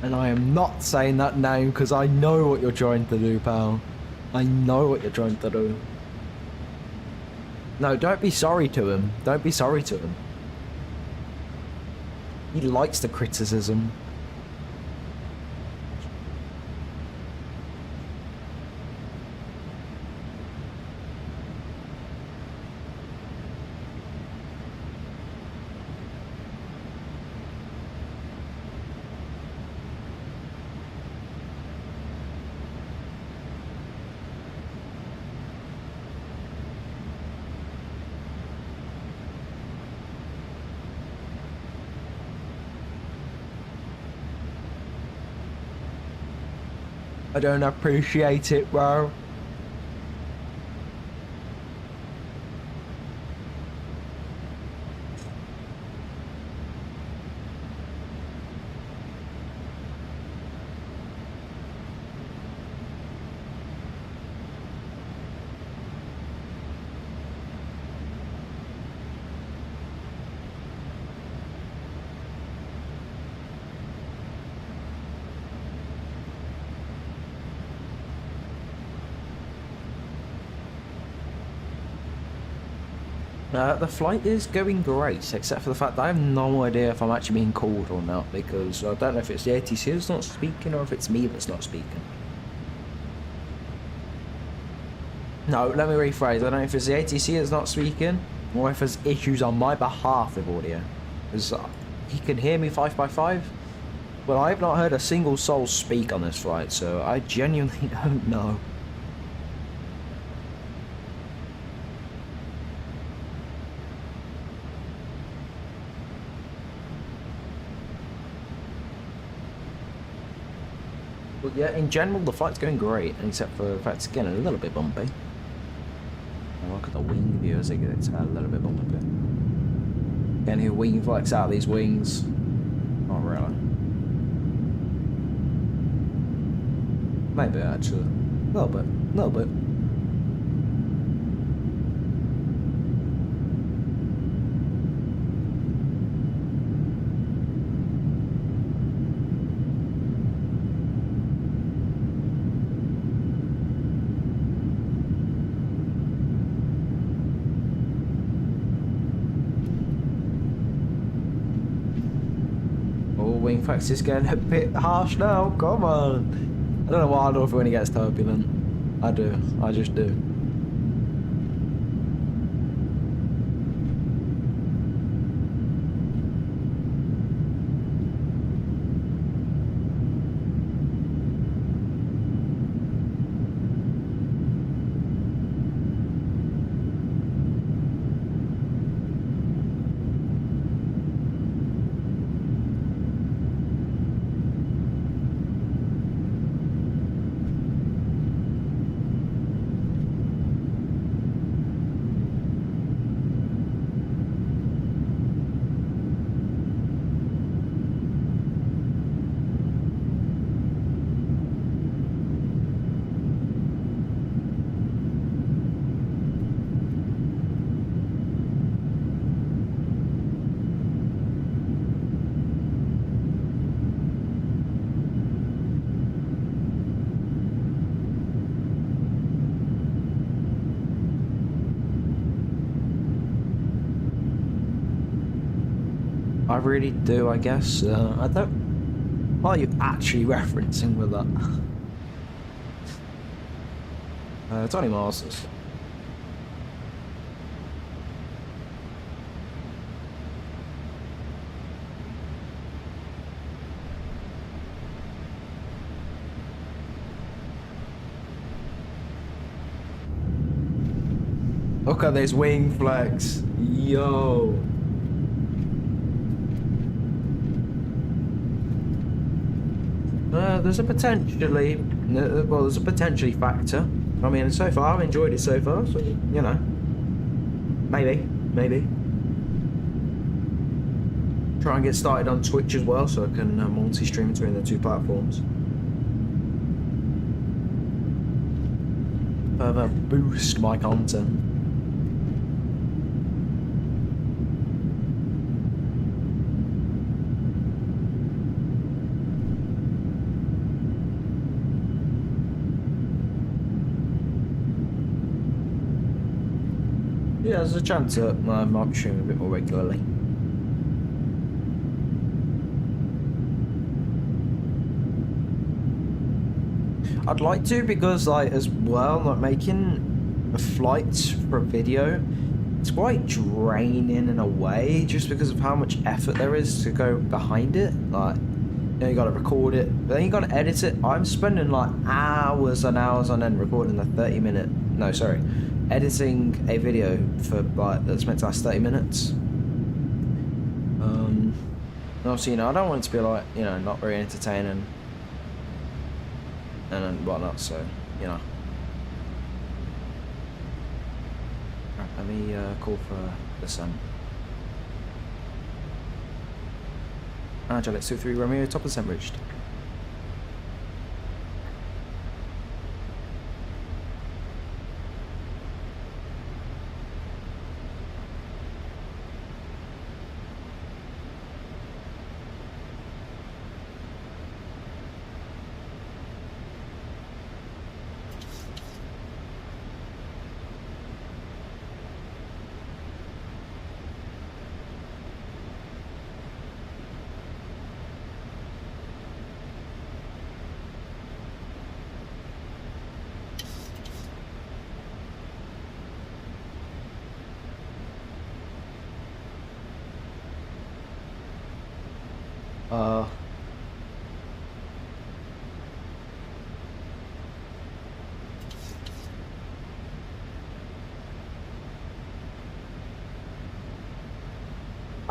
And I am not saying that name because I know what you're trying to do, pal. I know what you're trying to do. No, don't be sorry to him. Don't be sorry to him. He likes the criticism. I don't appreciate it, bro. The flight is going great, except for the fact that I have no idea if I'm actually being called or not, because I don't know if it's the ATC that's not speaking or if it's me that's not speaking. No, let me rephrase. I don't know if it's the ATC that's not speaking, or if there's issues on my behalf with audio. Because he can hear me 5x5, but I have not heard a single soul speak on this flight, so I genuinely don't know. But yeah, in general, the flight's going great, except for the fact it's getting a little bit bumpy. And look at the wing view as it gets a little bit bumpy. Can hear wing flex out of these wings. Not really. Maybe actually. A little bit. A little bit. wing flex is getting a bit harsh now. Come on. I don't know why I love it when it gets turbulent. I do. I just do. I really do, I guess. I don't... What are you actually referencing with that? 20 miles. Look at this wing flex. Yo. There's a potentially, well, there's a potentially factor. I mean, so far I've enjoyed it so far, so you know, maybe. Try and get started on Twitch as well, so I can multi-stream between the two platforms. Further boost my content. Yeah, there's a chance that I might be streaming a bit more regularly. I'd like to, because like as well, like making a flight for a video, it's quite draining in a way, just because of how much effort there is to go behind it. Like, you know, you gotta record it, but then you gotta edit it. I'm spending like hours and hours on end recording a 30-minute, no, sorry, editing a video for like that's meant to last 30 minutes. And obviously, you know, I don't want it to be like, you know, not very entertaining and whatnot, so, you know. Right, let me call for the sun. Jet 2 Romeo, top of the reached.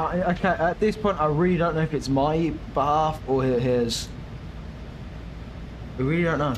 Okay, at this point, I really don't know if it's my behalf or his. We really don't know.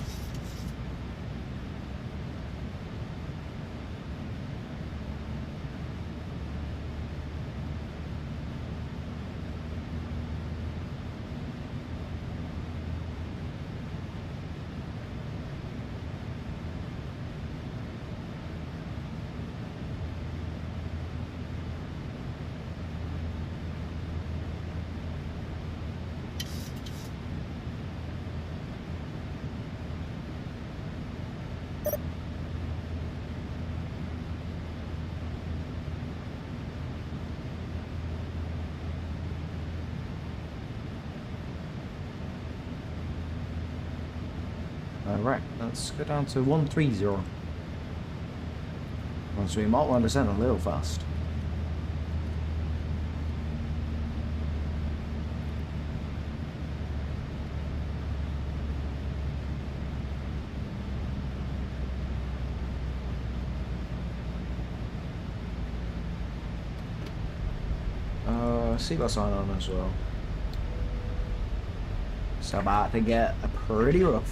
Right, let's go down to 130. Well, so we might want to send a little fast. Seatbelt sign on as well. It's about to get pretty rough.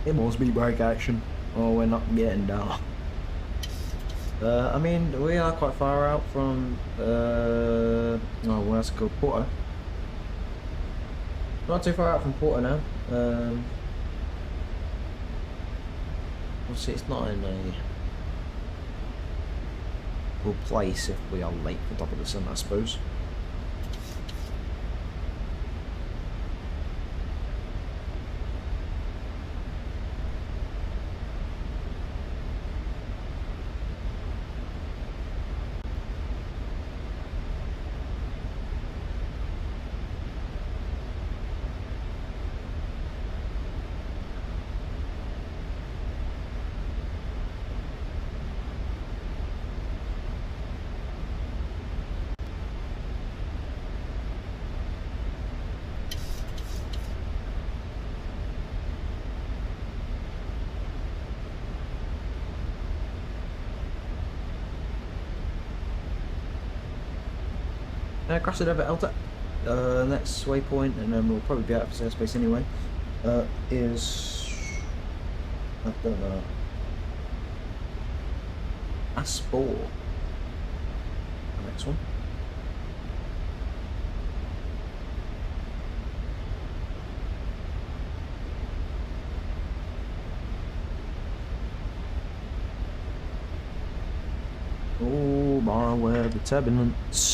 It must be brake action. Oh, we're not getting down. I mean, we are quite far out from, oh, where's it called? Porto. Not too far out from Porto now. Obviously, it's not in a good place if we are late for top of the sun, I suppose. Cross it over Elta. Next waypoint, and then we'll probably be out of airspace anyway. Is I don't know. Aspor. The next one. Oh my word, the turbulence.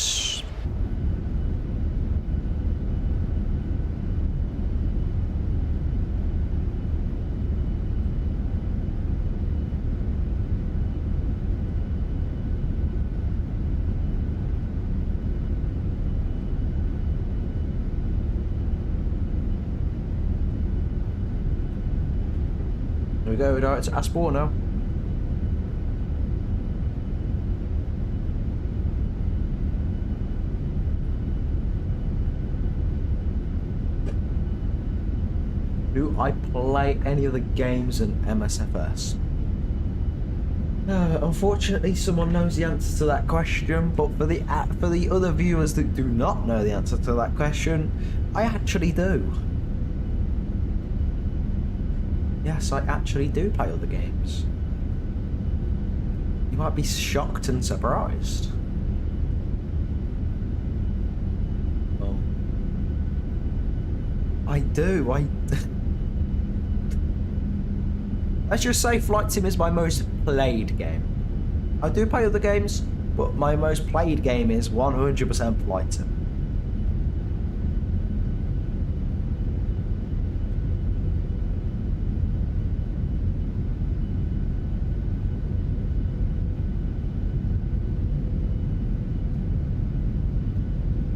There we go, we're direct to Aspor now. Do I play any of the games in MSFS? Unfortunately, someone knows the answer to that question, but for the other viewers that do not know the answer to that question, I actually do. Yes, I actually do play other games. You might be shocked and surprised. Well, I do. Let's just say Flight Sim is my most played game. I do play other games, but my most played game is 100% Flight Sim.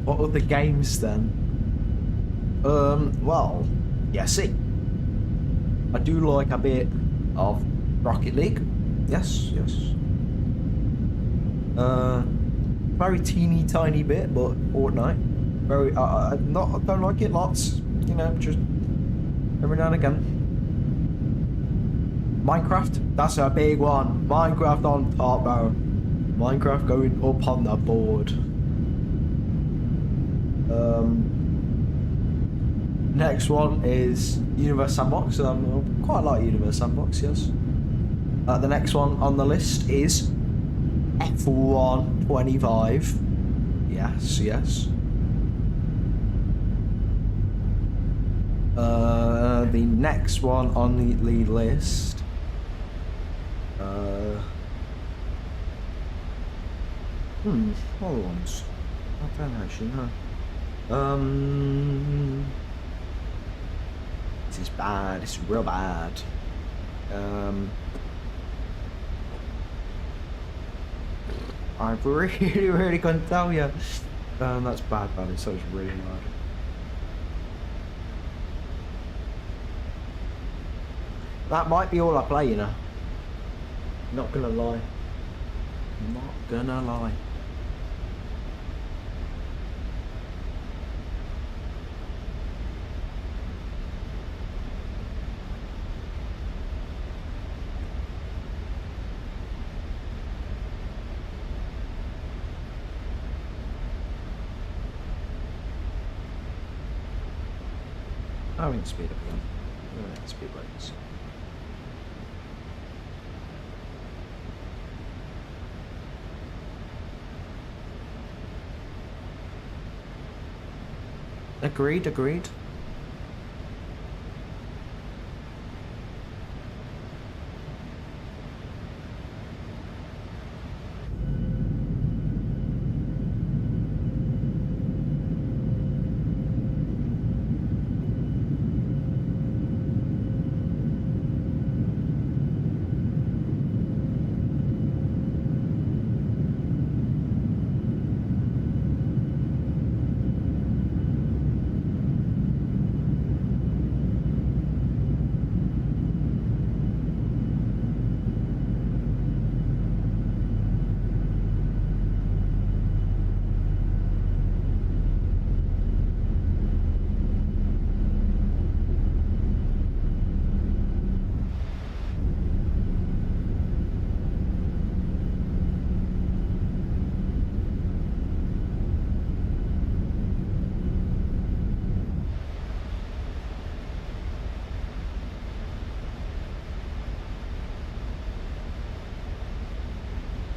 What other games then? Well, yeah, see. I do like a bit of Rocket League. Yes. Very teeny tiny bit, but Fortnite. Very, I don't like it lots. You know, just every now and again. Minecraft, that's a big one. Minecraft on top, bro. Minecraft going up on the board. Next one is Universe Sandbox. Quite like Universe Sandbox, yes. The next one on the list is F1 25. Yes, yes. The next one on the list. Other ones. I don't actually know. This is bad. This is real bad. I really couldn't tell you. That's bad, so it's really hard. That might be all I play, you know. Not gonna lie. Not gonna lie. I won't speed up again. Speed breaks. Agreed, agreed.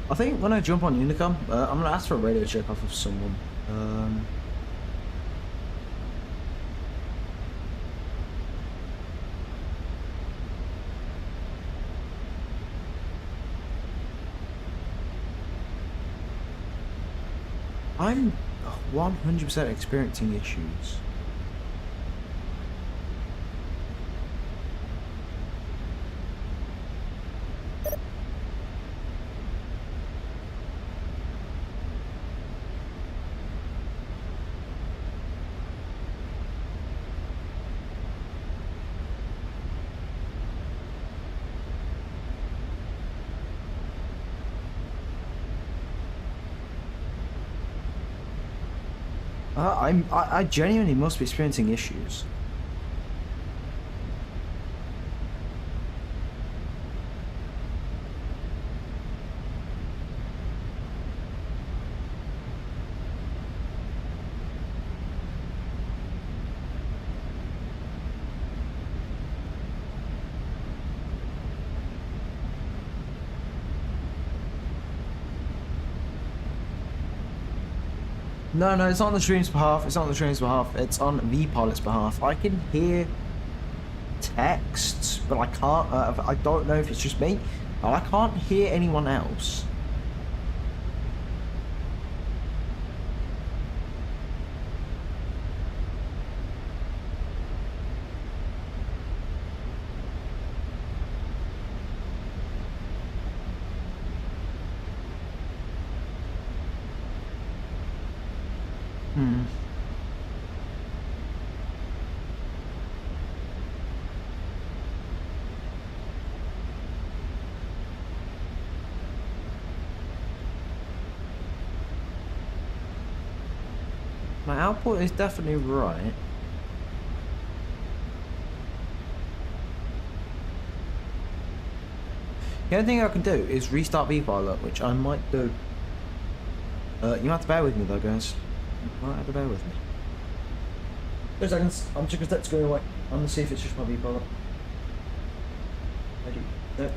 I think when I jump on Unicom, I'm gonna ask for a radio check off of someone. I'm 100% experiencing issues. I genuinely must be experiencing issues. No, it's not on the stream's behalf. It's not on the stream's behalf. It's on the pilot's behalf. I can hear texts, but I can't. I don't know if it's just me, but I can't hear anyone else. My output is definitely right. The only thing I can do is restart VPilot, which I might do. You have to bear with me though, guys. You might have to bear with me. 2 seconds. I'm just gonna screen away. I'm gonna see if it's just my VPilot. Ready? No.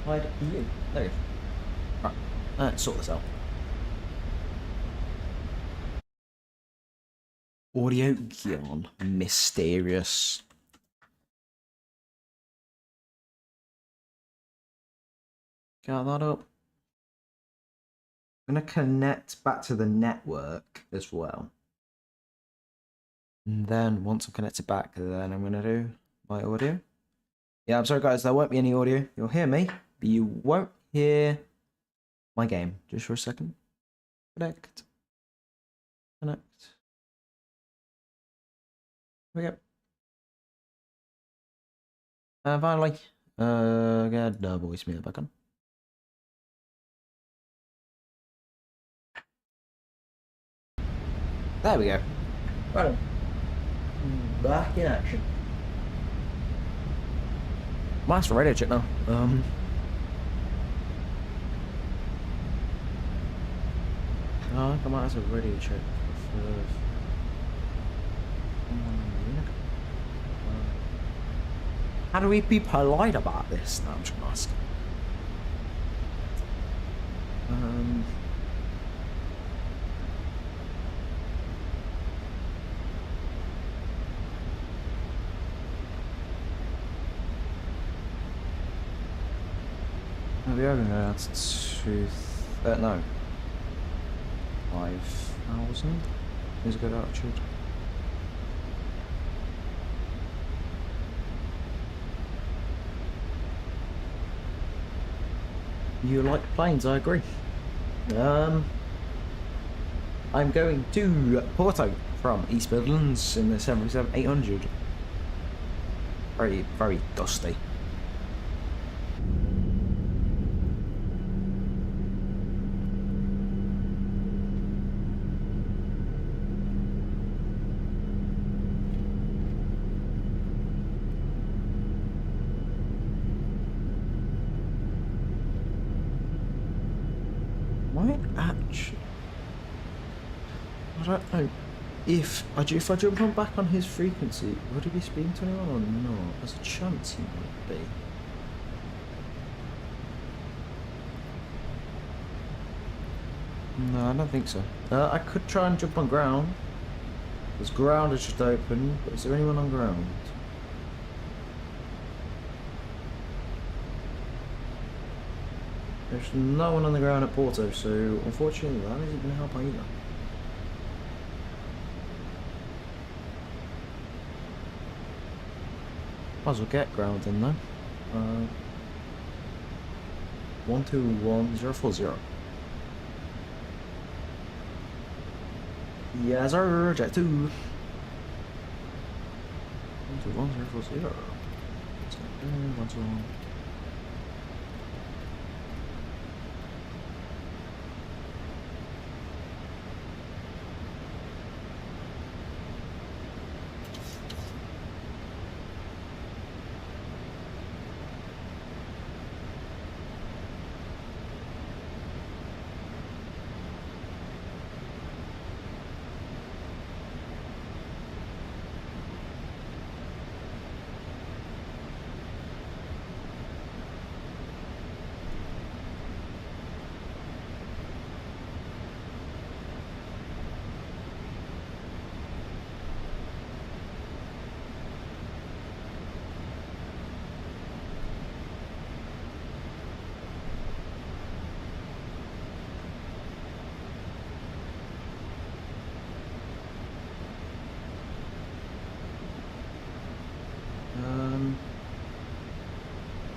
Hide you. There you go. Right. Let's sort this out. Audio gone. Mysterious. Got that up. I'm gonna connect back to the network as well. And then once I'm connected back, then I'm gonna do my audio. Yeah, I'm sorry guys, there won't be any audio. You'll hear me, but you won't hear my game. Just for a second. Connect. Connect. Here we go. And finally, get the voicemail back on. There we go. Right. Back in action. Mine's for radio check now. I think I might have a radio check for how do we be polite about this? No, I'm just gonna ask. We are going to go out to no, 5,000 is a good altitude. You like planes, I agree. I'm going to Porto from East Midlands in the 737-800. Very, very dusty. I don't know if I jump on back on his frequency, would he be speaking to anyone or not? There's a chance he might be. No, I don't think so. I could try and jump on ground. Because ground is just open, but is there anyone on ground? There's no one on the ground at Porto, so unfortunately that isn't going to help either. Might as well get ground in though. 121040. Yes, sir, Jet2. 121040. 1210.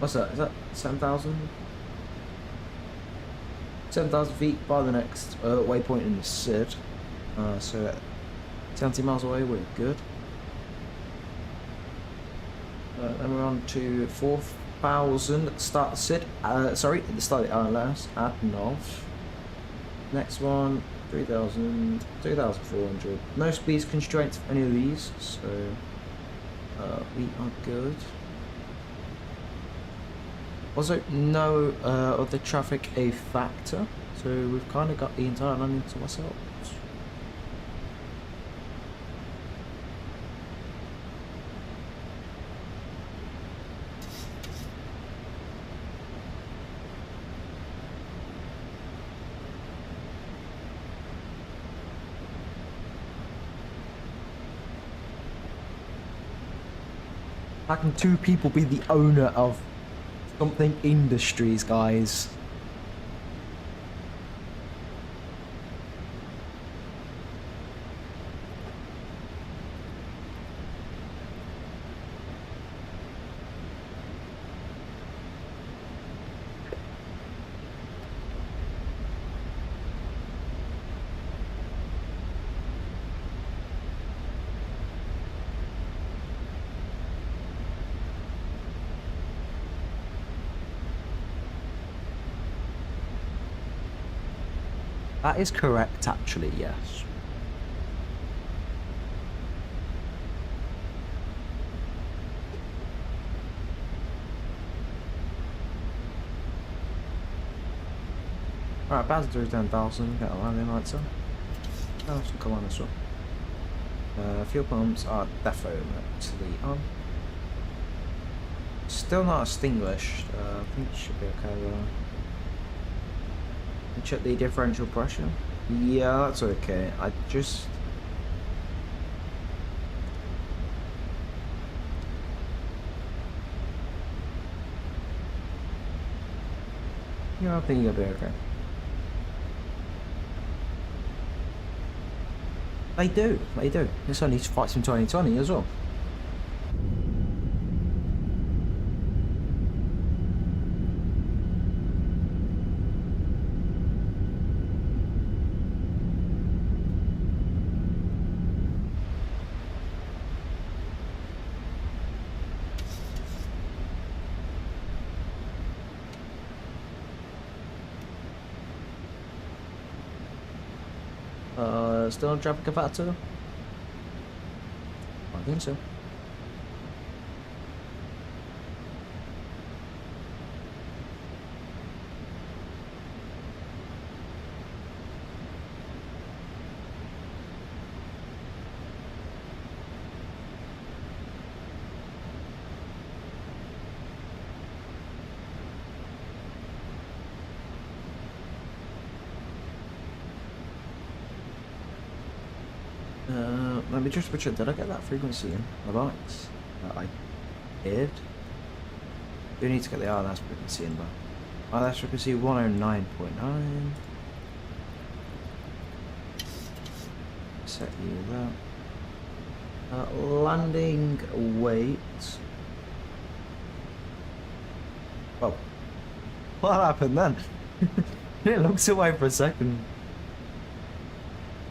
What's that? Is that 7,000? 7,000 feet by the next waypoint in the SID. So 70 miles away, we're good. Then we're on to 4,000 at the start of the SID. Sorry, at the start of the ILS at Nov. Next one, 3,000, 3,400. No speed constraints for any of these, so we are good. Also, no other traffic a factor, so we've kind of got the entire landing to ourselves. How can two people be the owner of something industries, guys? That is correct, actually, yes. Alright, bounce through 10,000, get a landing lights on. Oh, some come on as well. Fuel pumps are definitely on. Still not extinguished. I think it should be okay though. Check the differential pressure. Yeah, that's okay. I just... Yeah, I think you'll be okay. They do. This only fights in 2020 as well. Still on traffic a factor? I think so. Let me just switch it. Did I get that frequency in the bikes? I did. Do need to get the RLS frequency in though. RLS frequency 109.9. Set you that. Landing weight. Whoa. What happened then? It looks away for a second.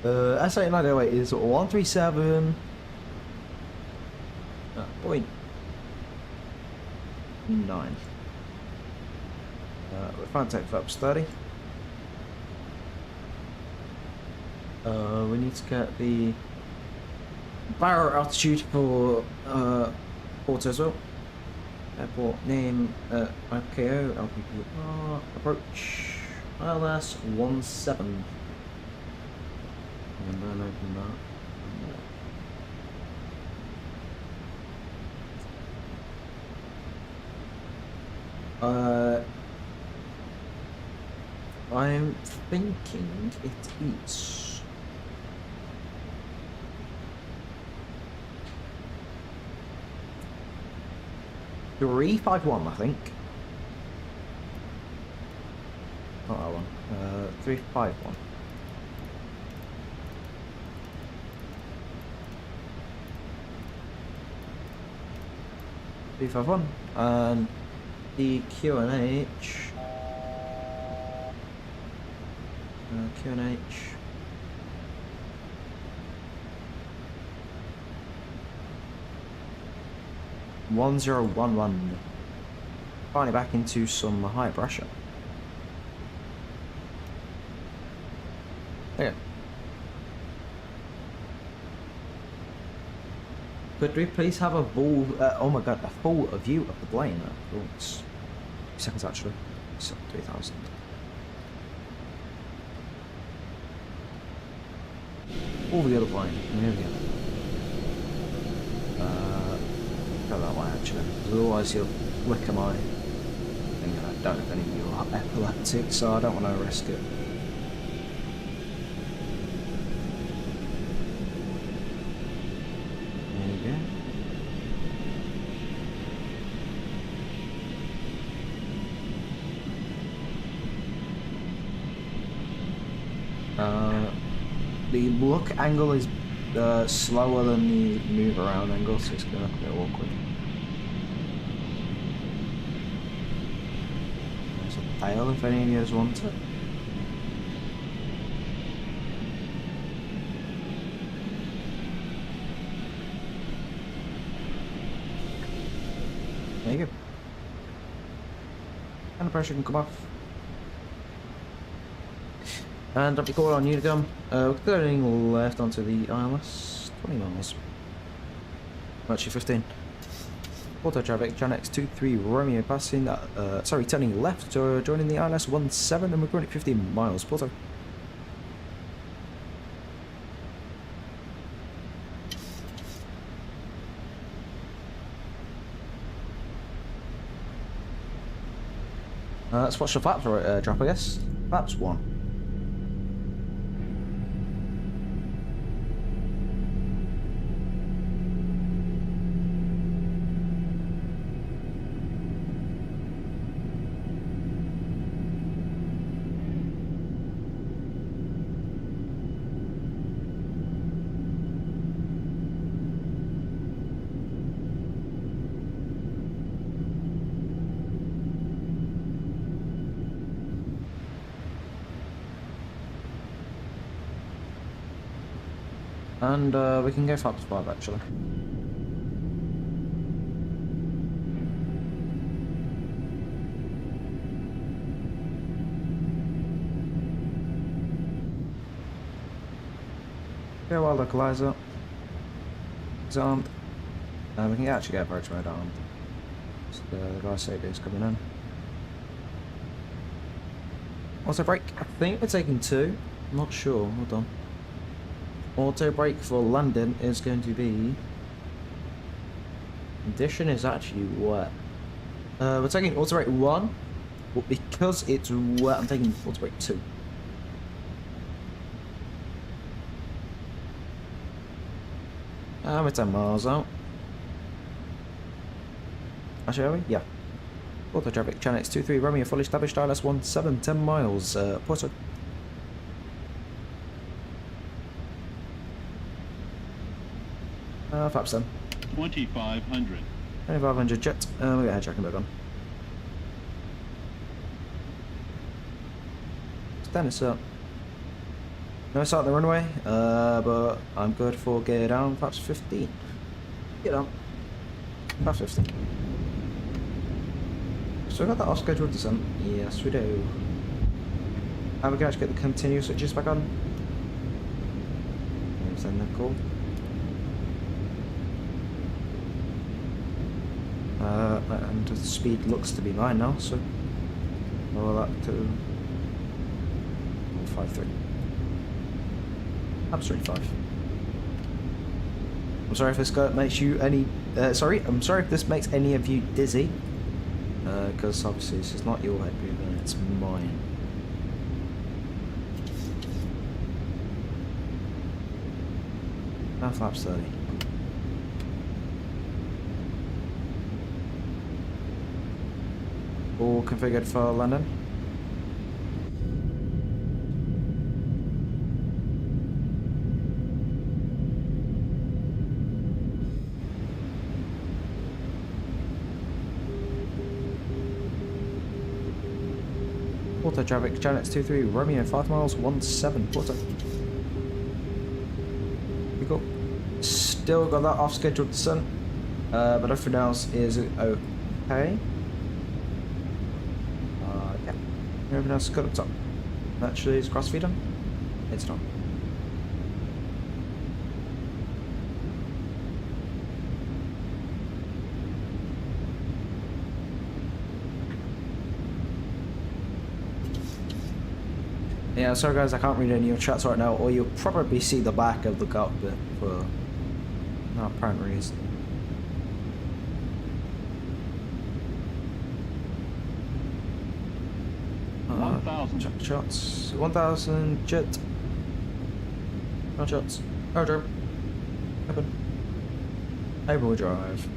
S8908 is 137. Point 9. We're fine to take flaps 30. We need to get the barrel altitude for Porto as well. Airport name IKO LPPR approach ILS 17. And then open that. I'm thinking it is 351, I think. Not that one. 351. B51 and the QNH. QNH. $1011. Finally back into some high pressure. Okay. Could we please have a full, oh my god, a full view of the plane? That looks seconds actually. So 3,000. Over the other plane. Here we go. Go that way actually. Because otherwise you'll lick my thing, and I don't have any of you are epileptic, so I don't want to risk it. There you go. The look angle is slower than the move around angle, so it's going to look a bit awkward. There's a tail if any of you guys want it. There you go. And the pressure can come off. And up you go on Unicom. We're turning left onto the ILS. 20 miles. Actually 15. Porto traffic, EGNX 23 Romeo passing that, sorry, turning left, joining the ILS 17 and we're going at 15 miles. Porto. Let's watch the flaps drop, I guess. Flaps 1. And we can go flaps 5 actually. Go while localizer is armed. We can actually get approach mode armed. So the guy said is coming in. Auto brake, I think we're taking 2. I'm not sure, hold on. Auto brake for landing is going to be... Condition is actually wet. We're taking auto brake 1, but because it's wet, I'm taking auto brake 2. We're 10 miles out. Actually, are we? Yeah. Auto traffic, EGNX 23 Romeo, fully established, ILS 17, 10 miles, Porto. Flaps then. 2,500. 2,500 jet. We'll get hijacking back on. Stand this up. No start the runway, but I'm good for gear down. Flaps 15. Get on. Flaps 15. So we got that off scheduled descent. Yes, we do. And we can actually get the continuous switches back on. Send them cool. And the speed looks to be mine now, so lower that to 153. Absolutely 5. I'm sorry if this makes you any. I'm sorry if this makes any of you dizzy, because obviously this is not your head moving, it's mine. Now flaps 30. All configured for London. Porto traffic, EGNX 23 Romeo, 5 miles, 17 Porto. We got still got that off scheduled descent, but everything else is okay. Everything else is good up top. Actually, is crossfeed on? It's not. Yeah, sorry guys, I can't read any of your chats right now, or you'll probably see the back of the cockpit for no apparent reason. Check shots. 1000 jet. No shots. Aerodrome. Open. Able drive.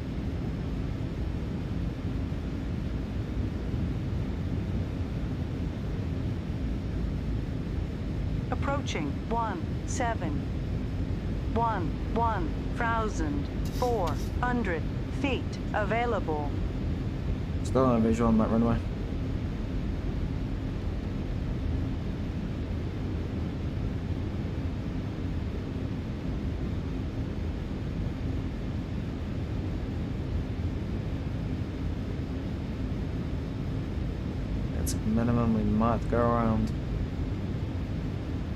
Approaching 1,400 feet available. Still no visual on that runway. It's minimum, we might go around.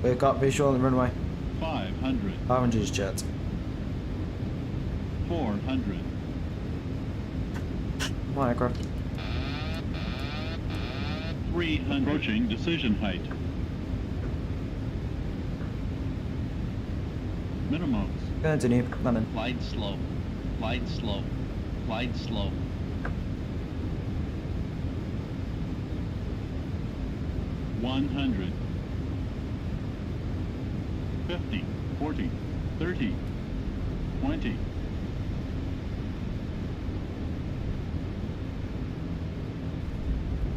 We've got visual on the runway. 500. 500 is jet. 400. My aircraft. 300. Approaching decision height. Minimums. Continue. Landing. Glide slow. Glide slow. Glide slow. 100. 50. 40. 30. 20.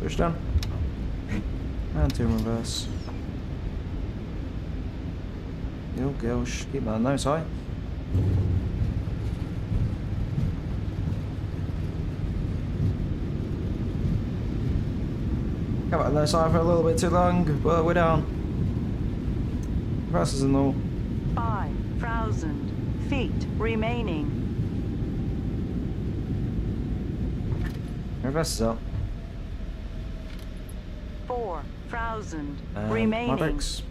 Push down. And two in reverse. Yo, gosh. Keep that nose high. Got that nose high for a little bit too long, but we're down. Reverse is in low. 5,000 feet remaining. Reverse is up. 4,000 My remaining. brakes.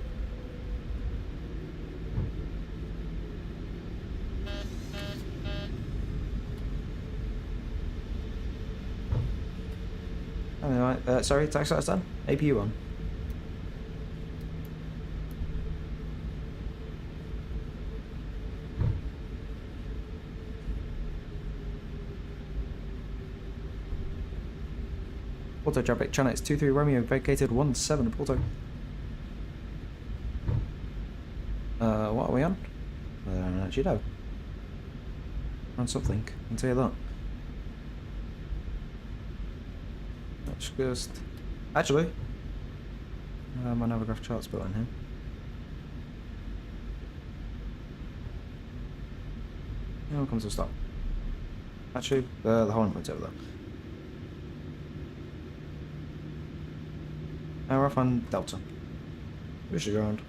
Anyway, sorry, tax light's done. APU on. Porto traffic, channel 23 Romeo, vacated 17 Porto. What are we on? I don't actually know. On something, I can tell you that. Let's just... Actually, my Navigraph chart's built in here. Here comes a stop. Actually, the Holland point's over there. Now we're off on Delta. We should go around.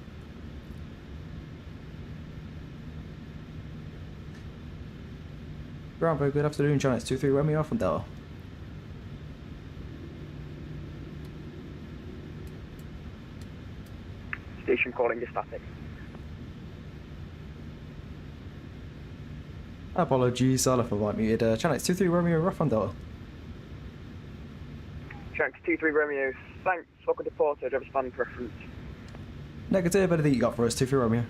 Bravo, good afternoon, China. It's 23 Romeo off on Delta. Station calling to static. Apologies, I'll have to light muted. China, it's 23 Romeo off on Delta. Shanks 23 Romeo, thanks. Welcome to Porto, do you have a standing preference? Negative, anything you got for us, 23 Romeo?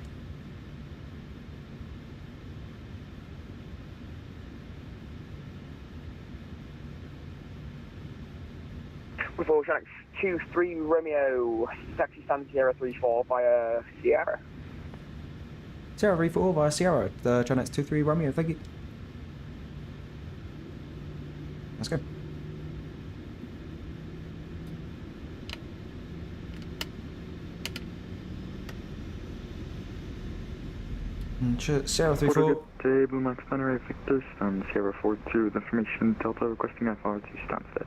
With all Shanks 23 Romeo, taxi stand 034 via Sierra. Sierra 34 via Sierra, the China, it's 23 Romeo, thank you. Let's go. Sierra 34. Good day, Blue Max Binary Victor, stand Sierra 42 with information, Delta requesting IFR to Stansted.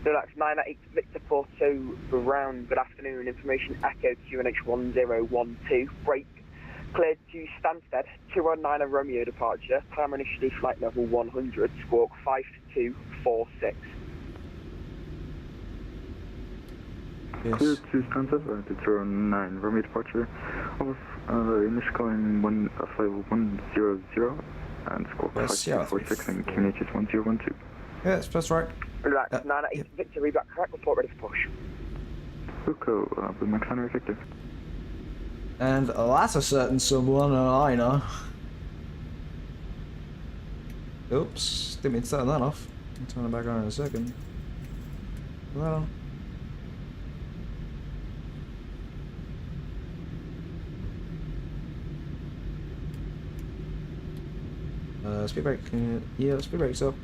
So that's 988 Victor Porto Brown, good afternoon, information Echo QNH 1012, break, cleared to Stansted, 219 Romeo departure, time initially flight level 100, squawk 5246. Yes. Clear to Stansted, 209 Romeo departure, over, initial calling flight level 100, and squawk Yes, 5246 and QNH is 1012. Yeah, that's right. Relax, 988 yep. Victor, read back correct, report ready for push. Wilco, Blue Max Hunter effective. And that's a certain someone I know. Oops, didn't mean to turn that off. I'll turn it back on in a second. Well. Speed brake, yeah, speed brake's up.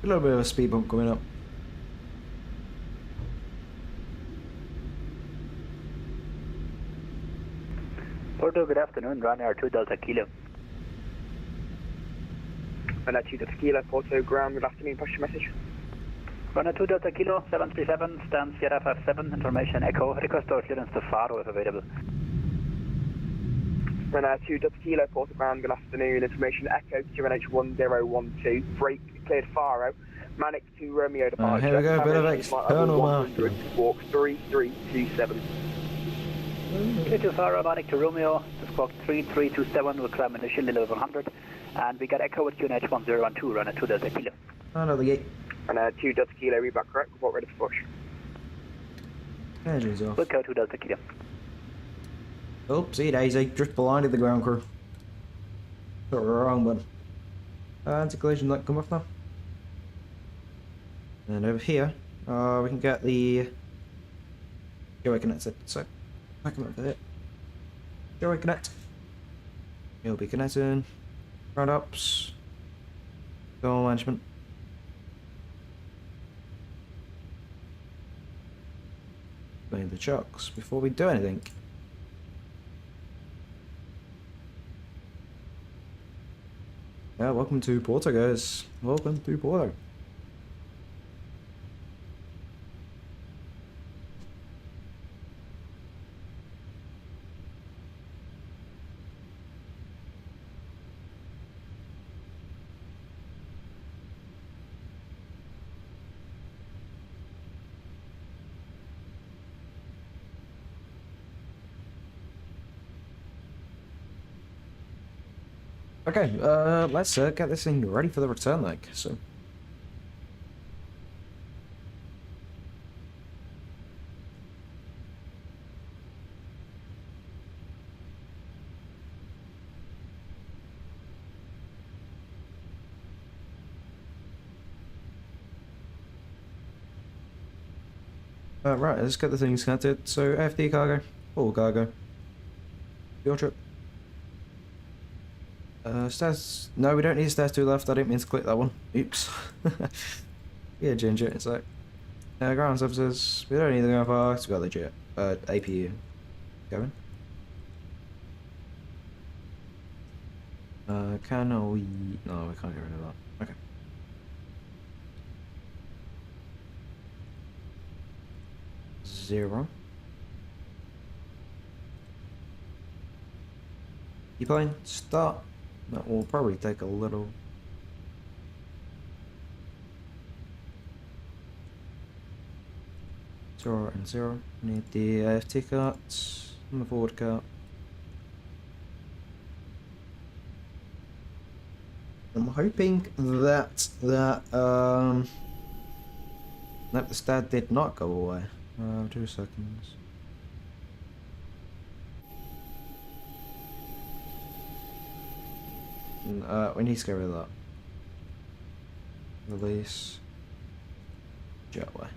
A little bit of a speed bump coming up. Porto, good afternoon. Ryanair 2 Delta Kilo. Ryanair 2 Delta Kilo, Porto ground, good afternoon, pass your message. Ryanair 2 Delta Kilo, 737, stand Sierra 57, information echo, request or clearance to Faro if available. Ryanair 2 Delta Kilo, Porto ground, good afternoon, information echo, QNH 1012, brake cleared Faro, Manic to Romeo departure. Here we go, bit of external marking. Walk 3327. Clear to Faro, Manic to Romeo, to squawk 3327, we'll climb initially level 100, and we got echo with QNH 1012, Ryanair 2 Delta Kilo. Another gate. Ryanair 2 Delta Kilo, read back correct, report ready for push. Engines off. Wilco 2 Delta Kilo. Oopsie daisy, just blinded the ground crew. Got the wrong one. Anti-collision light come off now. And over here, we can get the Joy connected. So, I can over there. Joy connect. You'll be connecting. Round ups. Goal management. Blame the chocks before we do anything. Yeah, welcome to Porto, guys. Welcome to Porto. Okay, let's get this thing ready for the return leg. So, right, let's get the things connected. So, FD cargo, all cargo, your trip. Stairs. No, we don't need stairs to the left. I didn't mean to click that one. Oops. Yeah, Ginger. It's like ground services. We don't need to go far. It's got legit APU going. Can we? No, we can't get rid of that. Okay. Zero. You playing? Start. That will probably take a little. Zero and zero. Need the AFT carts and the forward cart. I'm hoping that that the stat did not go away. 2 seconds. We need to get rid of that. Release. Jetway.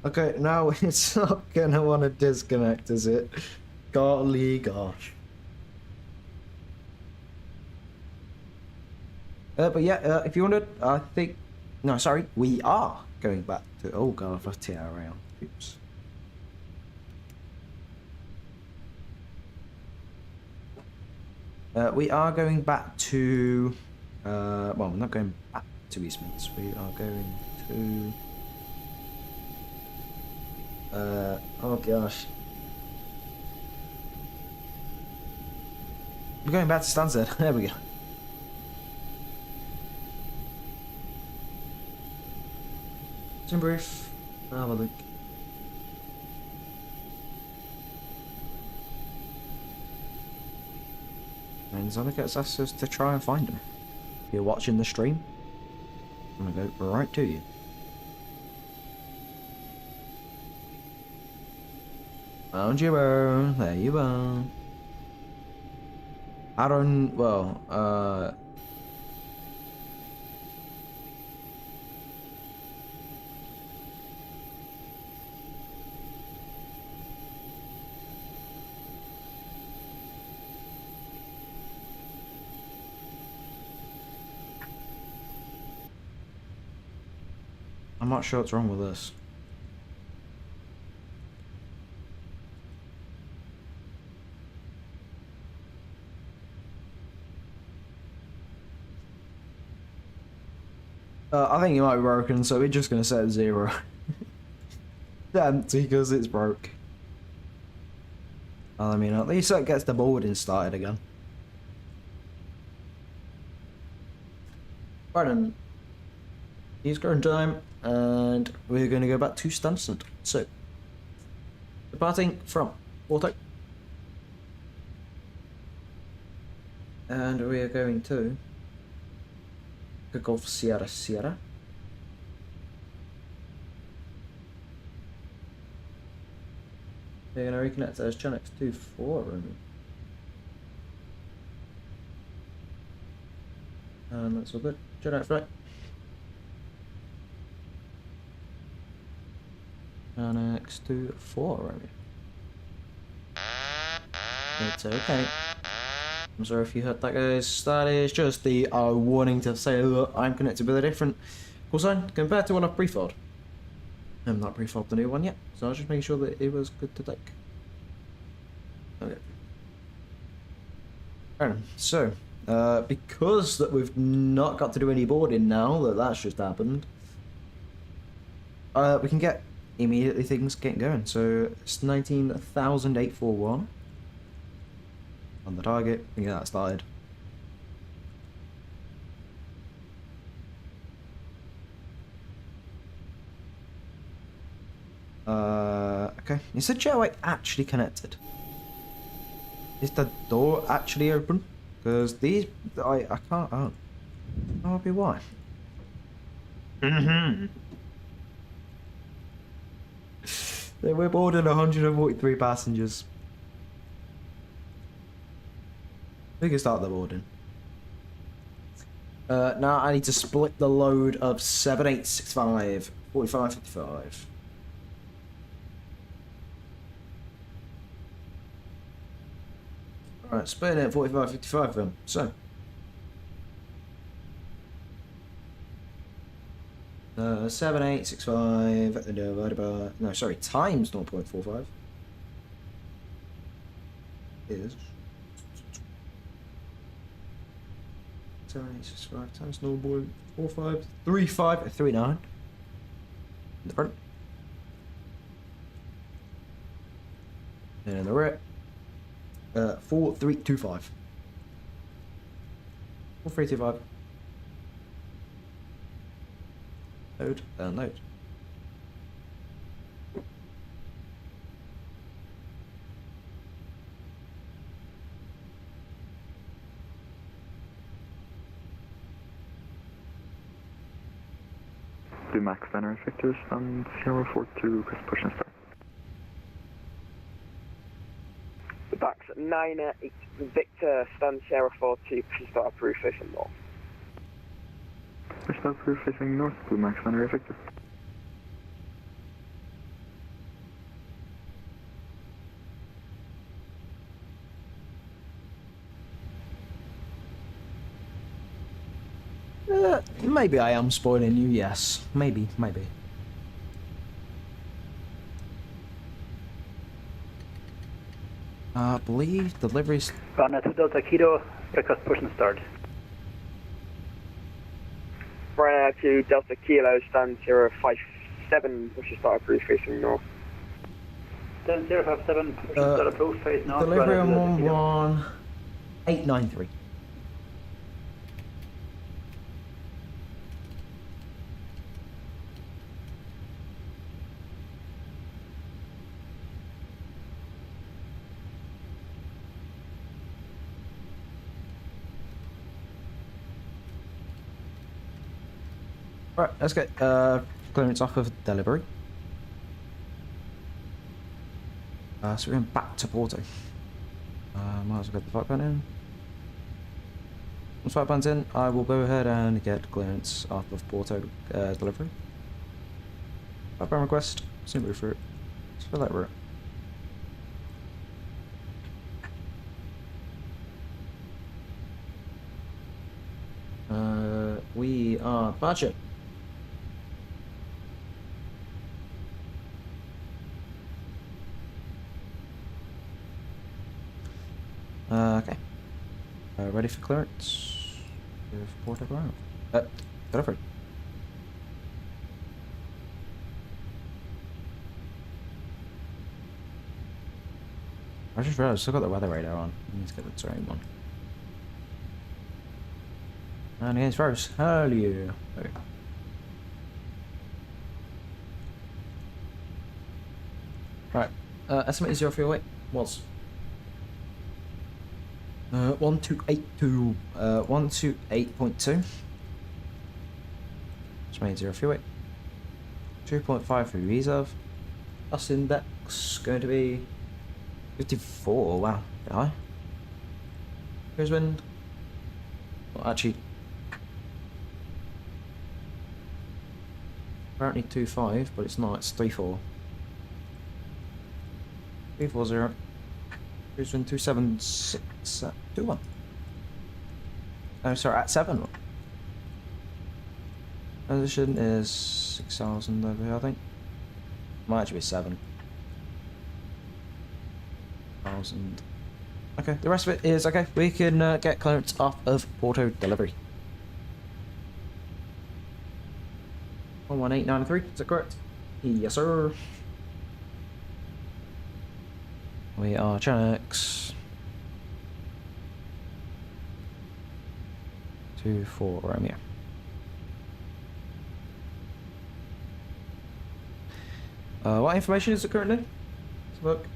Okay, now it's not gonna want to disconnect, is it? Golly gosh. But yeah, if you wanted, I think... No, sorry, we are going back to... Oh god, I've left TR around. Oops. We are going back to... well, we're not going back to Eastlands. We are going to... oh gosh. We're going back to Stansted. There we go. Sim brief. Have a look. And Zonica has asked us to try and find him. If you're watching the stream, I'm gonna go right to you. Found you, bro. There you are. I don't. Well, I'm not sure what's wrong with this. I think it might be broken, so we're just gonna set 0. Empty because it's broke. I mean, at least that gets the boarding started again. Right then. He's current time, and we're going to go back to Stansted. So, departing from Porto, and we are going to Golf Sierra Sierra. We're going to reconnect as EGNX 4 room. And that's all good. EGNX right. EGNX 4 room. It's okay. I'm sorry if you heard that, guys. That is just the warning to say that I'm connected with a different call sign compared to what I've pre-filed. I'm not pre-filed the new one yet, so I was just making sure that it was good to take. Okay. Alright, so because that we've not got to do any boarding now that that's just happened, we can get immediately things getting going. So it's 19,841 on the target. We can get that started. Okay. Is the Jet2 actually connected? Is the door actually open? Because these, I can't, oh. That would be why. We're boarding 143 passengers. We can start the boarding. Now I need to split the load of 7865, 4555. Alright, splitting it at 4555 then. So. 7865 divided by, no, sorry, times 0.45 is 7865 times 0.45, 3539 in the front. And in the rear, 4325. 4325. Load, download. Do max banner effectors on 042, press push and start. The back's at 9-8 Victor, stand Sierra 42, push start approved facing north. Push start approved facing north, blue max banner effector. Maybe I am spoiling you, yes. Maybe. I believe deliveries... Runner 2 Delta Kilo, Request push and start. Ryanair to Delta Kilo, stand 057, push and start approved facing north. Stand 057, push and start approved, face north. Delivery Ryanair on to Delta Kilo. 11893. Right, let's get clearance off of delivery. So we're going back to Porto. Might as well get the flight plan in. Once flight plan's in, I will go ahead and get clearance off of Porto delivery. Flight plan request, simply for it. Let's fill that route. We are budget. Okay. Ready for clearance? With Porto ground. Delivery. I just realized I've got the weather radar on. I need to get the terrain one. And here's Rose. Hello. Okay. Right. Estimate 0 fuel weight was 1282. 128.2. Estimate 0 fuel weight. 2.5 for reserve. Bus index going to be 54. Wow, bit high. Here's wind. Well, actually, apparently 2.5, but it's not. It's 3.4. 340. Here's wind 276. 21. Oh, sorry, at 7. Position is 6,000 over here, I think. Might actually be 7,000. Okay, the rest of it is okay. We can get clearance off of Porto delivery. 11893, is that correct? Yes, sir. We are EGNX 24 Romeo. What information is it currently? Let's look.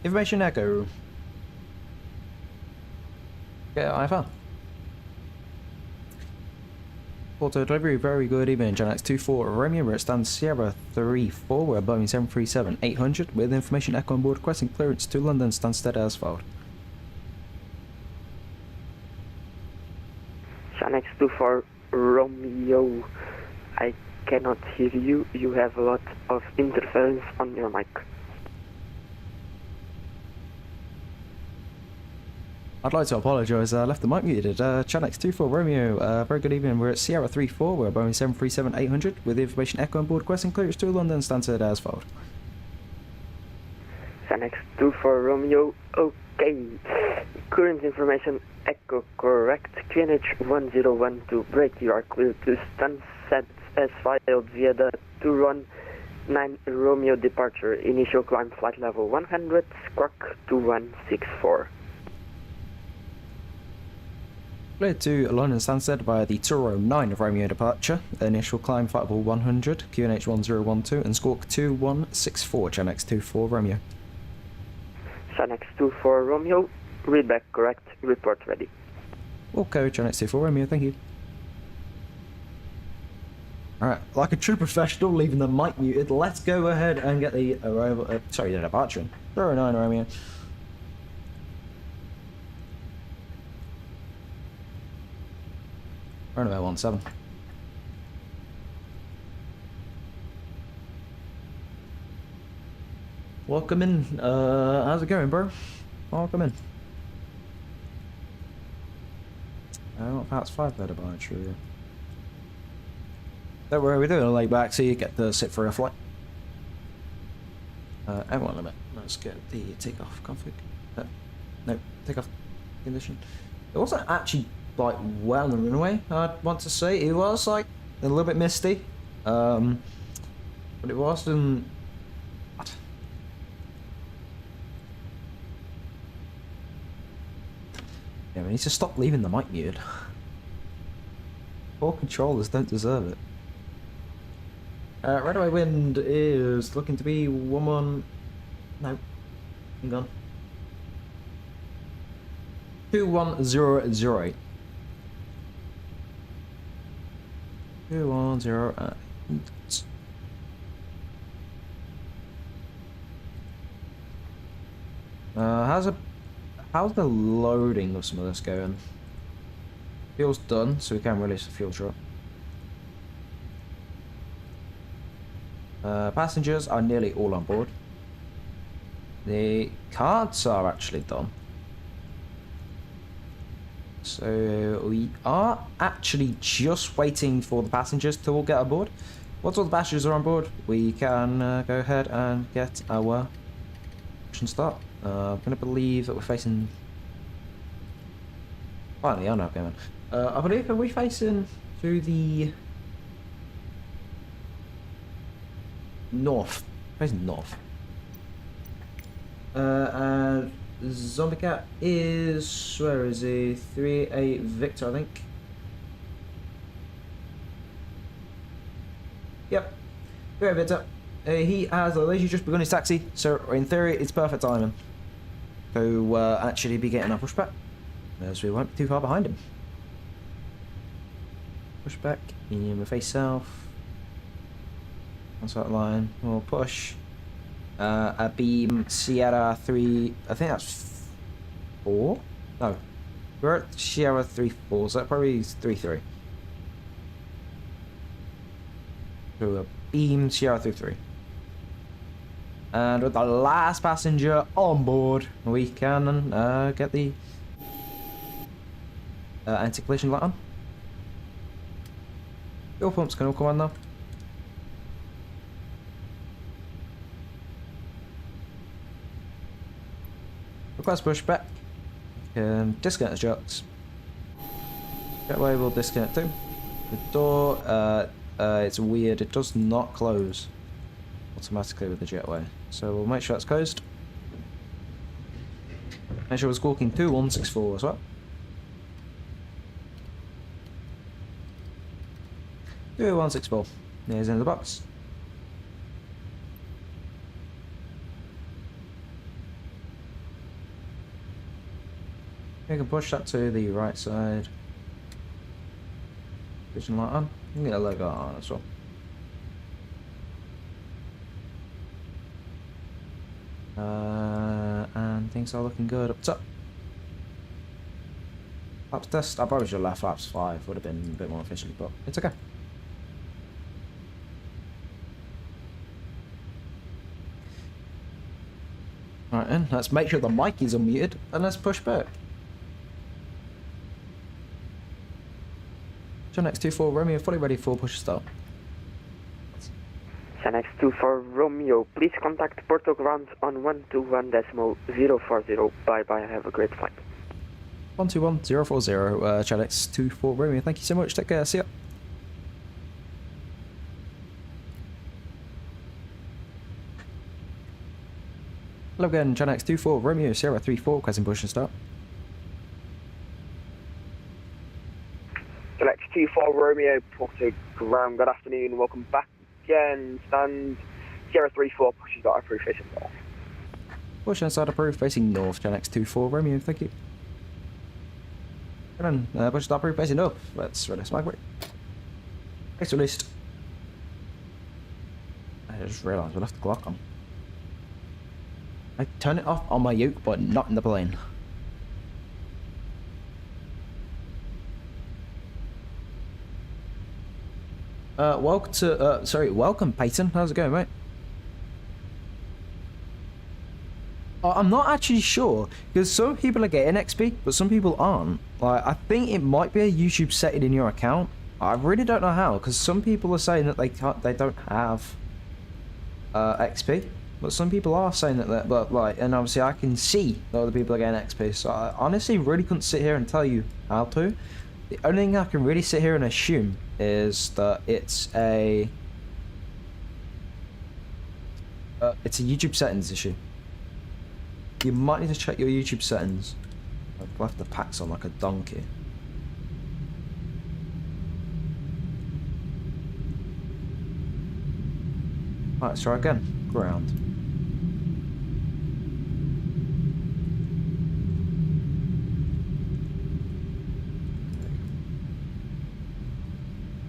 Information echo. Okay, IFR. Porto delivery, very good evening. EGNX 24 Romeo, where it stands Sierra 34, we're Boeing 737-800 with information echo on board requesting clearance to London, Stansted as filed. EGNX 24 Romeo, I cannot hear you. You have a lot of interference on your mic. I'd like to apologise, I left the mic muted. EGNX 24 Romeo, very good evening. We're at Sierra 34, we're Boeing 737-800 with information echo on board requesting clearance to London, Stansted as filed. EGNX 24 Romeo, okay. Current information echo correct. QNH 1012, break, you are clear to Stansted as filed via the 219 Romeo departure. Initial climb flight level 100, squawk 2164. Cleared to London Stansted via the 209 Romeo departure. Initial climb flight level 100, QNH 1012 and squawk 2164, EGNX 24 Romeo. EGNX 24 Romeo, read back correct, report ready. Okay, EGNX 24 Romeo, thank you. Alright, like a true professional, leaving the mic muted, let's go ahead and get the arrival, the departure in. 209 Romeo. Runway 17. Welcome in. How's it going, bro? Welcome in. Not past 5 there, departure. Don't worry, we're doing a lay back, so you get to sit for a flight. M1 limit. Let's get the takeoff config. No, take off condition. It wasn't actually like well on the runway, I'd want to say. It was like a little bit misty. But it wasn't. What? Yeah, we need to stop leaving the mic muted. Poor controllers don't deserve it. Runaway wind is looking to be 1-1. No, hang on. 21008. 21008. How's the loading of some of this going? Fuel's done, so we can release the fuel truck. Passengers are nearly all on board. The cards are actually done. So we are actually just waiting for the passengers to all get aboard. Once all the passengers are on board, we can go ahead and get our mission start. I'm going to believe that we're facing... Finally, I know, okay, man. I believe that we're facing to the... north. Facing north. And Zombie Cat is... where is he? 3-8 Victor, I think. Yep. 3-8 Victor. He has literally just begun his taxi, so in theory it's perfect timing to actually be getting our pushback, as we won't be too far behind him. Pushback in the face south. That's that line. We'll push. A beam Sierra 3. I think that's 4. No, we're at Sierra 3-4, so that probably is 3-3. So a beam Sierra 3-3. And with the last passenger on board, we can get the anti-collision light on. Fuel pumps can all come on now. Request pushback. Can disconnect the jocks. Jetway will disconnect too. The door, it's weird, it does not close automatically with the jetway. So we'll make sure that's closed. Make sure we're squawking 2164 as well. 2164. Here's in the box. We can push that to the right side. Vision light on. You can get a logo on as well. And things are looking good up top. Flaps test. I probably should have left flaps 5. Would have been a bit more efficient, but it's okay. Alright then, let's make sure the mic is unmuted and let's push back. EGNX 24 Romeo fully ready for push start. EGNX 24 Romeo, please contact Porto ground on 121.040. Bye bye, have a great flight. 121.040, EGNX 24 Romeo, thank you so much, take care, see ya. Hello again, EGNX 24 Romeo, Sierra 34, requesting push and start. EGNX 24 Romeo, Porto ground, good afternoon, welcome back again, stand Sierra 34, push and start approved facing north. Push and start approved facing north, EGNX 24 Romeo, thank you. Come on, push and start approved facing north, let's release my brake. It's released. I just realised we left the clock on. I turn it off on my yoke, but not in the plane. Welcome Peyton, how's it going, mate? I'm not actually sure, because some people are getting XP, but some people aren't. Like, I think it might be a YouTube setting in your account. I really don't know how, because some people are saying that they don't have XP. But some people are saying that, but like, and obviously I can see that other people are getting XP, so I honestly really couldn't sit here and tell you how to. The only thing I can really sit here and assume is that it's a YouTube settings issue. You might need to check your YouTube settings. I've left the packs on like a donkey. Right, let's try again. Ground.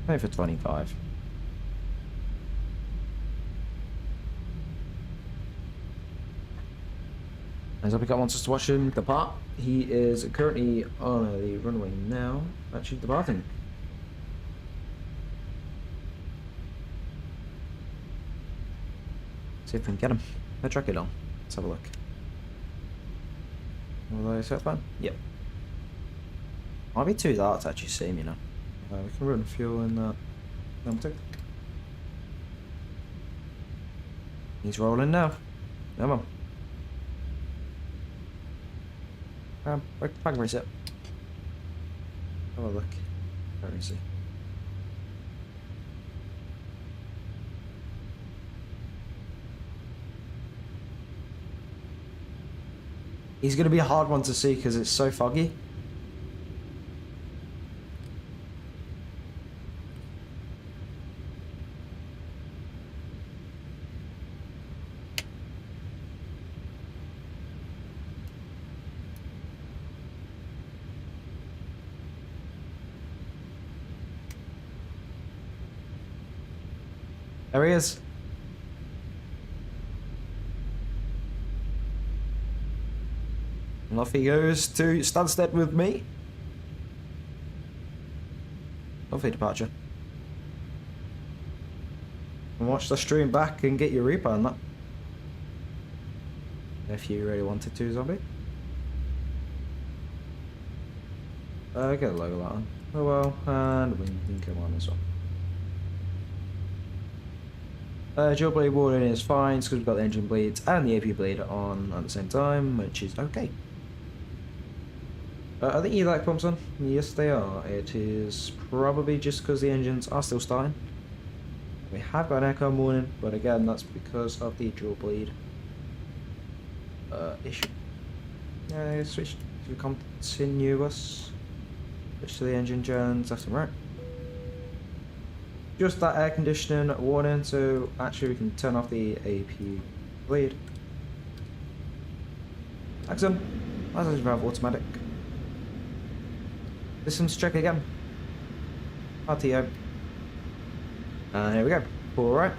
Maybe for 25. As I've wants us to watch him depart. He is currently on the runway now, actually departing. See if we can get him. Let's track it on. Let's have a look. Will they set fine? Yep. Might be too dark to actually see him, you know. We can run fuel in that. He's rolling now. Come on. Flag reset. Have a look. Where is he? He's going to be a hard one to see because it's so foggy. There he is. And off he goes to Stansted with me. Lovely departure. And watch the stream back and get your repo on that. If you really wanted to, zombie. Get the logo on. Oh well, and we can come on as well. Dual bleed warning is fine because we've got the engine bleeds and the AP bleed on at the same time, which is okay. Are the E-light pumps on? Yes they are. It is probably just because the engines are still starting. We have got an echo warning, but again that's because of the dual bleed issue. Switch to continuous. Switch to the engine gens left and right. Just that air conditioning warning, so actually we can turn off the AP bleed. Excellent. As I have automatic. Systems check again. RTO. And here we go. Full right.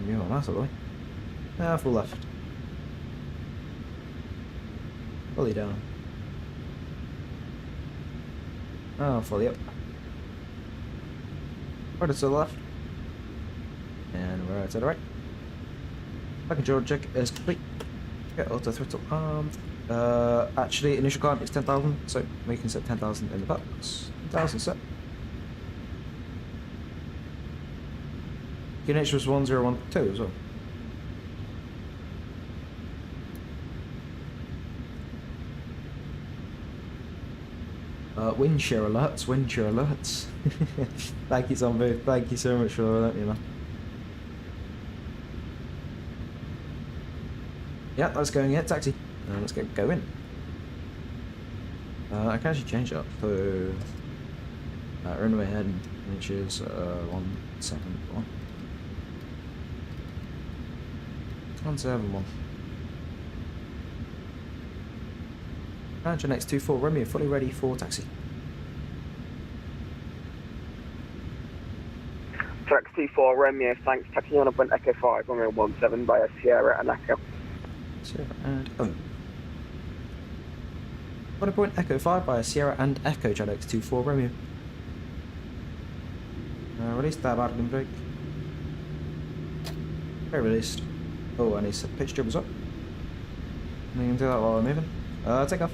Yeah, that's all right. Full left. Fully down. Fully up. Right to the left. And right to the right. Back control check is complete. Get auto throttle armed. Actually, initial climb is 10,000, so we can set 10,000 in the box. 10,000 set. EGNX was 1012 as well. Wind shear alerts, wind shear alerts. Thank you, Zombie. Thank you so much for that, you know. Yeah, let's go and get taxi. Let's get going. I can actually change it up to runway head, which is 171. 171. And EGNX 24 Romeo fully ready for taxi. Track 24 Romeo, thanks. Taxi on up on Echo 5, Romeo 17 by a Sierra and Echo. Sierra and On a point Echo 5 by a Sierra and Echo EGNX 24 Romeo. Release that bargain brake. Okay, released. Oh, and his pitch job is up. And you can do that while I'm moving. Take off.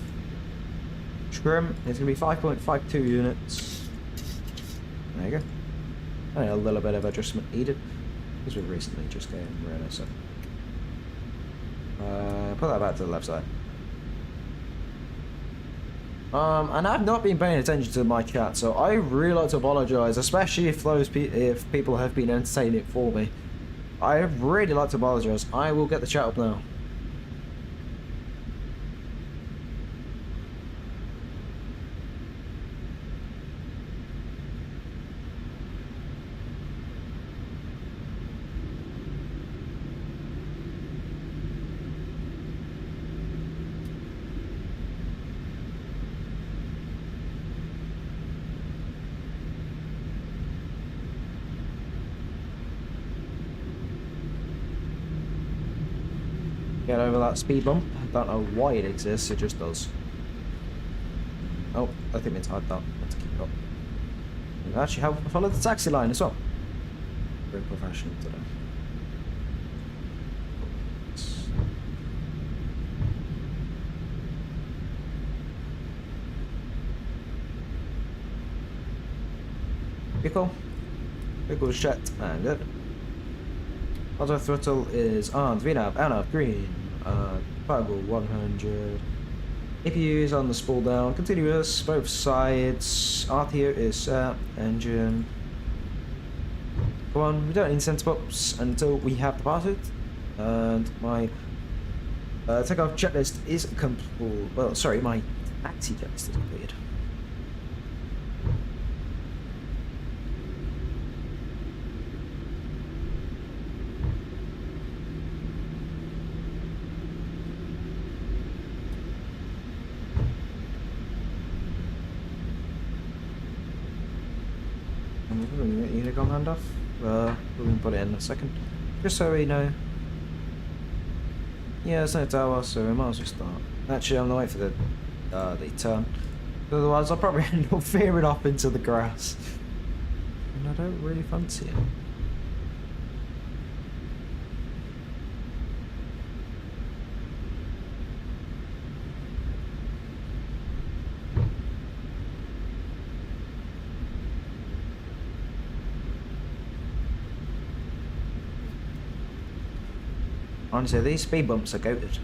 Scrim, it's going to be 5.52 units. There you go. And a little bit of adjustment needed. Because we've recently just gained Marina, so. Put that back to the left side. And I've not been paying attention to my chat, so I really like to apologise, especially if if people have been entertaining it for me. I really like to apologise. I will get the chat up now. Get over that speed bump. I don't know why it exists, it just does. Oh, I think it's hard that. Let's keep it up. And actually help follow the taxi line as well. Very professional today. Pickle. Pickle's shut and good. Auto throttle is on, VNAV, ANAV, green, Bible 100. APU is on the spool down, continuous, both sides, RTO is set, engine. Come on, we don't need center bumps until we have departed. And my takeoff checklist is complete. Well, sorry, my taxi checklist is completed. Unicorn handoff. We're going to put it in a second, just so we know. Yeah, it's no tower, so we might as well start. Actually, I'm gonna wait for the turn. Otherwise, I'll probably end up veering off into the grass, and I don't really fancy it. Honestly, these speed bumps are goated.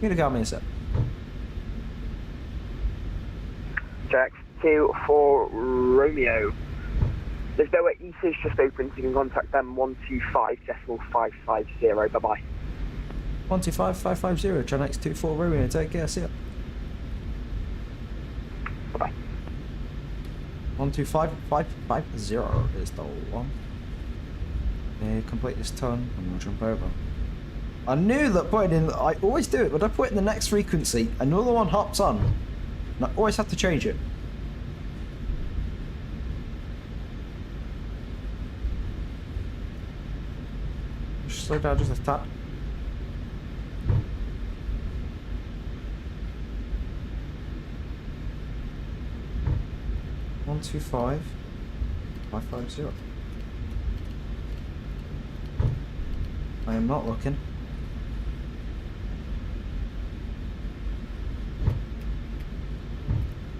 You're gonna got me a sec. Jet2 for Romeo. There's no way ESA's just opened, so you can contact them 125.550. Bye bye. 125550, Jet2 24 Romeo, take care, see ya. 125550 is the one. Yeah, complete this turn. I'm gonna jump over. I knew that putting in. I always do it, but I put in the next frequency. Another one hops on, and I always have to change it. Just slow down just a tad. One, 2, 5, 550. I am not looking.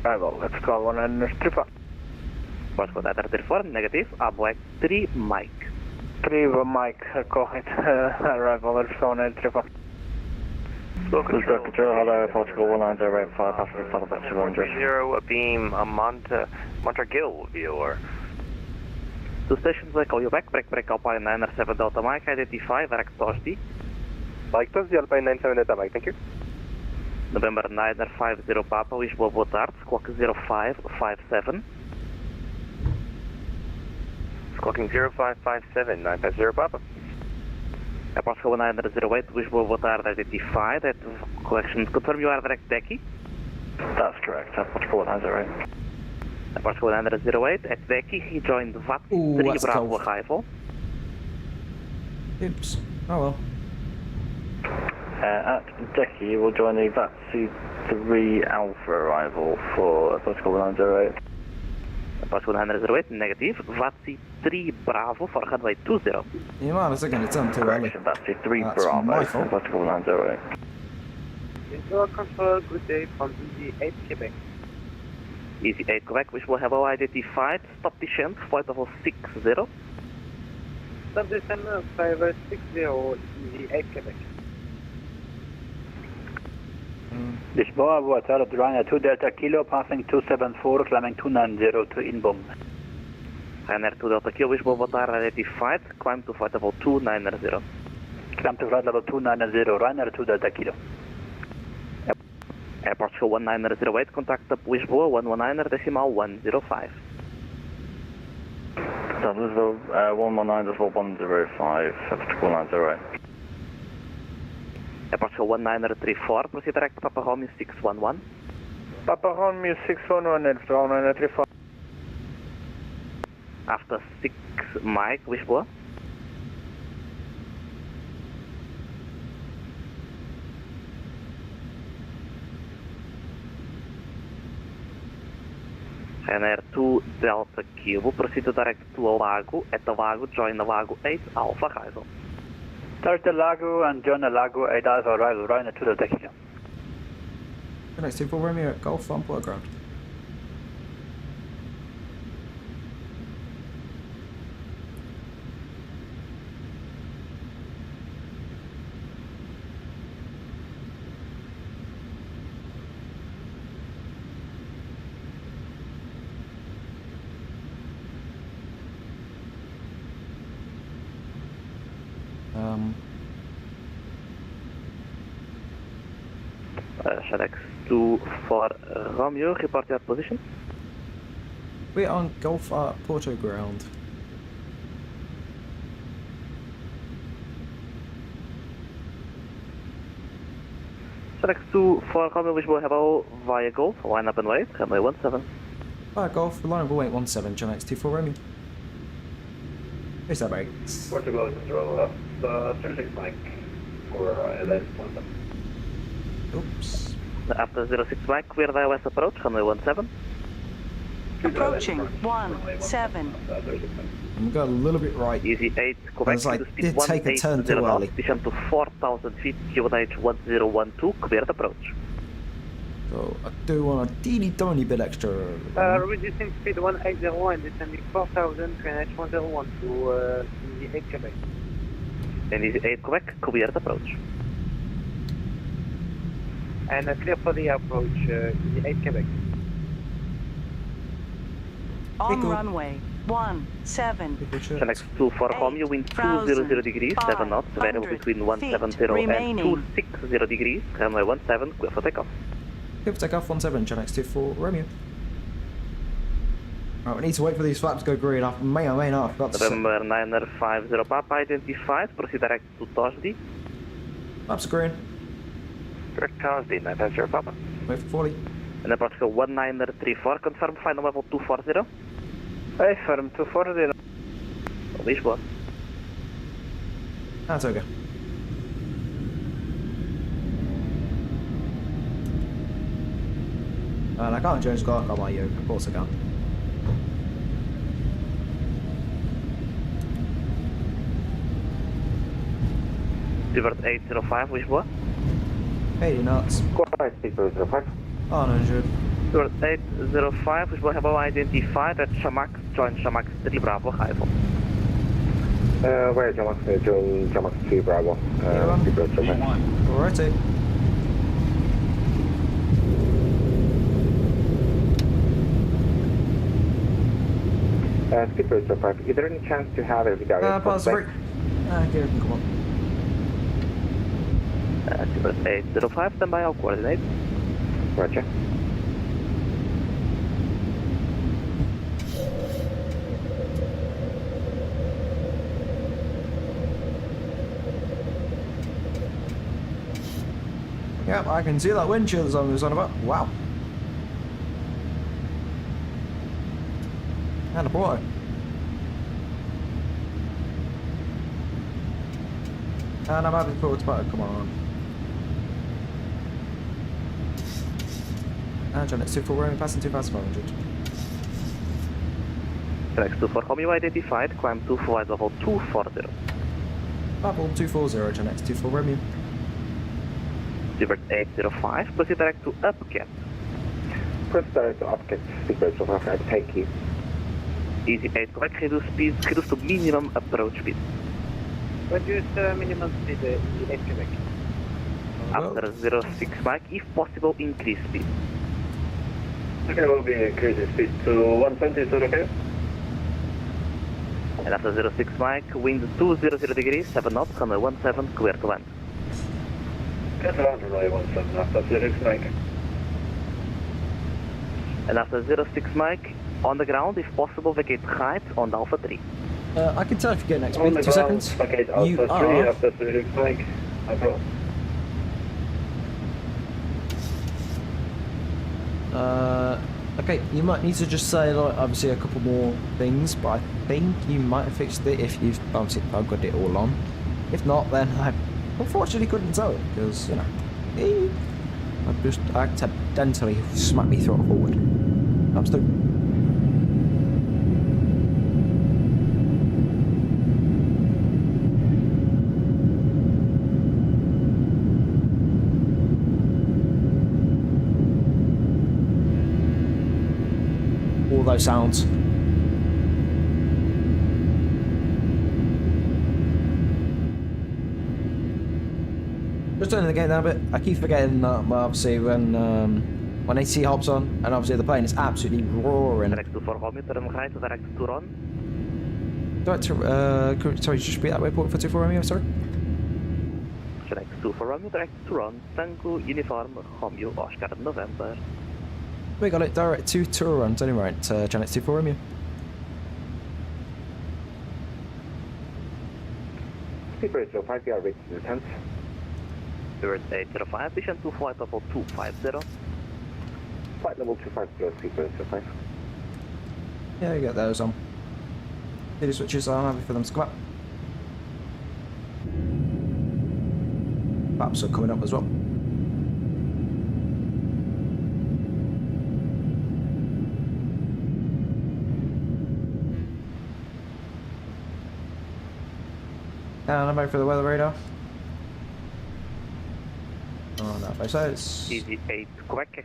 Bravo, let's call one and stripper. Passport at 34, negative, Abwag 3, Mike. 3 Mike, go ahead, arrival, let's go on and stripper. Control, hello, Portugal 1905, passenger flight about 200. 0, beam, Montargil viewer. Two stations, I call you back, break Alpine 907 Delta Mike, identify, direct Tosti. Mike, Tosti, Alpine 97 Delta Mike, thank you. November 950 Papa, Lisboa, boa tarde, squawk 0557. Squawking 0557, 950 Papa. Portugal 908, Lisboa, boa tarde, identified, at collection, confirm you are direct Decky? That's correct, Portugal 908. Portugal 908, at Decky, he joined VATSIM 3 Bravo arrival. Oops. Oh well. At Decky, we'll join the VATSIM 3 Alpha arrival for Portugal 908. Portugal 908, negative, VATSIM 3 Bravo for runway 20. You might have a second, it's on too early. Correction, VATSIM 3 That's Bravo, my fault. Portugal 908. Visual control, good day from EG8 Quebec. Easy 8 Quebec, which will have all identified. Stop descent, flight level 60. Subdescent 560, EG8 Quebec. Lisboa, water, Ryanair 2 Delta Kilo, passing 274, climbing 290 to inbound. Ryanair 2 Delta Kilo, which will water identified. Climb to flight level 290. Climb to flight level 290, Ryanair 2 Delta Kilo. Airport show 1908, contact up Lisboa 119.105. Lisboa 119.105, typical 908. Airport show 1934, proceed direct to Papa Romeo 611. Papa Romeo 611 at 1934. After 6 Mike, Lisboa. Ryanair 2 Delta Kilo, proceed to direct to Lago. At the Lago, join the Lago 8 Alpha arrival. Start the Lago and join the Lago 8 Alpha arrival, Ryanair 2 Delta Kilo. Next 24 Romeo at Golf on Porto ground. FedEx 2 for Romeo, report your position. We're on Golf Porto ground. FedEx 2 for Romeo, which will have all via Golf, line up and wait, runway 17. Golf, reliable 817, John X24 Romeo. Here's that brakes. Portugal control the 36 Mike for LS 17. Oops. After 06 Mike, clear the west approach, runway 17. Approaching 17. And we got a little bit right. Easy 8, Quebec, As I to speed did take a turn too 180 early. knots, descend to 4,000 feet, QNH 1012, clear the approach. So I do want a teeny tiny bit extra. Reducing speed 1801, descending 4000, QNH 101 to EG8 Quebec. And Easy 8, Quebec, clear the approach. And clear for the approach, EG8 Quebec. On cool. runway 17. FedEx 2 for Romeo, wind 200 degrees, 7 knots, variable between 170 and remaining. 260 degrees, runway 17, clear for takeoff. Give takeoff 17, John X24 Romeo. Right, we need to wait for these flaps to go green. I may or may not have forgot to set. November 950 Papa identified, proceed direct to Tosdi. Flaps are green. Direct Tosdi, 950 Papa. Wait for 40. And approach go 1934, confirm final level 240. Firm 240. Lisboa. That's okay. And I can't change car by you. Of course I can't. Divert 805, Lisboa. 80 knots. Quite 605. Oh no, dude. Divert 805, Lisboa have all identified at Chamax, join Chamax 3 Bravo arrival. Where Chamax 3 Bravo. Alrighty. Skipper 05, is there any chance to have a video? Pause the brake. Okay, we can come on. Divert 805, stand by, I'll coordinate. Roger. Yep, I can see that windshield the song was on about. Wow. And a boy. And I'm happy to put spot. Come on. And John, it's 24 Romeo, passing 2,500. FedEx 2 for Romeo identified, climb to flight level 240. Apple 240, John, X 24 Romeo. Seabird 805, proceed direct to Upcat. Proceed direct to Upcat, Seabird 805, thank you. Easy 8, correct, reduce speed, reduce to minimum approach speed. Reduce minimum speed in 8 Quebec. After 06 Mike, if possible, increase speed. Okay, we'll be increasing speed to 120, is that okay? And after 06 Mike, wind 200 degrees, 7 knots, runway 17, clear to land. Get around runway 17 after 06 Mike. And after 06 Mike, on the ground, if possible, vacate height on Alpha 3. I can tell if you get next On week. the 2 ground, seconds. vacate You Alpha 3 are. after 06 Mike. No problem. Okay, you might need to just say like obviously a couple more things, but I think you might have fixed it if you've obviously got it all on. If not, then I unfortunately couldn't tell it because you know I just accidentally smacked me throttle forward. I'm still. All those sounds. Just turning the game down a bit. I keep forgetting that obviously when AC hops on, and obviously the plane is absolutely roaring. Direct to 4 Romeo, turn right, direct to Ron. Sorry, just repeat that way, Porto for 24 Romeo, sorry. Direct to 4 Romeo, direct to Ron, Tango, Uniform, Romeo, Oscar, November. We got it, direct to Turon, turning right, Janet 24 Romeo. Seabird 805, you are ready to descent. Seabird 805, descend to flight level 250. Flight level 250, Seabird 805. Yeah, you get those on. CD switches are happy for them to come up. Maps are coming up as well. And I'm out for the weather radar. Oh no, both sides. Easy 8, Quebec,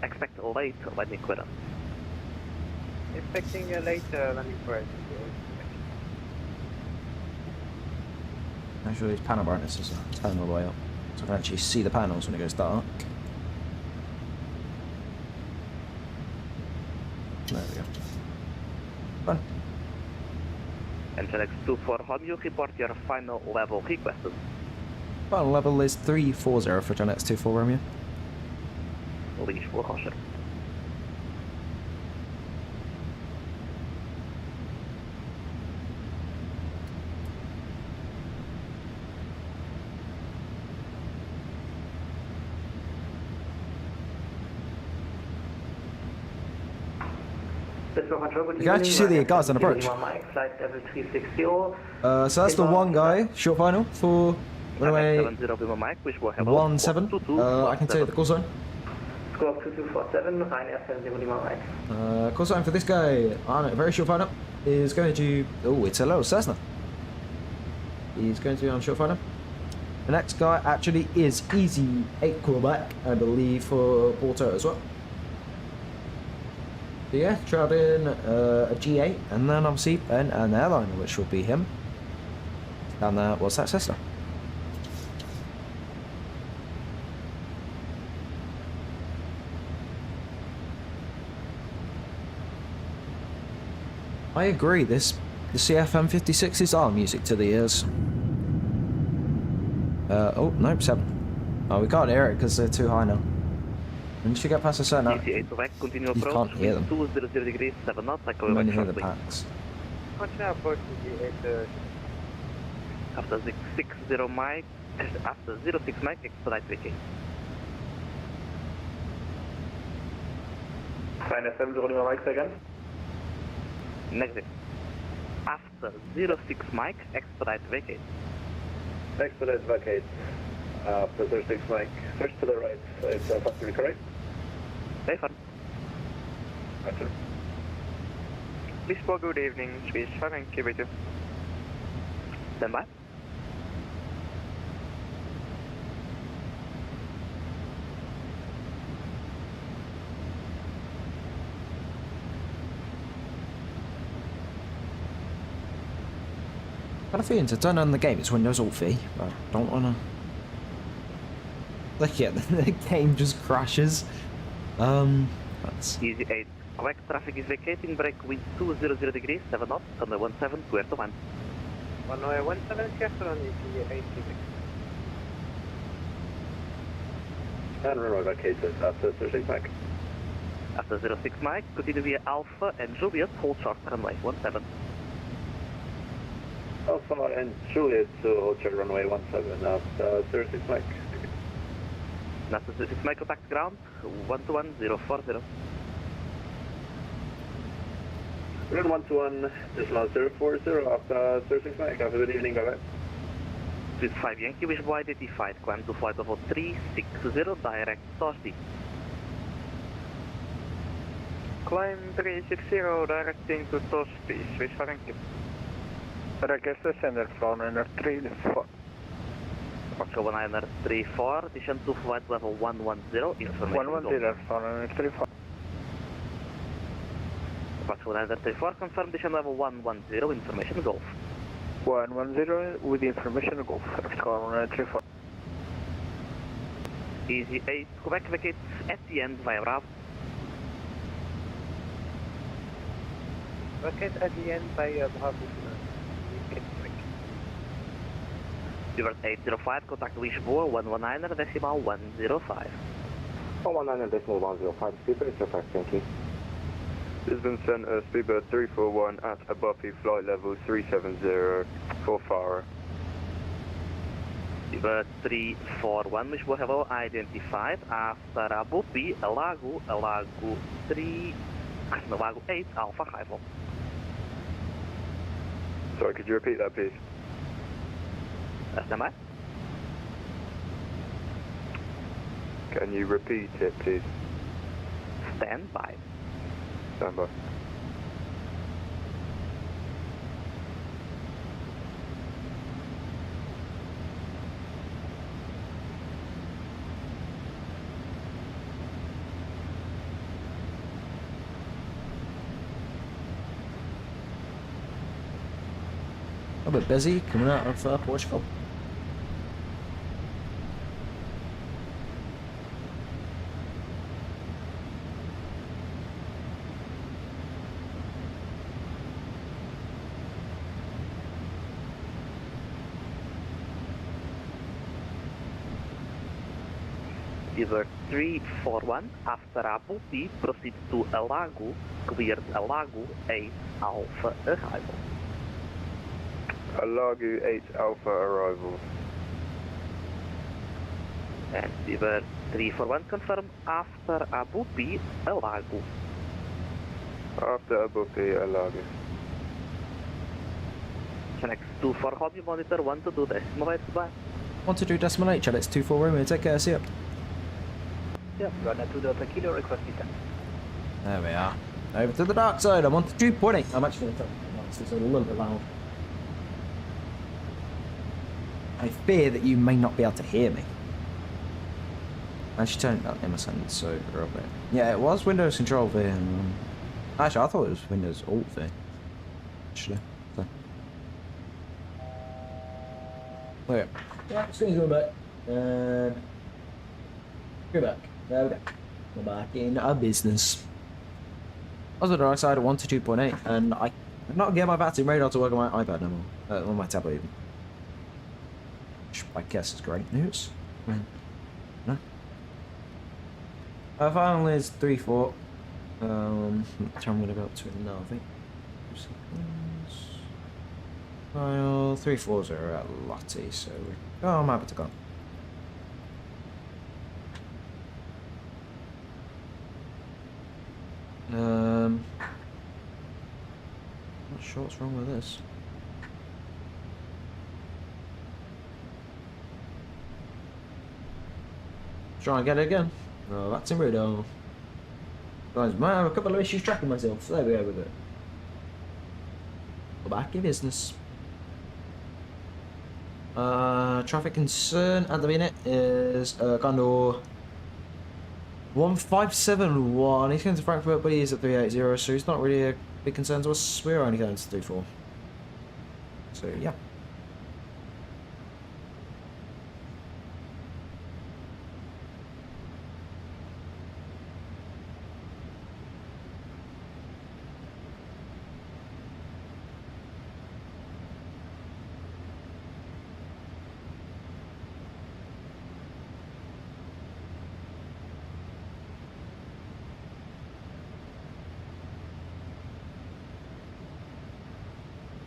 expect late landing clearance. Expecting a late landing clearance. Actually, these panel brightnesses are turning all the way up, so I can actually see the panels when it goes dark. There we go. Fun. And select 24 Romeo, report your final level requested. Final level is 340 for Janet 24 Romeo. Leash for Roger. You can actually see the guys on approach. So that's the one guy, short final for runway 17. I can tell you the call sign. Squawk 2247, Ryanair 705 Mike. Call sign for this guy on a very short final is going to. Oh, it's a little Cessna. He's going to be on short final. The next guy actually is easy 8 callback, I believe, for Porto as well. So yeah, trialed in a G8 and then obviously an airliner, which will be him. And what's that, Cessna? I agree, the CFM56s are music to the ears. Oh, nope, 7. Oh, we can't hear it because they're too high now. Once you get past a certain out, you can't hear them. 200 degrees, 7 knots, I You only hear the packs. Continue approach to the 8. After 60 Mike, after 06 Mike, expedite vacate. Ryanair 705 Mike again. Next. After 06 Mike, expedite vacate. Expedite vacate. After 06 Mike. Switch to the right. It's factory correct? Safe on. Roger. Lisboa, good evening. Swiss 5 and Quebec. Stand by. got a feeling to turn on the game, it's Windows Alt V, but I don't wanna. Look at the game just crashes. That's Easy 8. Quebec traffic is vacating, break wind 200 degrees, 7 knots, runway 17, clear to land. Runway 17, clear to land, ETA 86. And runway vacated after 36 Mike. After 06 Mike, continue via Alpha and Juliet, hold short runway 17. Alpha and Juliet to hold short runway 17 after 36 Mike. After 06 Mike, contact ground, 121040. Run 121, decimal 040 after 36 Mike. Have a good evening, bye bye. Swiss 5 Yankee, wishful identified, climb to flight level 360, direct southeast. Climb 360, directing to southeast, Swiss 5 Yankee. Request descender, Frontliner 34. Foxtrot 19er 34, descend to flight level 110, information 110, Frontliner 34. Foxtrot 19er 34, confirm descend level 110, information Golf. 110 with information Golf, Frontliner 34. Easy 8, Quebec vacates at the end via Bravo. Vacate at the end by Bravo. Divert 805, contact Wishbore 119er decimal 105. 119 decimal 105, speedbird 05, thank you. Lisbon Centre, speedbird 341 at Abupi, flight level 370 for Farah. Divert 341, Wishbore hello, identified after Abupi, Alago 8, Alpha High Vol. Sorry, could you repeat that, please? Stand by. Can you repeat it, please? Stand by. Stand by. a bit busy coming out of Portugal. Divert 341 after Abu B, proceed to Alago, cleared Alago 8 Alpha arrival. Alago 8 Alpha arrival. And Divert 341 confirm after Abu B, Alago. After Abu B, Alago. Connect 24 Hobby Monitor 122 decimal 8, goodbye. 122 decimal 8, Jet2 Romeo, take care, see ya. Yep, runner 2 Delta Kilo, request descent. There we are. Over to the dark side, I'm on 2.8. I'm actually going to tell you, it's a little bit loud. I fear that you may not be able to hear me. I should turn that Emerson so real bit. Yeah, it was Windows Control V. Actually, I thought it was Windows Alt V. Actually. So. Okay. Yeah, screen's going back. And go back. There we go. We're back in our business. I was on the right side of 1 to 2.8, and I cannot get my VATSIM radar to work on my iPad no more. On my tablet even. Which I guess is great news. I mean, no. Finally is 3-4. Which I'm going to go up to it now, I think. 2 seconds. Well, 3-4s are at Lottie, so I'm happy to go. Not sure what's wrong with this. Try and get it again. Oh, that's in radar. Guys, man, I have a couple of issues tracking myself. There we go with it. Go back in business. Traffic concern at the minute is Condor 1571. He's going to Frankfurt, but he is at 380, so he's not really a big concern to us. We're only going to 34. So yeah.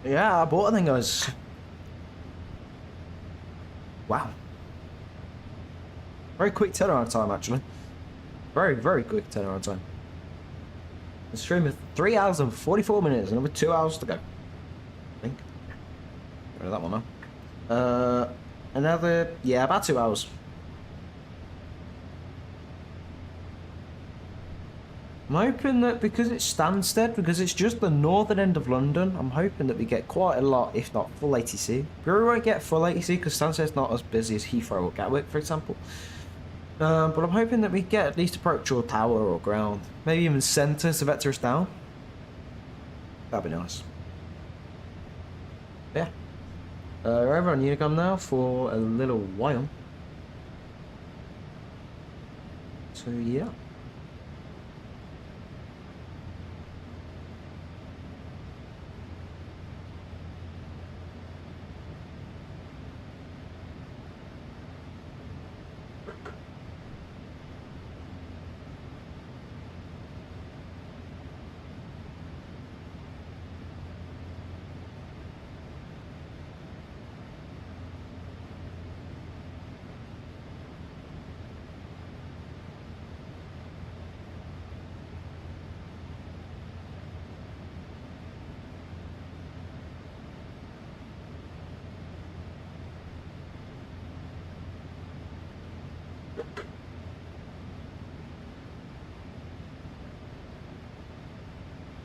Yeah, I bought it then, guys. Wow. Very quick turnaround time, actually. Very, very quick turnaround time. The stream is 3 hours and 44 minutes. Another 2 hours to go. I think. Go to that one now. Another, yeah, about 2 hours. I'm hoping that because it's Stansted, because it's just the northern end of London, I'm hoping that we get quite a lot, if not full ATC. We won't get full ATC because Stansted's not as busy as Heathrow or Gatwick, for example. But I'm hoping that we get at least approach or tower or ground. Maybe even centre to vector us down. That'd be nice. Yeah. We're over on Unicom now for a little while. So yeah.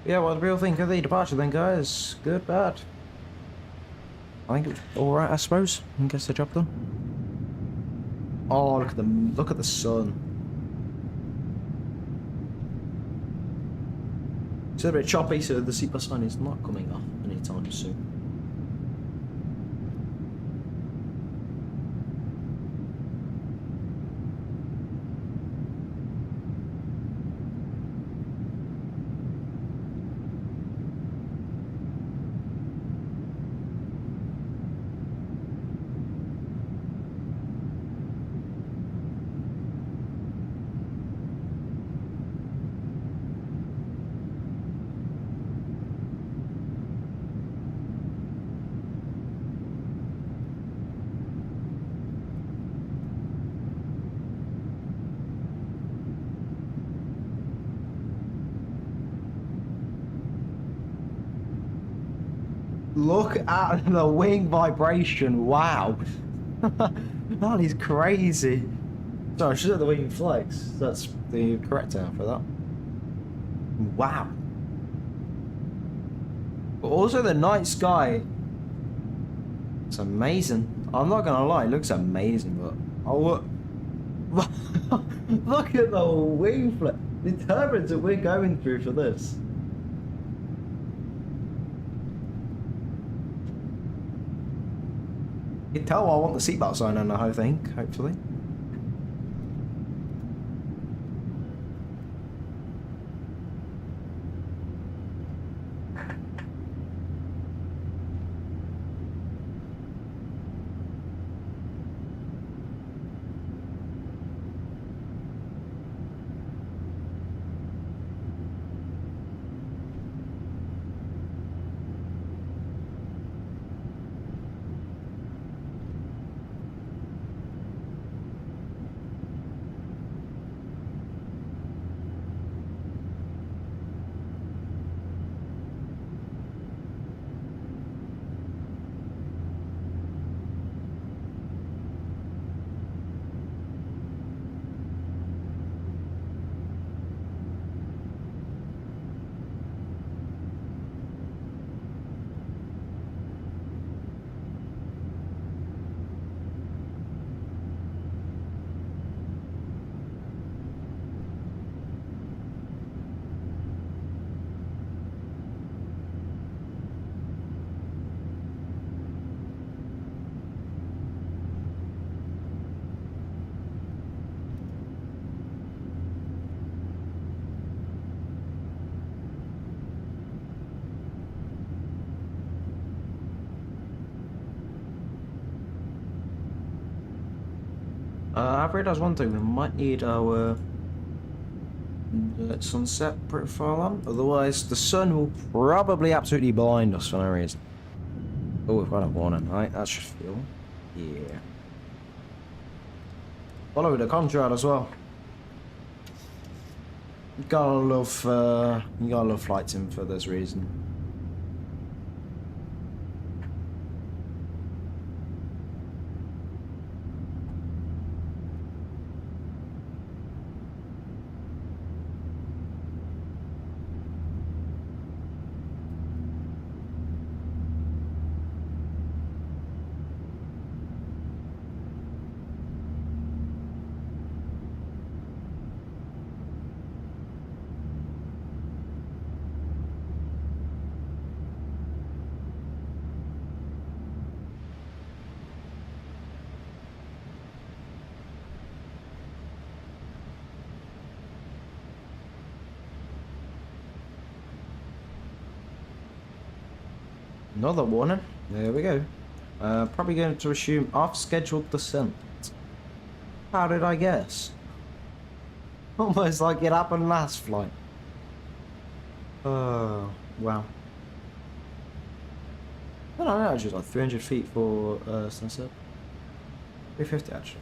Yeah, what do people think of the departure then, guys? Good, bad? I think it was alright, I suppose. I guess the job done. Oh, look at the sun. It's a bit choppy, so the C+ sign is not coming off anytime soon. Look at the wing vibration, wow. That is crazy. Sorry, I should have the wing flex. That's the correct term for that. Wow. But also the night sky. It's amazing. I'm not gonna lie, it looks amazing, but oh look. Look at the wing flex. The turbines that we're going through for this. You can tell I want the seatbelt sign on, I think, hopefully. I've realised one thing, we might need our sunset profile on, otherwise the sun will probably absolutely blind us for no reason. Oh, we've got a warning, right? That should feel. Yeah. Follow the contract as well. You gotta love flight sim for this reason. Another warning. There we go. Probably going to assume off-scheduled descent. How did I guess? Almost like it happened last flight. Oh, wow. I don't know, actually, like 300 feet for sunset. 350 actually.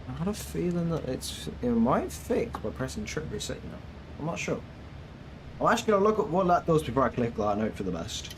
I had a feeling that it might fix by pressing trip reset, you know. I'm not sure. I'm actually going to look at what that does before I click that note for the best.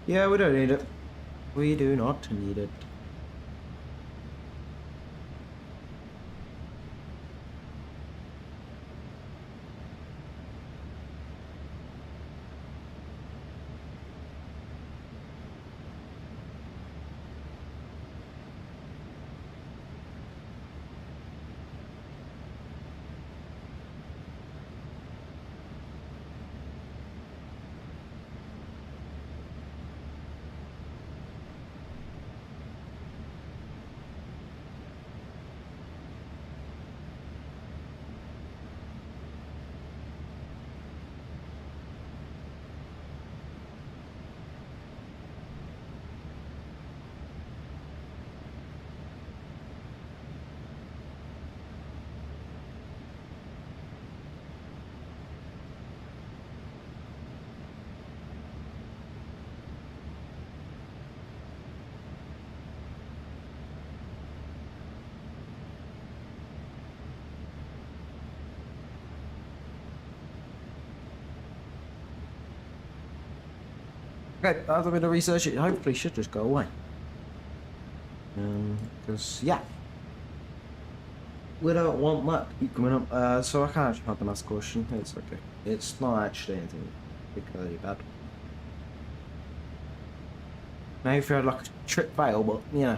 Yeah, we don't need it. We do not need it. Okay, after a bit of research, it hopefully should just go away. Because, yeah. We don't want that to keep coming up. So I can't actually have the last question. It's okay. It's not actually anything particularly bad. Maybe if you had like a trip fail, but, you know.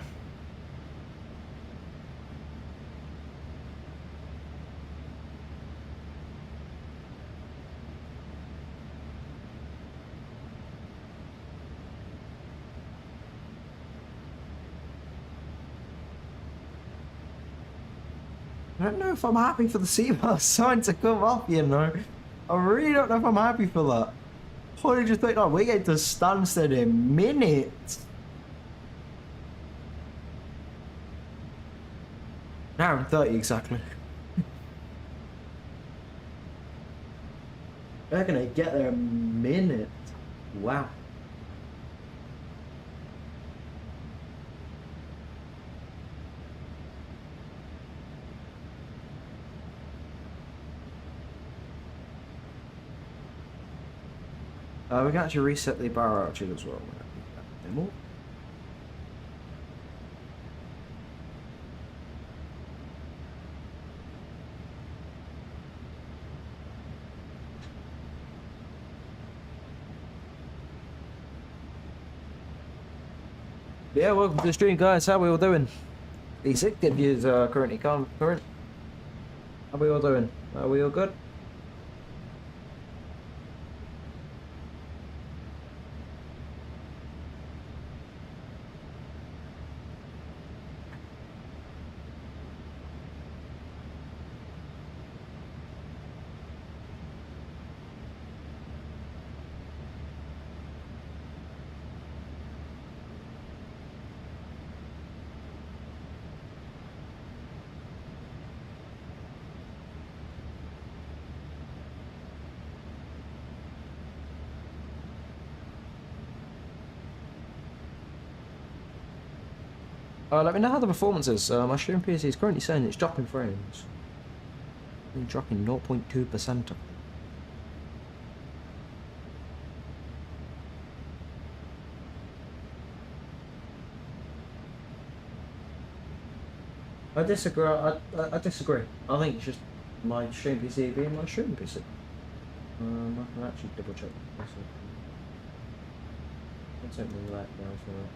I don't know if I'm happy for the seatbelt sign to come off, you know. I really don't know if I'm happy for that. 139, we get to Stansted in minutes. Now I'm 30 exactly. They're gonna get there in a minute. Wow. We can actually reset the bar altitude as well. Demo. Yeah, welcome to the stream, guys. How we all doing? The 60 views are currently current. How we all doing? Are we all good? Let me know how the performance is. My stream PC is currently saying it's dropping frames. It's dropping 0.2%. I disagree. I disagree. I think it's just my stream PC being my stream PC. I can actually double check this. Let's open that now for that.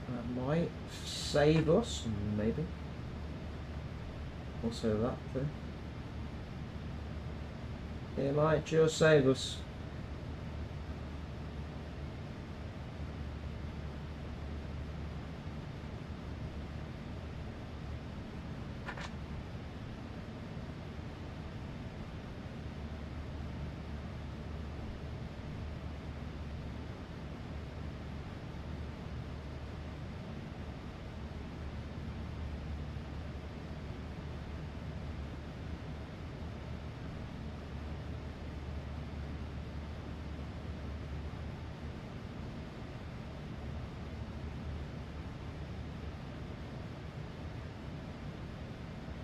That might save us, maybe. Also that too. It might just save us.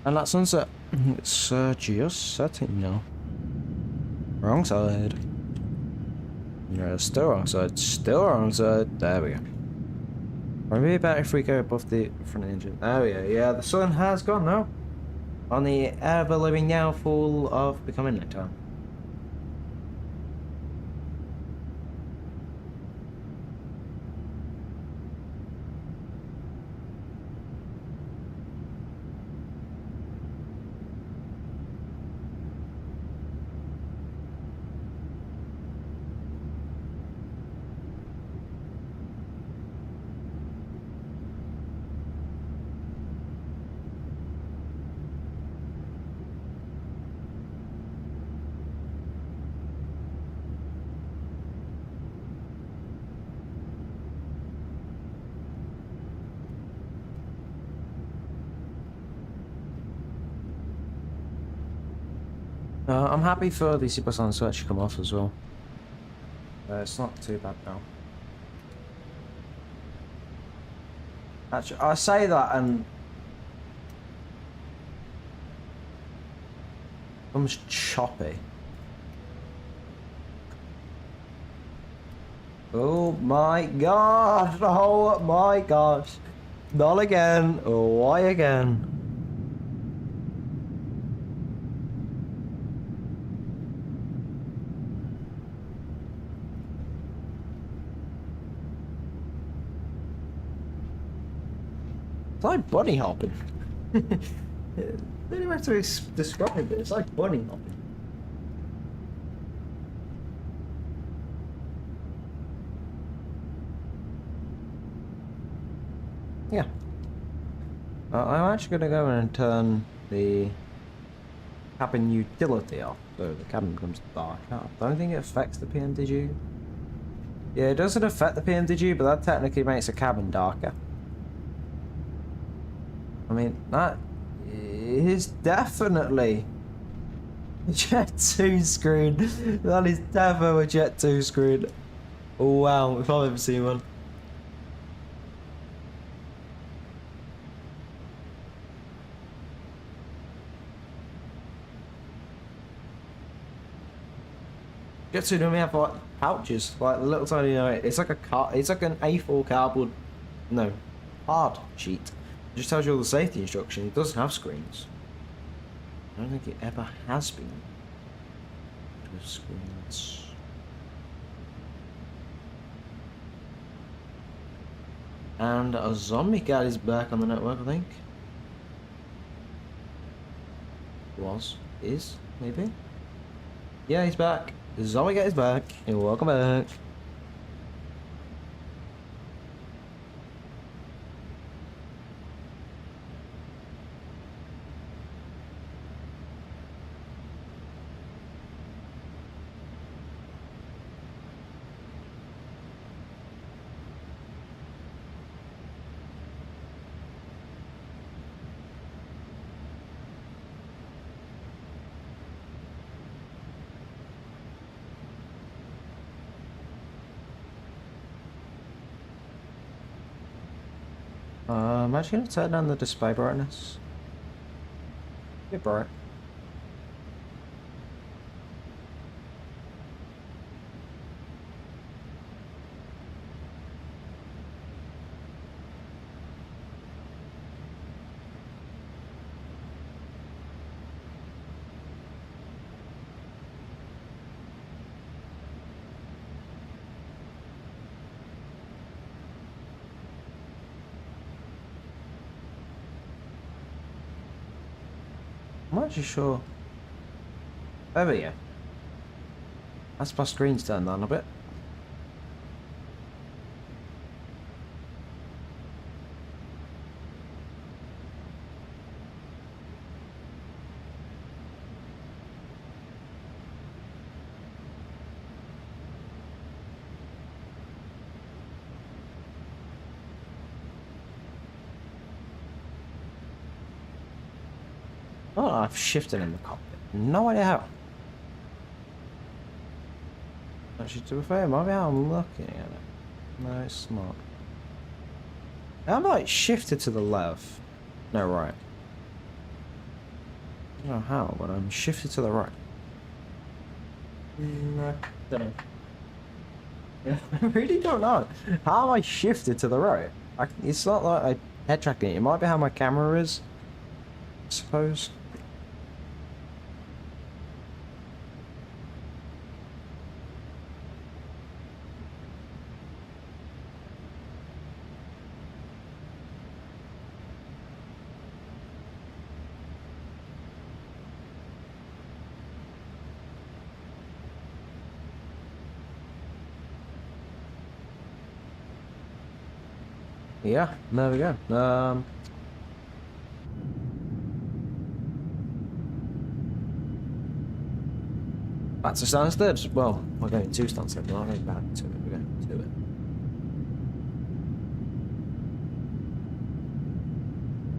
And that sunset, it's just setting now. Wrong side. Yeah, still wrong side, still wrong side. There we go. Maybe better if we go above the front engine. There we go. Yeah, the sun has gone now. On the ever living now, full of becoming nighttime. I'm happy for the super sound to actually come off as well. It's not too bad now. Actually, I say that and comes choppy. Oh my god! Oh my gosh! Not again! Why again? It's like bunny hopping. I don't know how to describe it. It's like bunny hopping. Yeah. I'm actually going to go and turn the cabin utility off, so the cabin becomes dark. I don't think it affects the PMDG. Yeah, it doesn't affect the PMDG, but that technically makes the cabin darker. I mean, that is definitely a Jet2 screen. That is definitely a Jet2 screen. Oh, wow, if I've ever seen one. Jet2 normally have like pouches, like little tiny, you know, it's like a it's like an A4 cardboard, no, hard sheet. It just tells you all the safety instructions. It doesn't have screens. I don't think it ever has been. Screens. And a zombie cat is back on the network, I think. Was. Is. Maybe. Yeah, he's back. The zombie cat is back. And welcome back. I'm actually gonna turn down the display brightness. Bit bright. I'm not actually sure. There we go. That's my screen's turned down a bit. Oh, I've shifted in the cockpit. No idea how. Actually, to be fair, maybe I'm looking at it. No, it's not. I'm like shifted to the left. No, right. I don't know how, but I'm shifted to the right. I don't know. I really don't know. How am I shifted to the right? It's not like I head tracking it. It might be how my camera is, I suppose. Yeah, there we go. Back to Stansted. Well, we're going to Stansted, we're not going back to it, we're going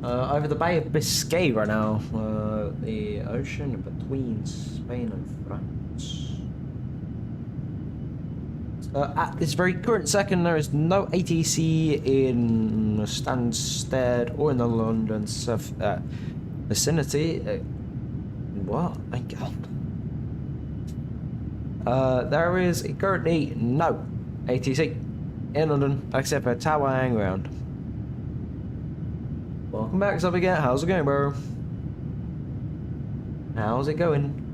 to it. Over the Bay of Biscay right now, the ocean between Spain and France. At this very current second, there is no ATC in Stansted or in the London vicinity. What? There is currently no ATC in London except for Tower Hang Ground. Welcome back, Zombie Cat. How's it going, bro? How's it going?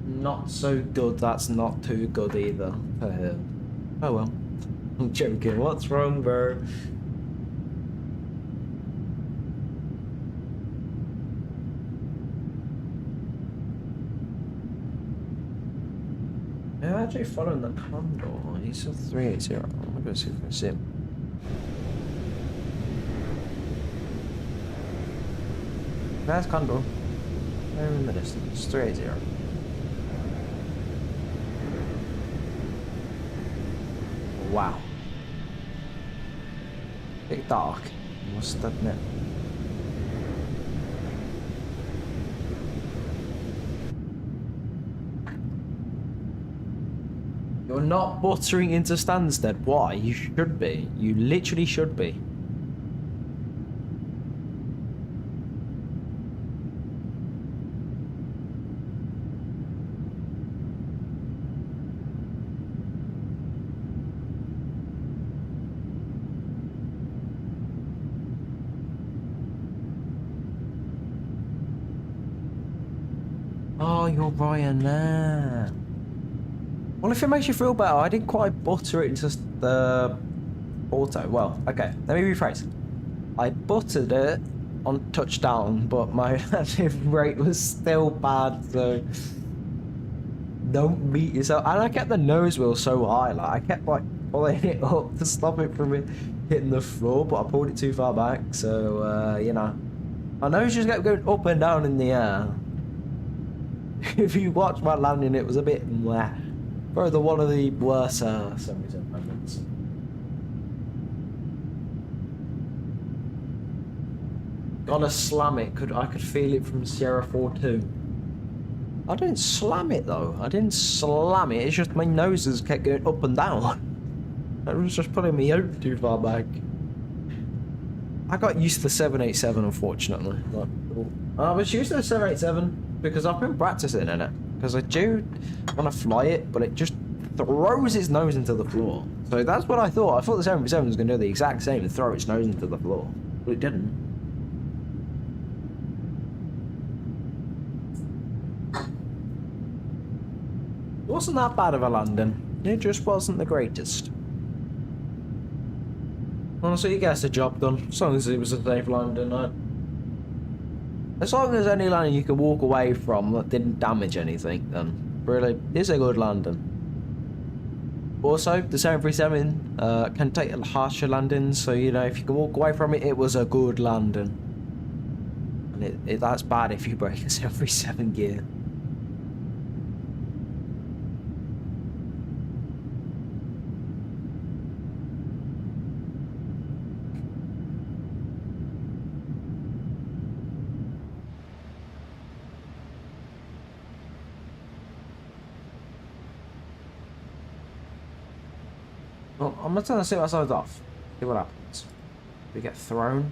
Not so good, that's not too good either. Oh well. I'm joking, what's wrong, bro? Yeah, actually following the Condor. He's a 380. I'm gonna see if I can see him. There's Condor. There in the distance. 380. Wow. Bit dark, I must admit. You're not buttering into Stansted. Why? You should be. You literally should be. Oh, you're Ryanair. Well, if it makes you feel better, I didn't quite butter it into the Porto. Well, okay, let me rephrase. I buttered it on touchdown, but my landing rate was still bad, so don't beat yourself. And I kept the nose wheel so high, like I kept like pulling it up to stop it from hitting the floor, but I pulled it too far back, so you know. My nose just kept going up and down in the air. If you watch my landing, it was a bit meh. Probably one of the worst 77 moments. Gotta slam it. I could feel it from Sierra 4-2. I didn't slam it though. I didn't slam it. It's just my noses kept going up and down. That was just putting me out too far back. I got used to the 787, unfortunately. I was used to the 787 because I've been practicing in it. Because I do want to fly it, but it just throws its nose into the floor. So that's what I thought. I thought the 787 was going to do the exact same and throw its nose into the floor. But it didn't. It wasn't that bad of a landing. It just wasn't the greatest. Honestly, it gets the job done. As long as it was a safe landing, as long as any landing you can walk away from that didn't damage anything, then really, it's a good landing. Also, the 737 can take harsher landings, so you know, if you can walk away from it, it was a good landing. And that's bad if you break a 737 gear. Well, I'm just gonna set myself off. See what happens. Do we get thrown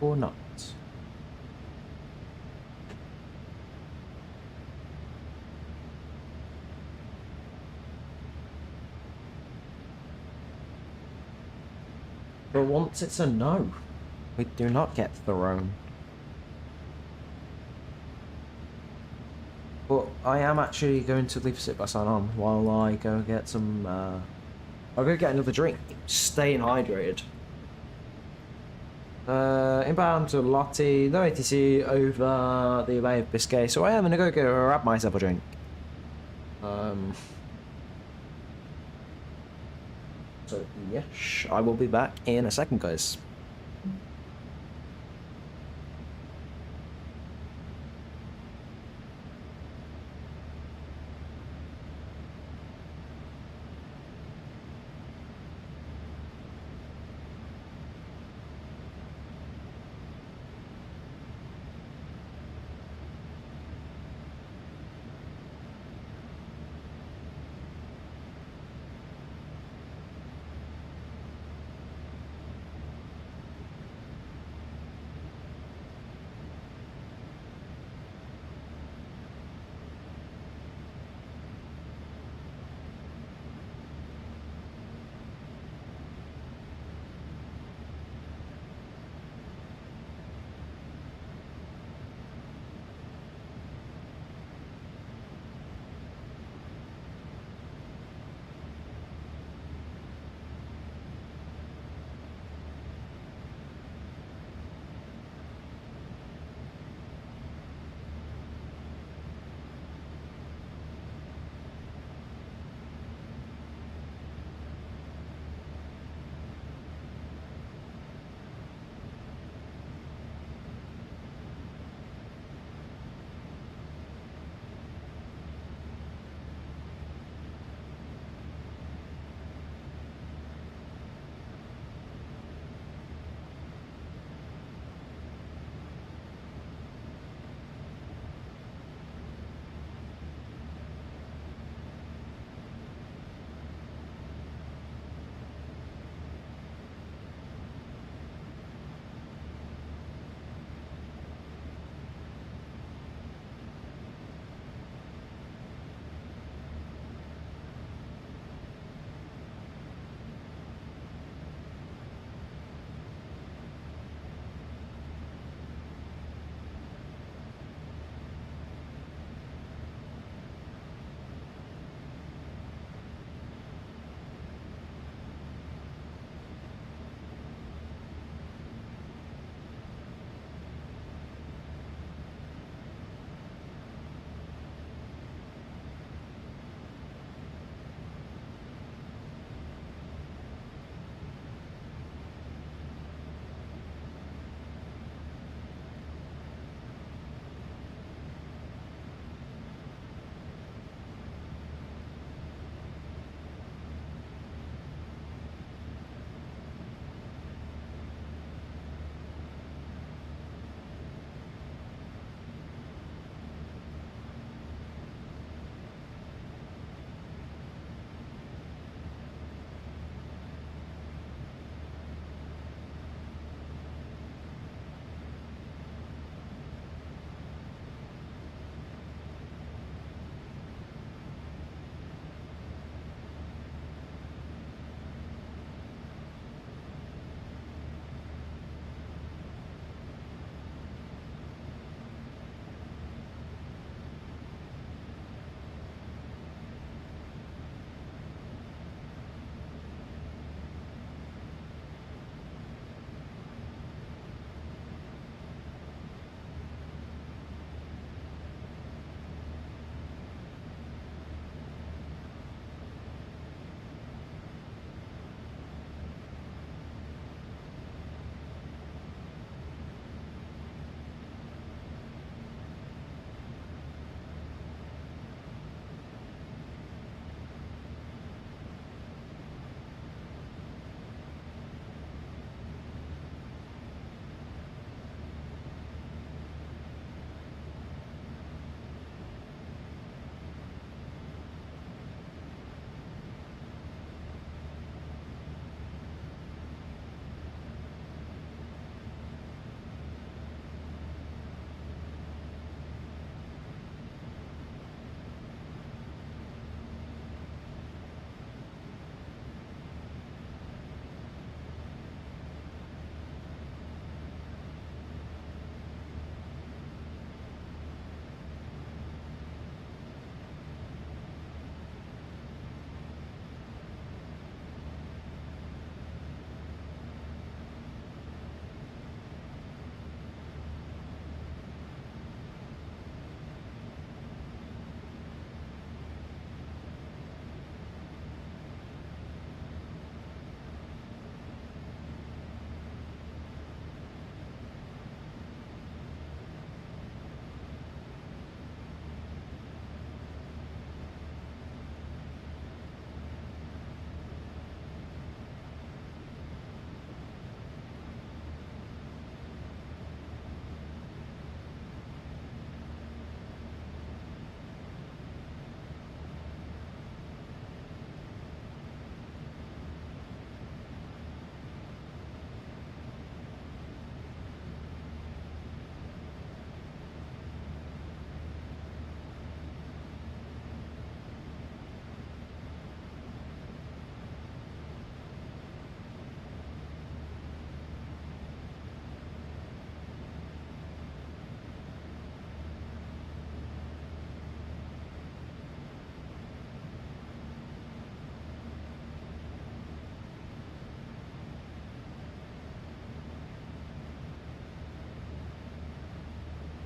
or not? For once, it's a no. We do not get thrown. But I am actually going to leave sit by sign on while I go get some. I'll go get another drink. Staying hydrated. Inbound to Lottie, no ATC over the Bay of Biscay, so I am gonna go grab myself a drink. So yes, I will be back in a second, guys.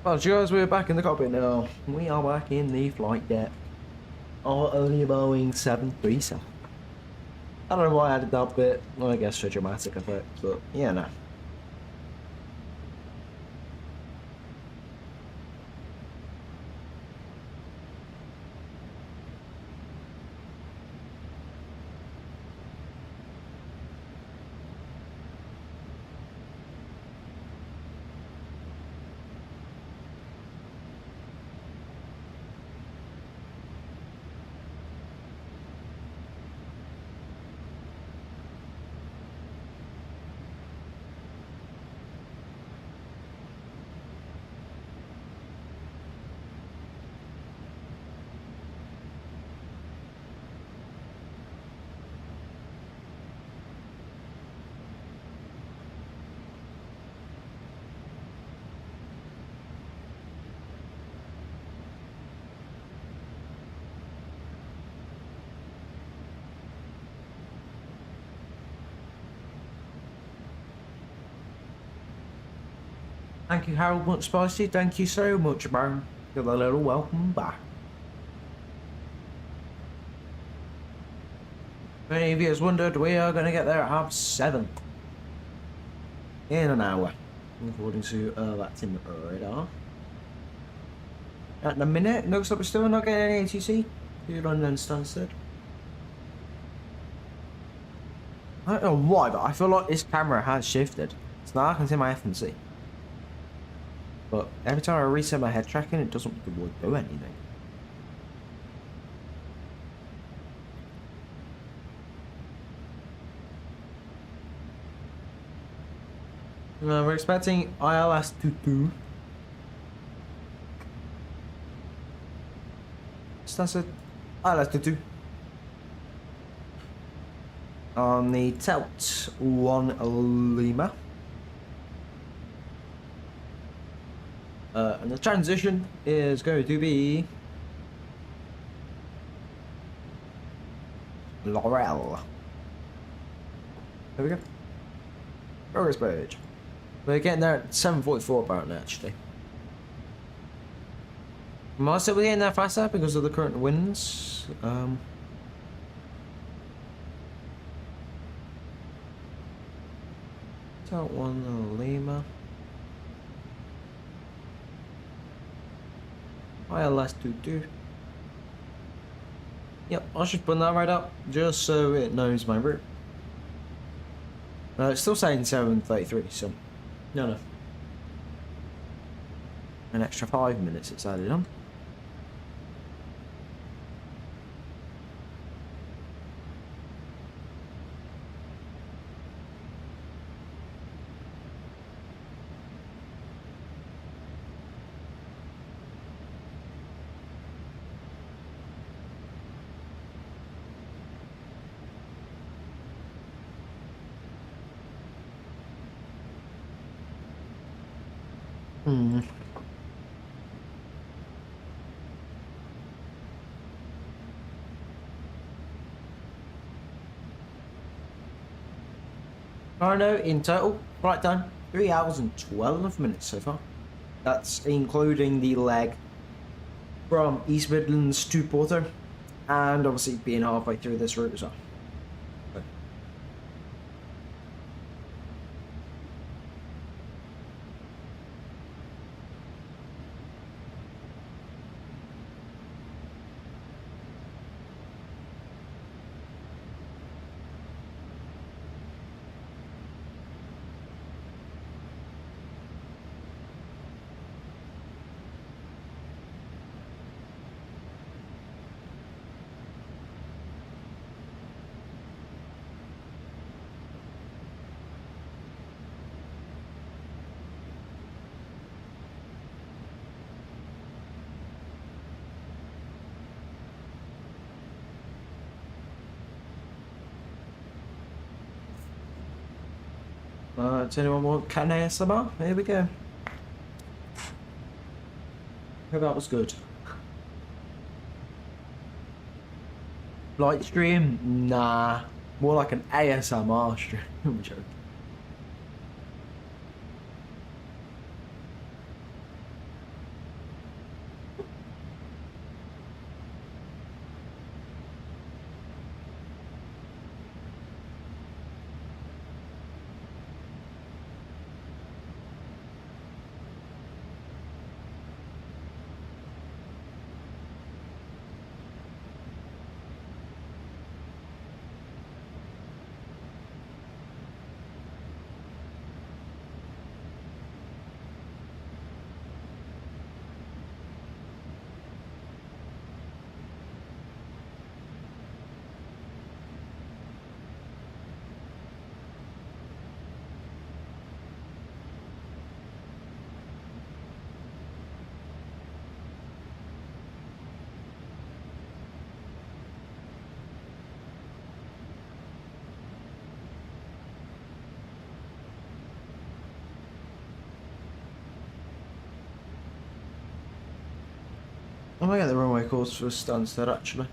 Well, guys, we're back in the cockpit now. We are back in the flight deck. Our only Boeing 737. I don't know why I added that bit. Well, I guess for dramatic effect, but yeah, no. Thank you, Harold Much Spicy. Thank you so much, bro. Give a little welcome back. If any of you has wondered, we are going to get there at 7:30 in an hour, according to VATSIM radar. At the minute, looks like we're still not getting any ATC to London Stansted. I don't know why, but I feel like this camera has shifted. So now I can see my FNC. But every time I reset my head tracking, it doesn't do anything. We're expecting ILS 22. That's it. ILS 22. On the Telt 1 Lima. And the transition is going to be Laurel. There we go. Progress page. We're getting there at 7:44 apparently, actually. Might still be getting there faster because of the current winds. Telt 1 Lima. ILS 22. Yep, I should put that right up just so it knows my route. It's still saying 7:33, so no. An extra 5 minutes it's added on. I know in total, flight time 3 hours and 12 minutes so far. That's including the leg from East Midlands to Porto, and obviously being halfway through this route as well. Does anyone want Cat ASMR? Here we go. Hope that was good. Light stream? Nah. More like an ASMR stream. I'm joking. I might get the runway course for Stansted actually.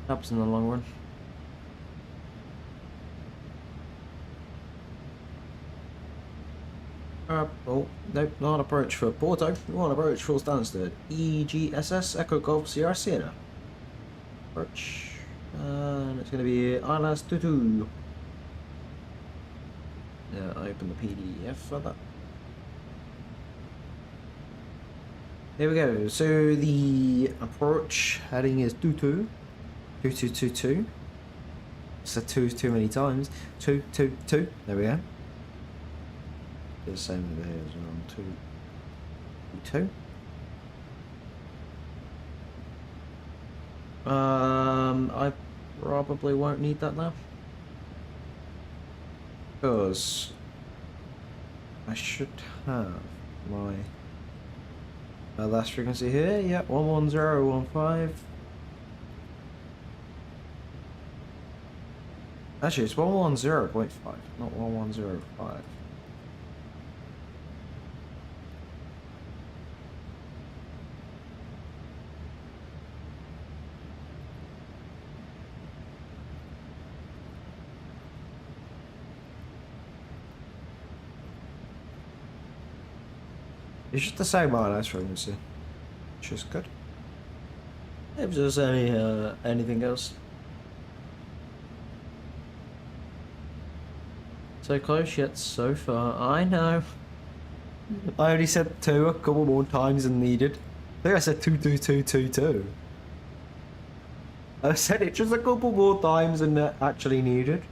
Helps in the long run. Oh, nope, not approach for Porto. We want approach for Stansted. EGSS Echo Golf Sierra Sierra. Approach. And it's going to be ILS 22. Yeah, I open the PDF for that. Here we go. So the approach heading is 22. 2222. Said two too many times. 222. There we go. The same over here as well. 222. I probably won't need that now. Because I should have my last frequency here. Yep, 11015. Actually, it's 110.5, not 1105. It's just the same ILS frequency, which is good. If there's anything else. So close yet so far. I know. I only said 2 a couple more times than needed. I think I said 22222. I said it just a couple more times than actually needed.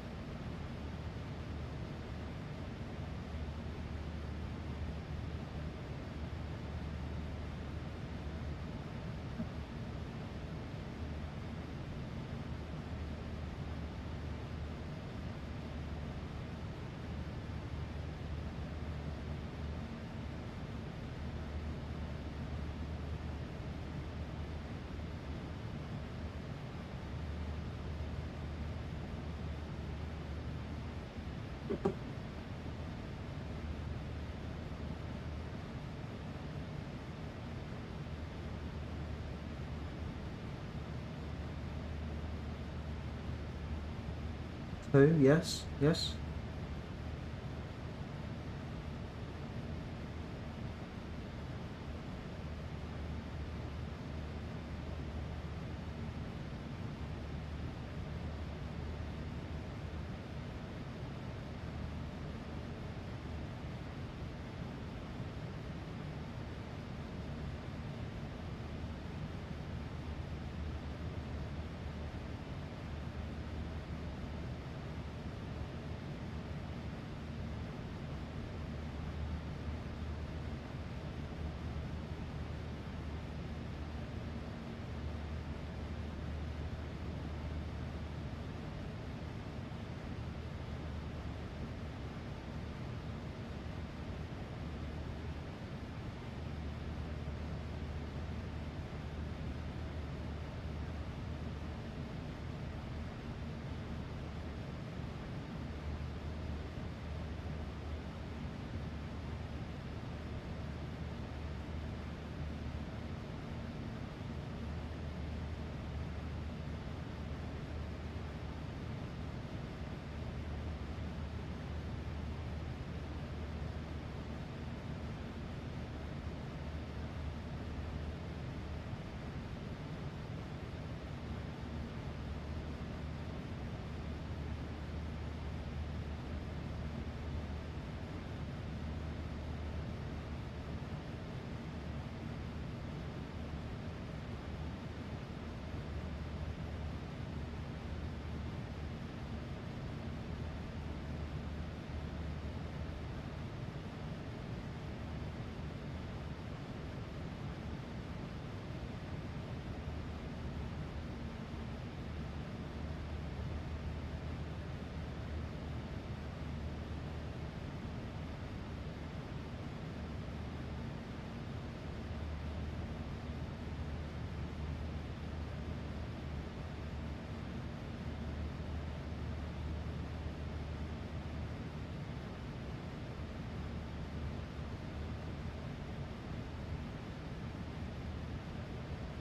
Yes, yes.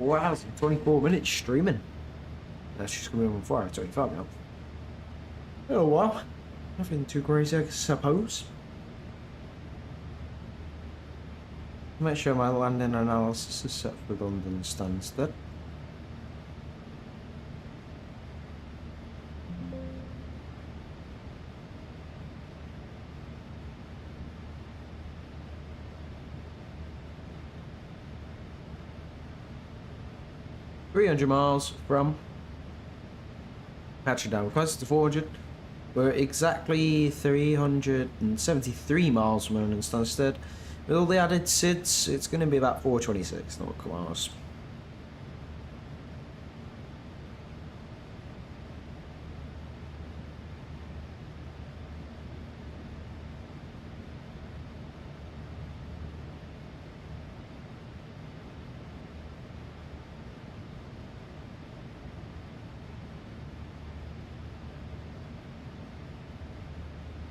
4 hours and 24 minutes streaming. That's just going to be on 4 hours 25 now. Oh well, nothing too crazy, I suppose. Make sure my landing analysis is set for London Stansted. $300 from patching down close to 400. We're exactly 373 miles from London Stansted. With all the added SIDs, it's going to be about 426 nautical miles.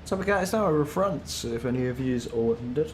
So we got it's now over front, if any of you's ordered.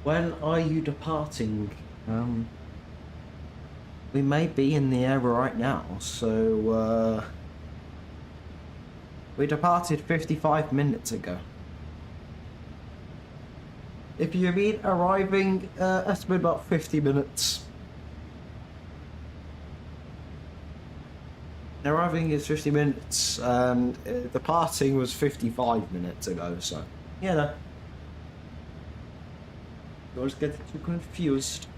When are you departing? We may be in the air right now, so we departed 55 minutes ago. If you mean arriving, estimate about 50 minutes. Arriving is 50 minutes, and departing was 55 minutes ago, so, you know. You always get too confused.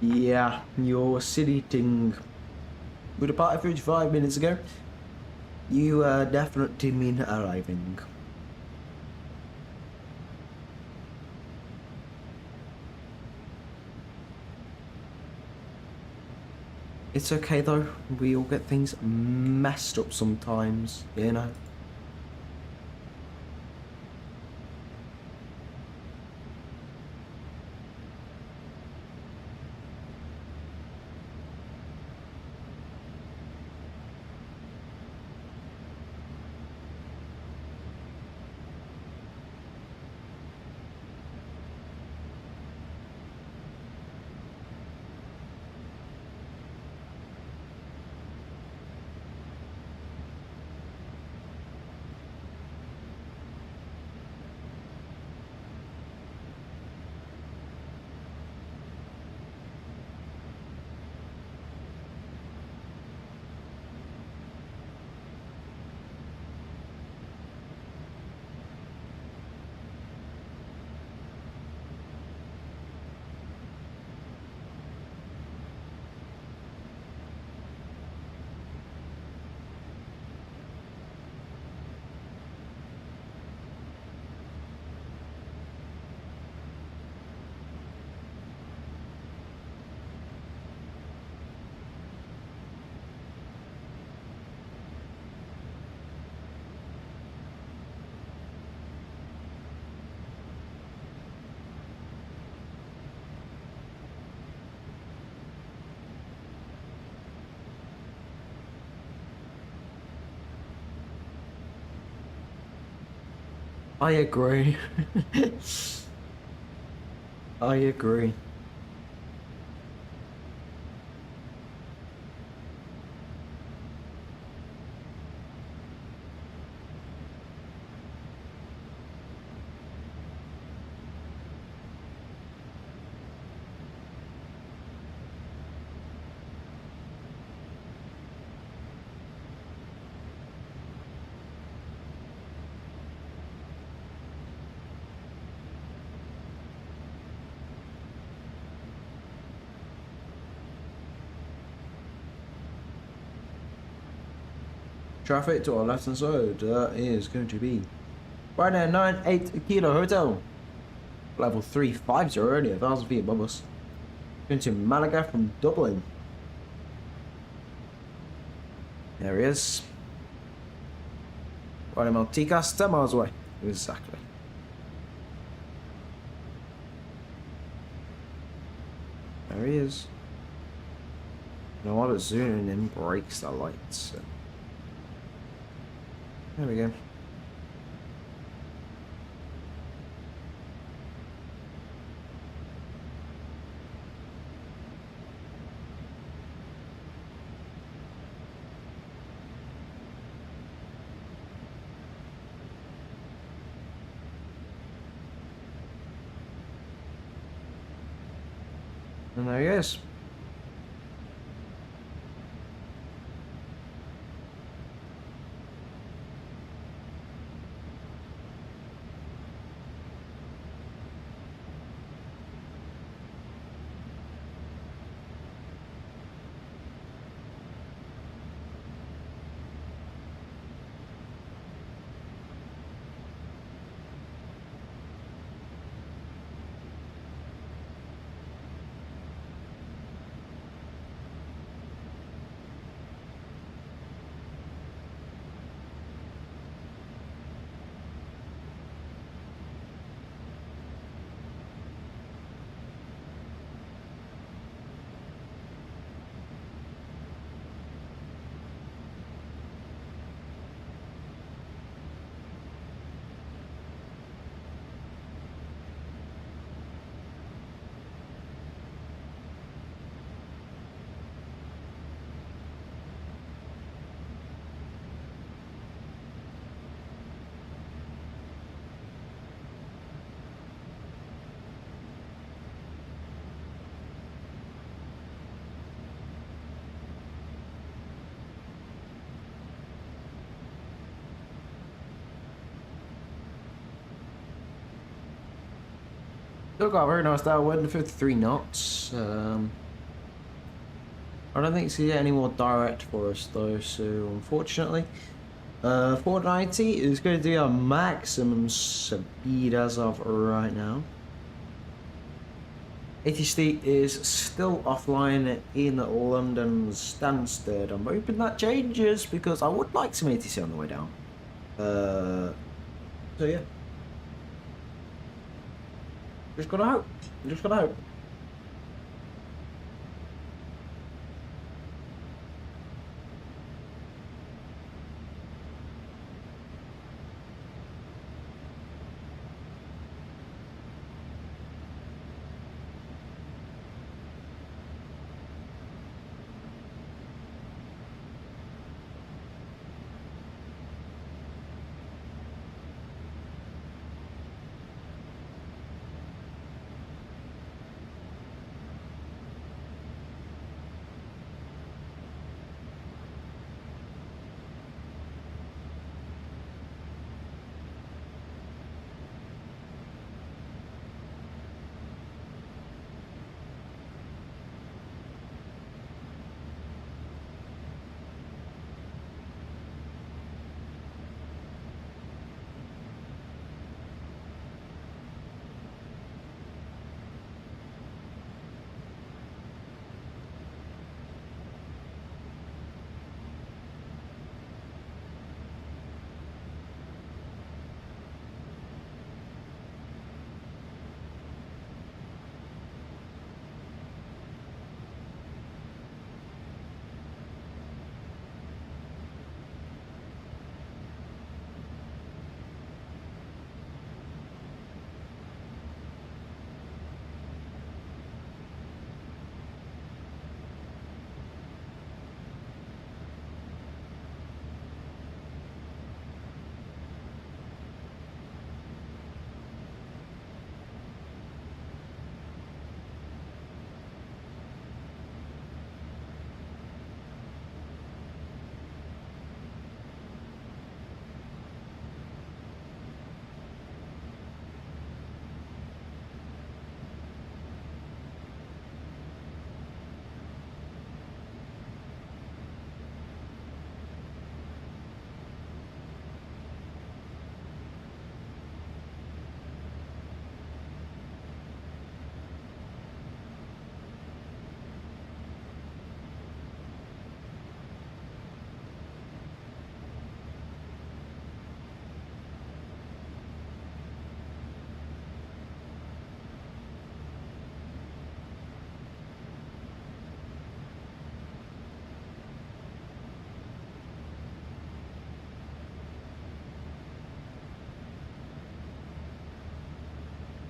Yeah, you're sitting. We departed 55 minutes ago. You definitely mean arriving. It's okay though, we all get things messed up sometimes, you know. I agree. I agree. Traffic to our left hand side, that is going to be right now 98 Kilo Hotel. Level 350, only 1,000 feet above us. Going to Malaga from Dublin. There he is. Right in Malticas, 10 miles away. Exactly. There he is. You know what, it's zooming in breaks the lights. So. There we go. And there he is. Still got a very nice downwind, 53 knots. I don't think it's gonna get any more direct for us though, so unfortunately. 490 is going to be our maximum speed as of right now. 80 is still offline in London Stansted. I'm hoping that changes because I would like some ATC on the way down. So yeah. Just gotta hope. Just gotta hope.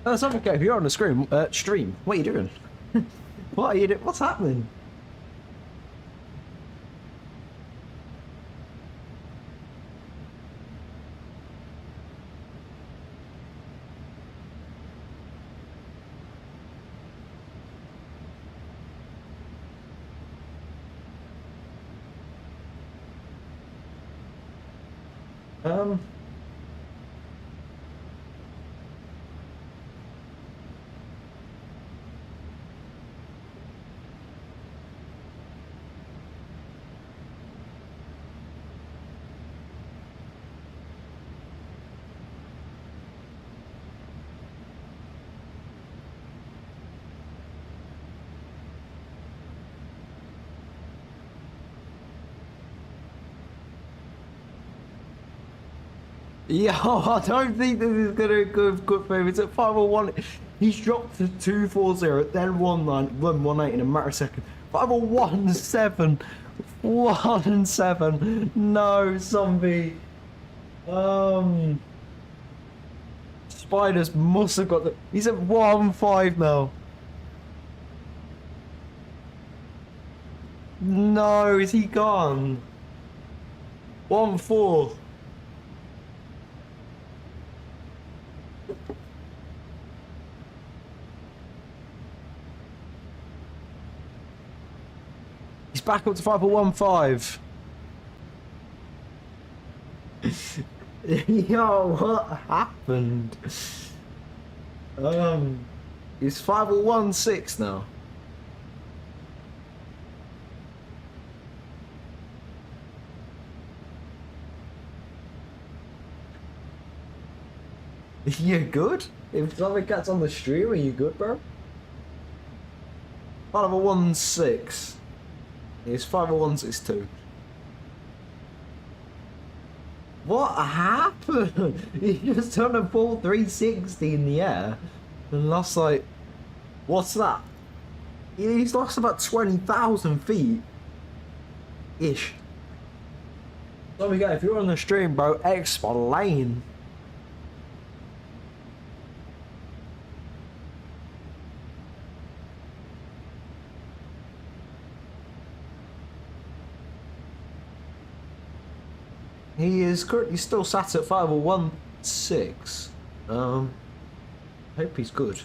That's okay. If you're on the stream, what are you doing? What are you doing? What's happening? Yo, I don't think this is gonna go good for him. It's at 501. He's dropped to 240, then 19, then 18 in a matter of seconds. 501.7. 1-7. No, zombie. Spiders must have got the. He's at 1-5 now. No, is he gone? 1-4. He's back up to 5-1-5. Yo, what happened? He's 5-1-6 now. You good? If something gets on the stream, are you good, bro? 5-1-6. He's 5-1-6-2. What happened? He just done a full 360 in the air and lost like, what's that? He's lost about 20,000 feet ish. So we go. If you're on the stream, bro, explain. He is currently still sat at 5-1-6. Hope he's good.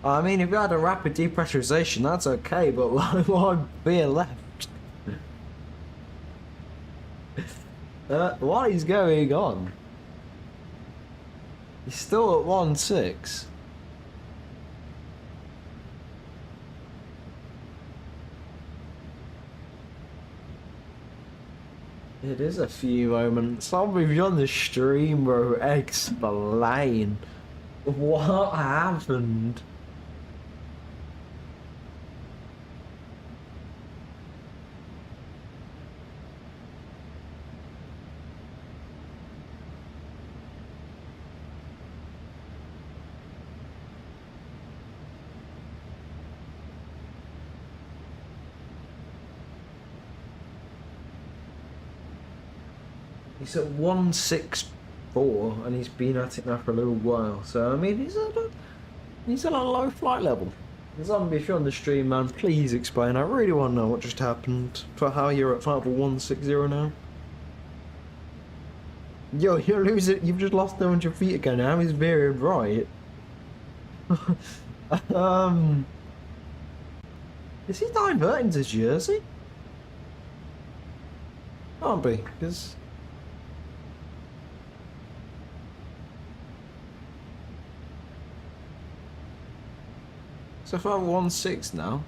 I mean, if you had a rapid depressurization, that's okay, but one beer left. What is going on? He's still at 1-6. It is a few moments. Somebody on the stream, bro, explain what happened. He's at 1-6-4 and he's been at it now for a little while. So I mean, he's at a low flight level. Zombie, if you're on the stream, man, please explain. I really want to know what just happened. For how you're at 5-1-6-0 now. Yo, you're losing. You've just lost 200 feet again. Now he's veering right. Is he diverting to Jersey? Can't be, because. So 5-1-6 now.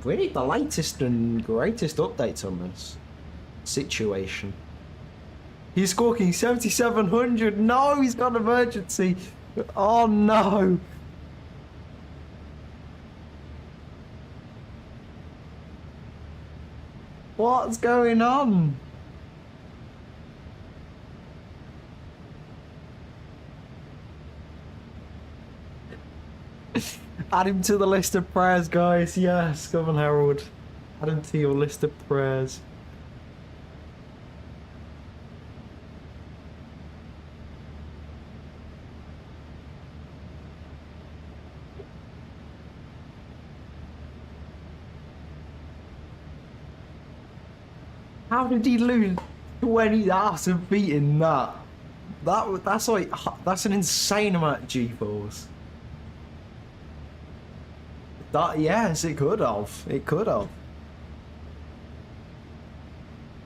We need the latest and greatest updates on this situation. He's squawking 7,700. No, he's got an emergency. Oh no. What's going on? Add him to the list of prayers, guys. Yes, come on, Harold. Add him to your list of prayers. How did he lose 20 after beating that? That's like, that's an insane amount of G-force. That, yes, it could have. It could have.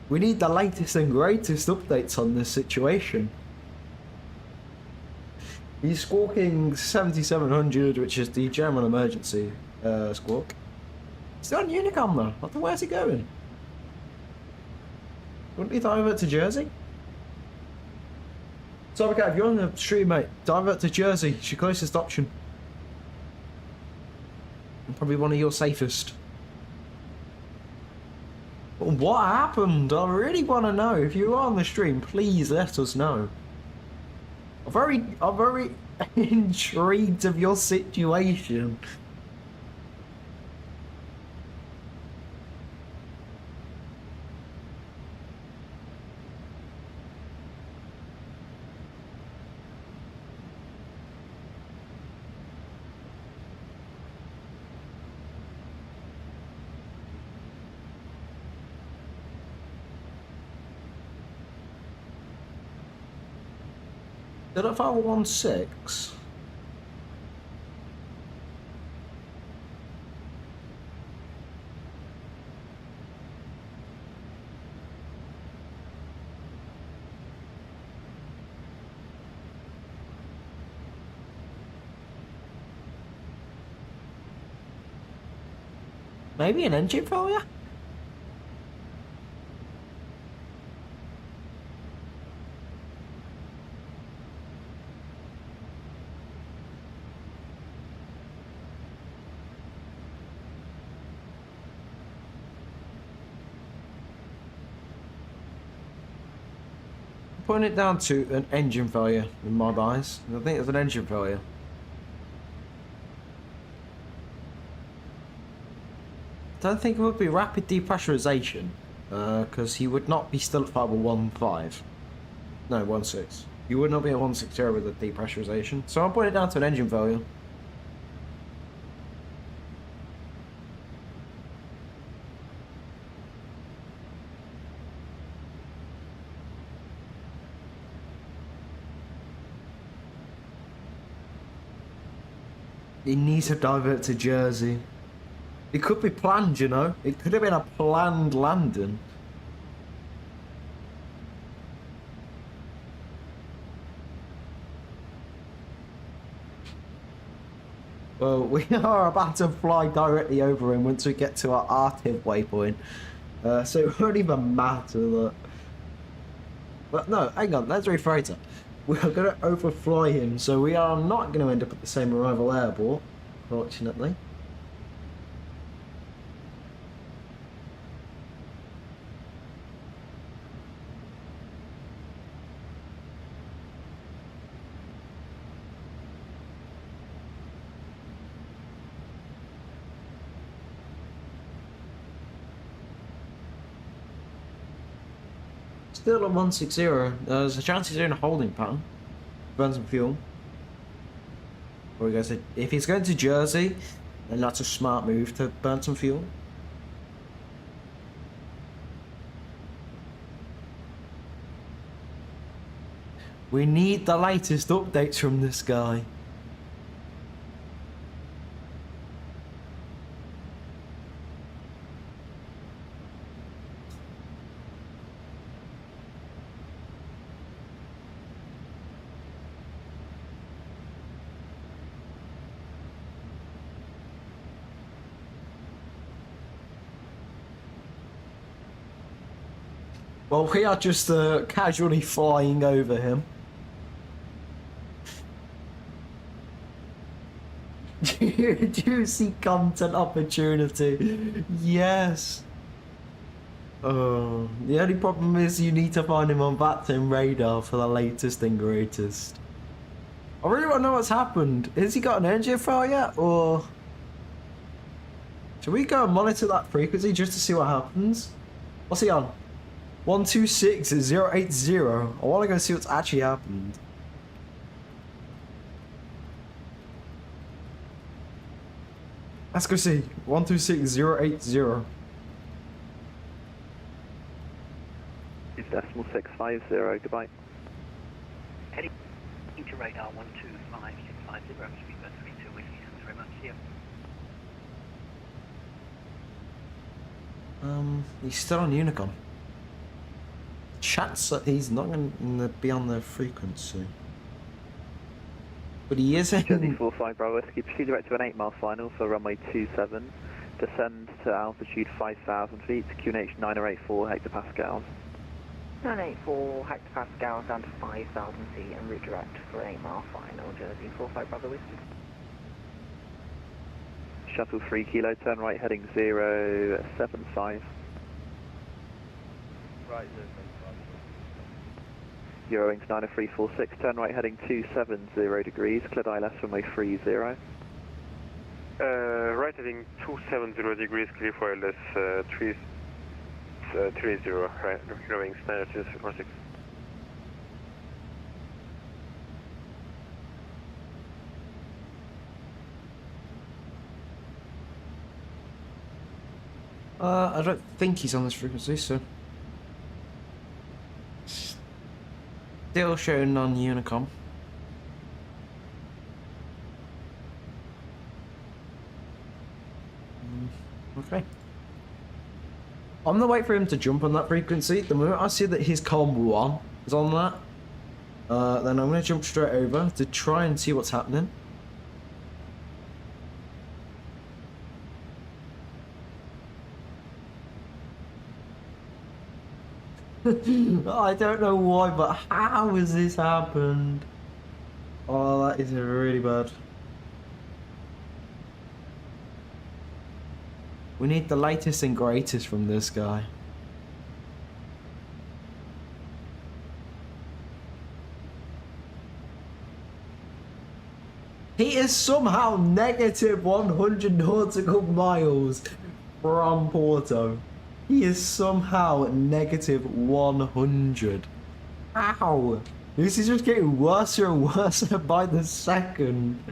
We need the latest and greatest updates on this situation. He's squawking 7700, which is the German emergency squawk. Still on Unicom though. What the, where's he going? Wouldn't he divert to Jersey? So okay, if you're on the stream, mate, divert to Jersey. It's your closest option. And probably one of your safest. What happened? I really want to know. If you are on the stream, please let us know. I'm very intrigued of your situation. Did I file 16? Maybe an engine failure? Putting it down to an engine failure in my eyes. I think it's an engine failure. Don't think it would be rapid depressurization, because he would not be still at 515. No, 16. You would not be at 160 with the depressurization. So I'm putting it down to an engine failure. He needs to divert to Jersey. It could be planned, you know. It could have been a planned landing. Well, we are about to fly directly over him once we get to our RTIV waypoint. So it won't even matter that. But no, hang on, let's rephrase it. We are going to overfly him, so we are not going to end up at the same arrival airport, fortunately. Still at 160. There's a chance he's doing a holding pattern. Burn some fuel. Or he goes to, if he's going to Jersey, then that's a smart move to burn some fuel. We need the latest updates from this guy. Well, we are just casually flying over him. Juicy content opportunity. Yes. Oh, the only problem is you need to find him on VATSIM radar for the latest and greatest. I really want to know what's happened. Has he got an engine failure yet, or should we go and monitor that frequency just to see what happens? What's he on? 126.080. I want to go see what's actually happened. Let's go see. 126.080. 5.650, goodbye. Heading to radar 125.650, speedbird 32 with you, thanks very much, see you. He's still on Unicom. Chats, he's not going to be on the frequency. But he is in... Jersey 45 Bravo Whiskey, proceed direct to an 8-mile final for runway 27. Descend to altitude 5,000 feet, QNH 9084 hectopascals. 984 hectopascals down to 5,000 feet and route direct for an 8-mile final, Jersey 45 Bravo Whiskey. Shuttle 3 kilo, turn right heading 075. Right, Eurowings 90346, turn right heading 270 degrees, cleared ILS runway 30. right heading 270 degrees, clear for LS 30, right, Eurowings 90346. I don't think he's on this frequency, so... Still showing on Unicom. Okay. I'm gonna wait for him to jump on that frequency. The moment I see that his com 1 is on that, then I'm gonna jump straight over to try and see what's happening. I don't know why, but how has this happened? Oh, that is really bad. We need the latest and greatest from this guy. He is somehow negative 100 nautical miles from Porto. He is somehow negative 100. Ow! This is just getting worse and worse by the second.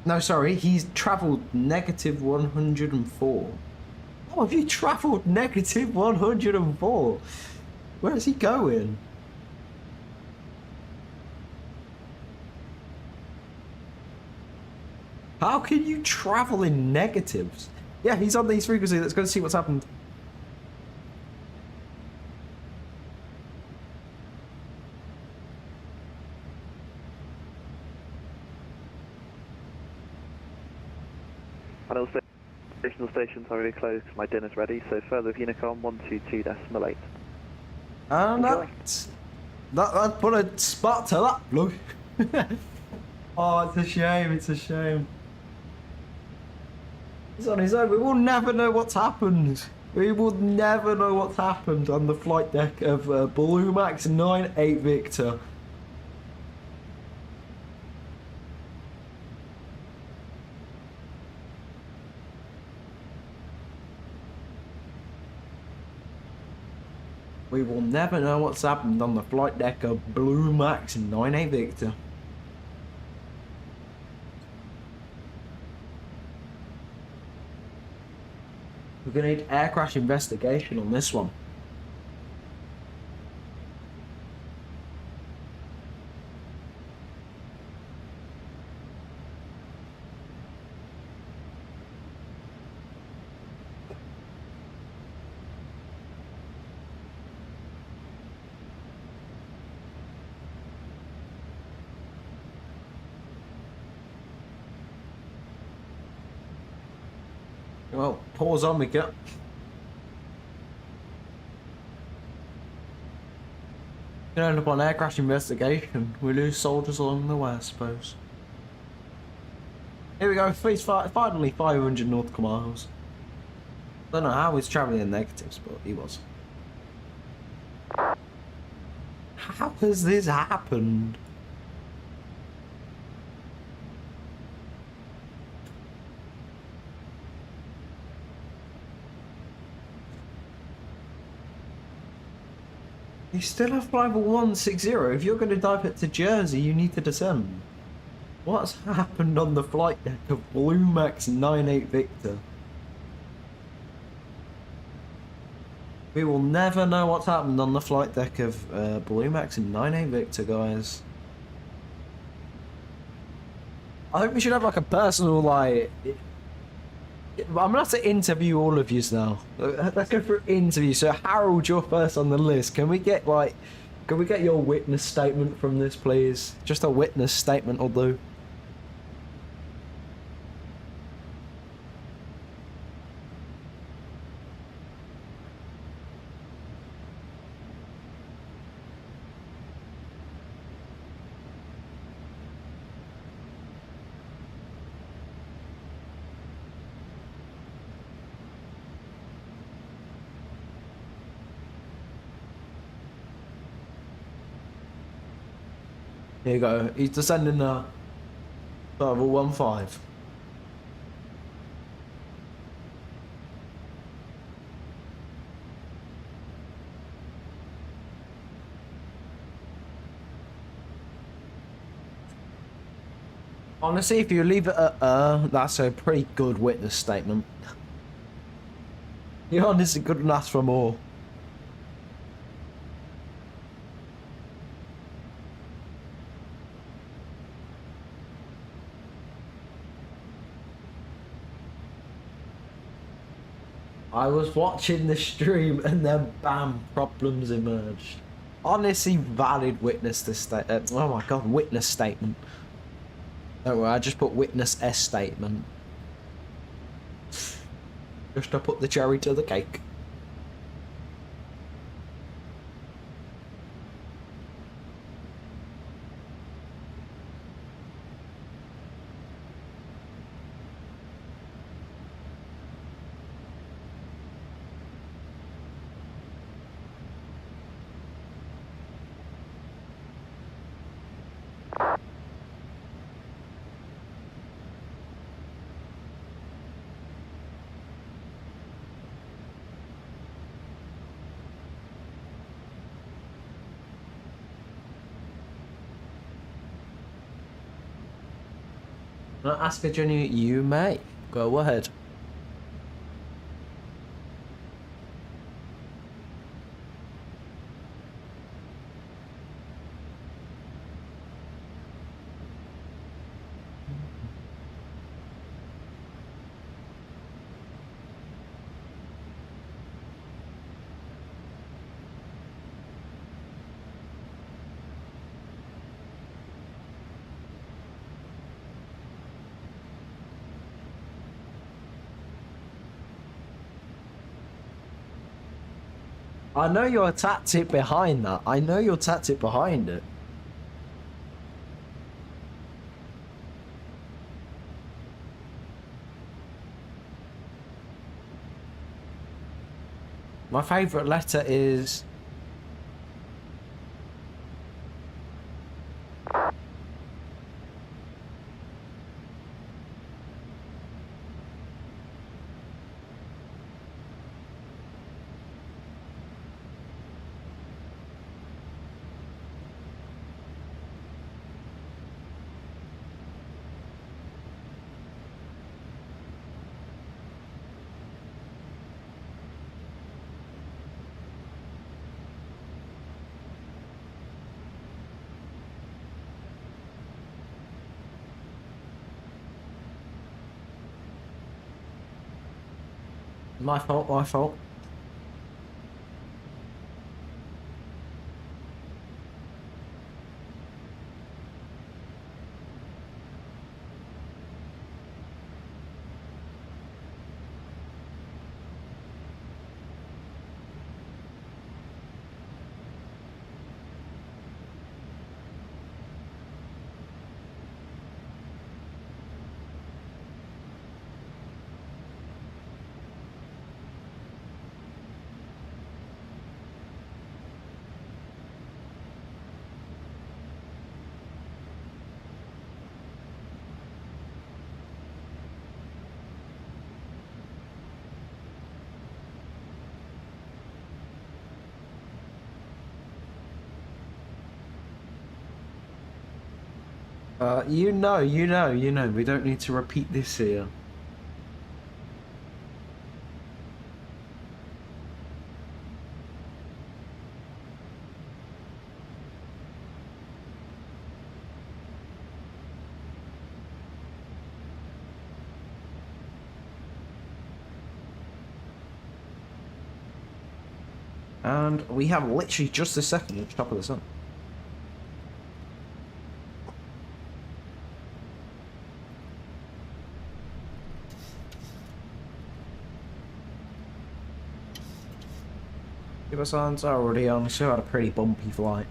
No, sorry, he's travelled negative 104. How have you travelled negative 104? Where is he going? How can you travel in negatives? Yeah, he's on these frequencies. Let's go see what's happened. Final stations are really close. My dinner's ready. So further with Unicom 122.8. And that put a spot to that plug. Oh, it's a shame. It's a shame. He's on his own. We will never know what's happened. We will never know what's happened on the flight deck of Blue Max 98 Victor. We will never know what's happened on the flight deck of Blue Max 98 Victor. We're going to need air crash investigation on this one. Well, pause on we go. Gonna end up on air crash investigation. We lose soldiers along the way, I suppose. Here we go, finally 500 nautical miles. Don't know how he's travelling in negatives, but he was. How has this happened? You still have flight 160. If you're going to dive it to Jersey, you need to descend. What's happened on the flight deck of Blue Max 98 Victor? We will never know what's happened on the flight deck of Blue Max and 98 Victor, guys. I think we should have like a personal, like... I'm gonna have to interview all of yous now. Let's go for an interview. So Harold, you're first on the list. Can we get your witness statement from this, please? Just a witness statement will do. Here you go. He's descending now. Level 15. Honestly, if you leave it at that's a pretty good witness statement. You honestly couldn't ask for more. I was watching the stream and then bam, problems emerged. Honestly, valid witness this oh my god, witness statement. Don't worry, I just put witness S statement. Just to put the cherry to the cake. Ask a genuine, you may. Go ahead. I know your tactic behind that. I know your tactic behind it. My favourite letter is... My fault, my fault. You know, we don't need to repeat this here. And we have literally just a second at the top of the sun. Give us on, it's already on, so had a pretty bumpy flight.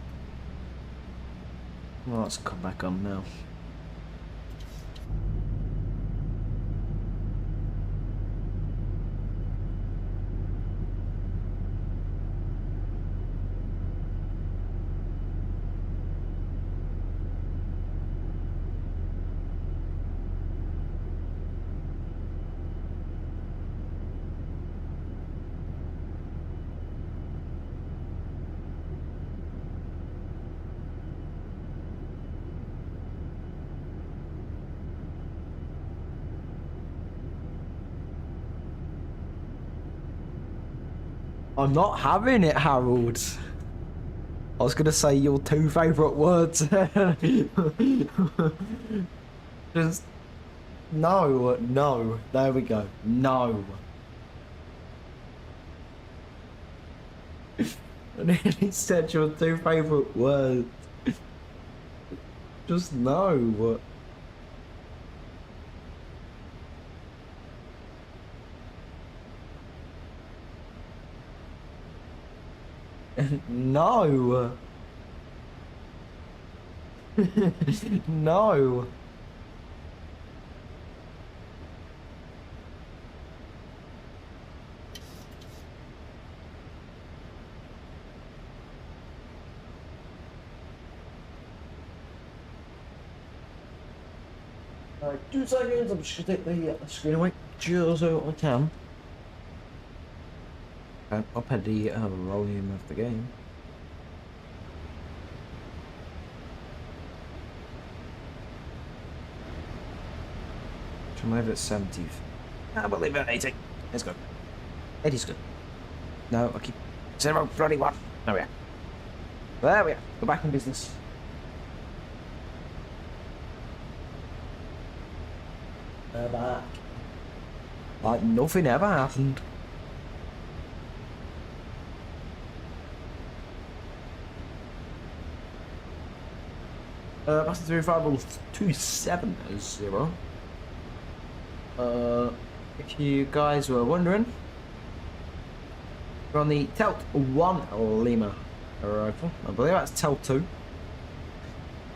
Well, let's come back on now. I'm not having it, Harold. I was gonna say your two favourite words. Just no, no. There we go. No. And he said your two favourite words. Just no. No. No. Alright, 2 seconds. I'm just gonna take the screen away just so I can. And up at the volume of the game. Should I leave it at 70? I will leave it at 80. Let's go. 80's good. No, I keep 0, bloody 1. There we are. There we are. We're back in business. We're back. Like nothing ever happened. Passenger variable 270. If you guys were wondering, we're on the Telt 1 Lima rifle. I believe that's Tel 2.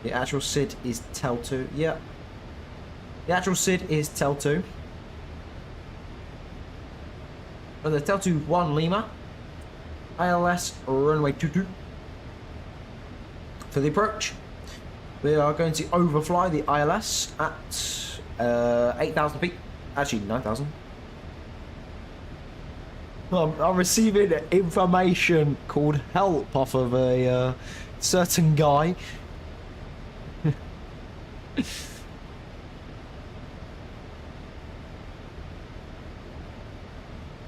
The actual SID is Tel 2. Yeah. The actual SID is Tel 2. On the Tel 2 1 Lima. ILS runway 22. For the approach, we are going to overfly the ILS at 8,000 feet. Actually, 9,000. I'm receiving information called help off of a certain guy.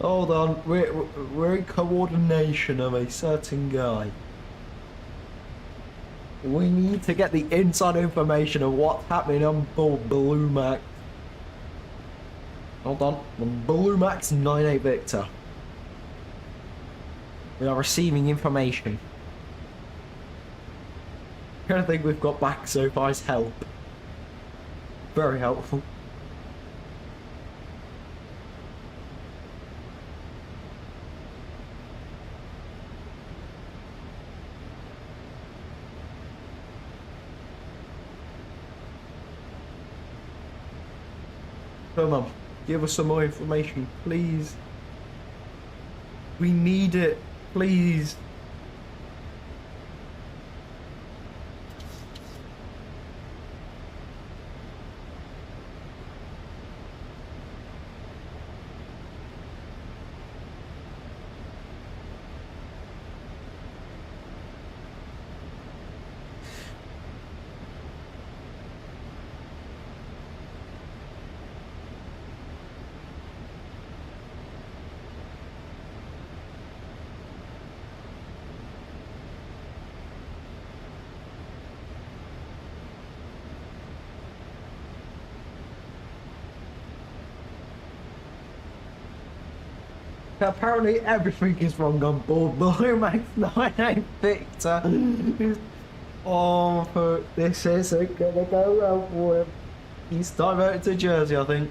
Hold on, we're in coordination of a certain guy. We need to get the inside information of what's happening on board Blue Max. Hold on, Blue Max 98 Victor. We are receiving information. Everything we've got back so far is help. Very helpful. Come on, give us some more information, please. We need it, please. Apparently everything is wrong on board Blue Max 98 Victor. Oh, this isn't gonna go well for him. He's diverted to Jersey, I think.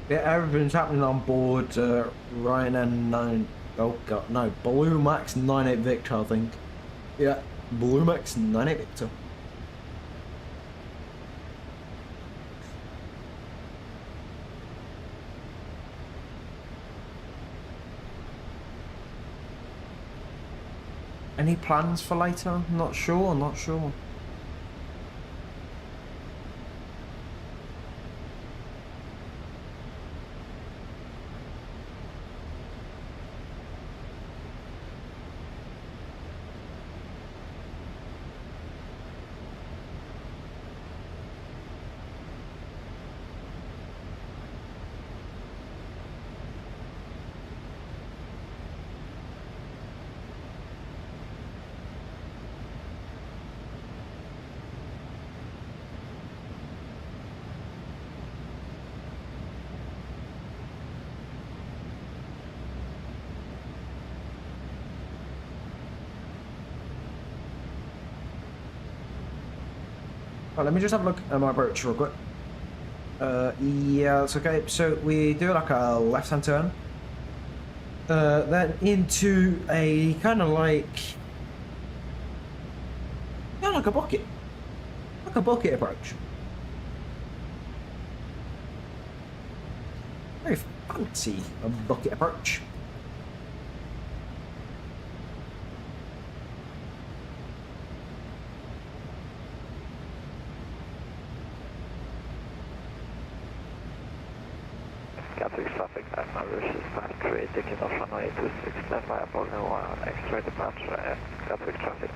Yeah, everything's happening on board Ryan 9. Oh god, no, Blue Max 98 Victor, I think. Yeah, Blue Max 98 Victor. Any plans for later? Not sure, not sure. Oh, let me just have a look at my approach real quick. Yeah, that's okay. So we do like a left-hand turn. Then into a kind of like... Yeah, like a bucket. Like a bucket approach. Very fancy, a bucket approach. Gatwick traffic, I'm Mauritius 93, ticket off runway 26, stand by Apollo 1, extra departure and Gatwick traffic.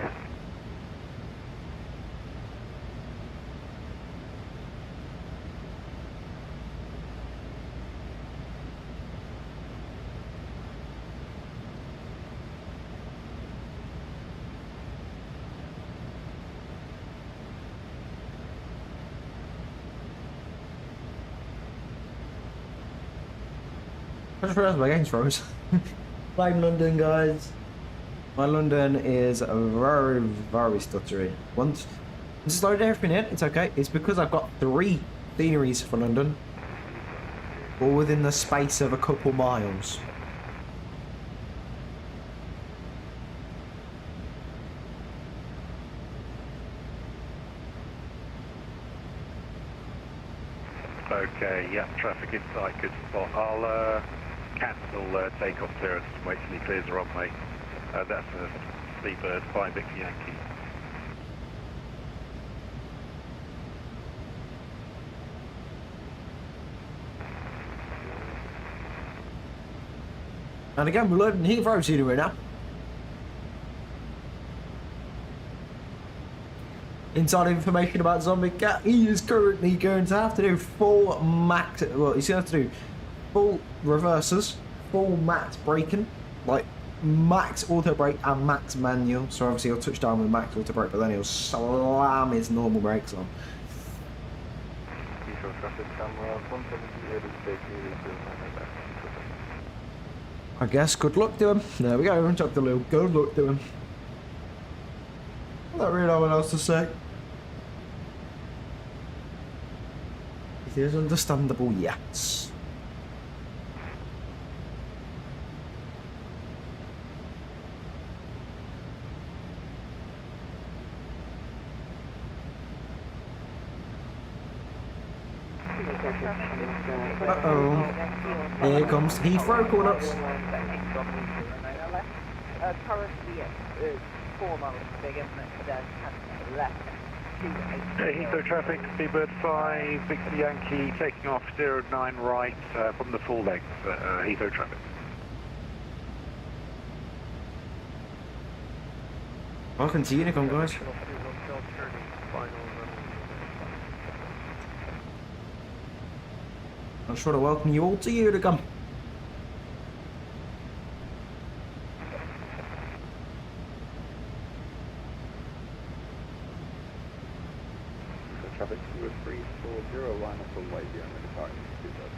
I just realised my game's froze. Blame London, guys. My London is very, very stuttery. Once I loaded everything in, it's okay. It's because I've got 3 sceneries for London, all within the space of a couple miles. Okay, yeah, traffic inside, good spot. I'll cancel takeoff clearance and wait till he clears the runway. That's a Seabird 5 Victor Yankee. And again, we're loading Heathrow scenery now. Inside information about Zombie Cat, he is currently going to have to do full max, well, he's going to have to do full reversers, full max braking, like max auto brake and max manual. So obviously he'll touch down with max auto brake, but then he'll slam his normal brakes on. I guess good luck to him. There we go, Dr. Lou, good luck to him. I don't really know what else to say. It is understandable, yes. Uh-oh. Here comes Heathrow calling us. Currently 4 miles big and left. Heathrow traffic, Speedbird 5, Victor Yankee taking off 09 right from the full length, Heathrow traffic. Welcome to Unicom, guys. I'm sure to welcome you all to Unicom. Traffic 20340, line up on way beyond the departing Speedbird.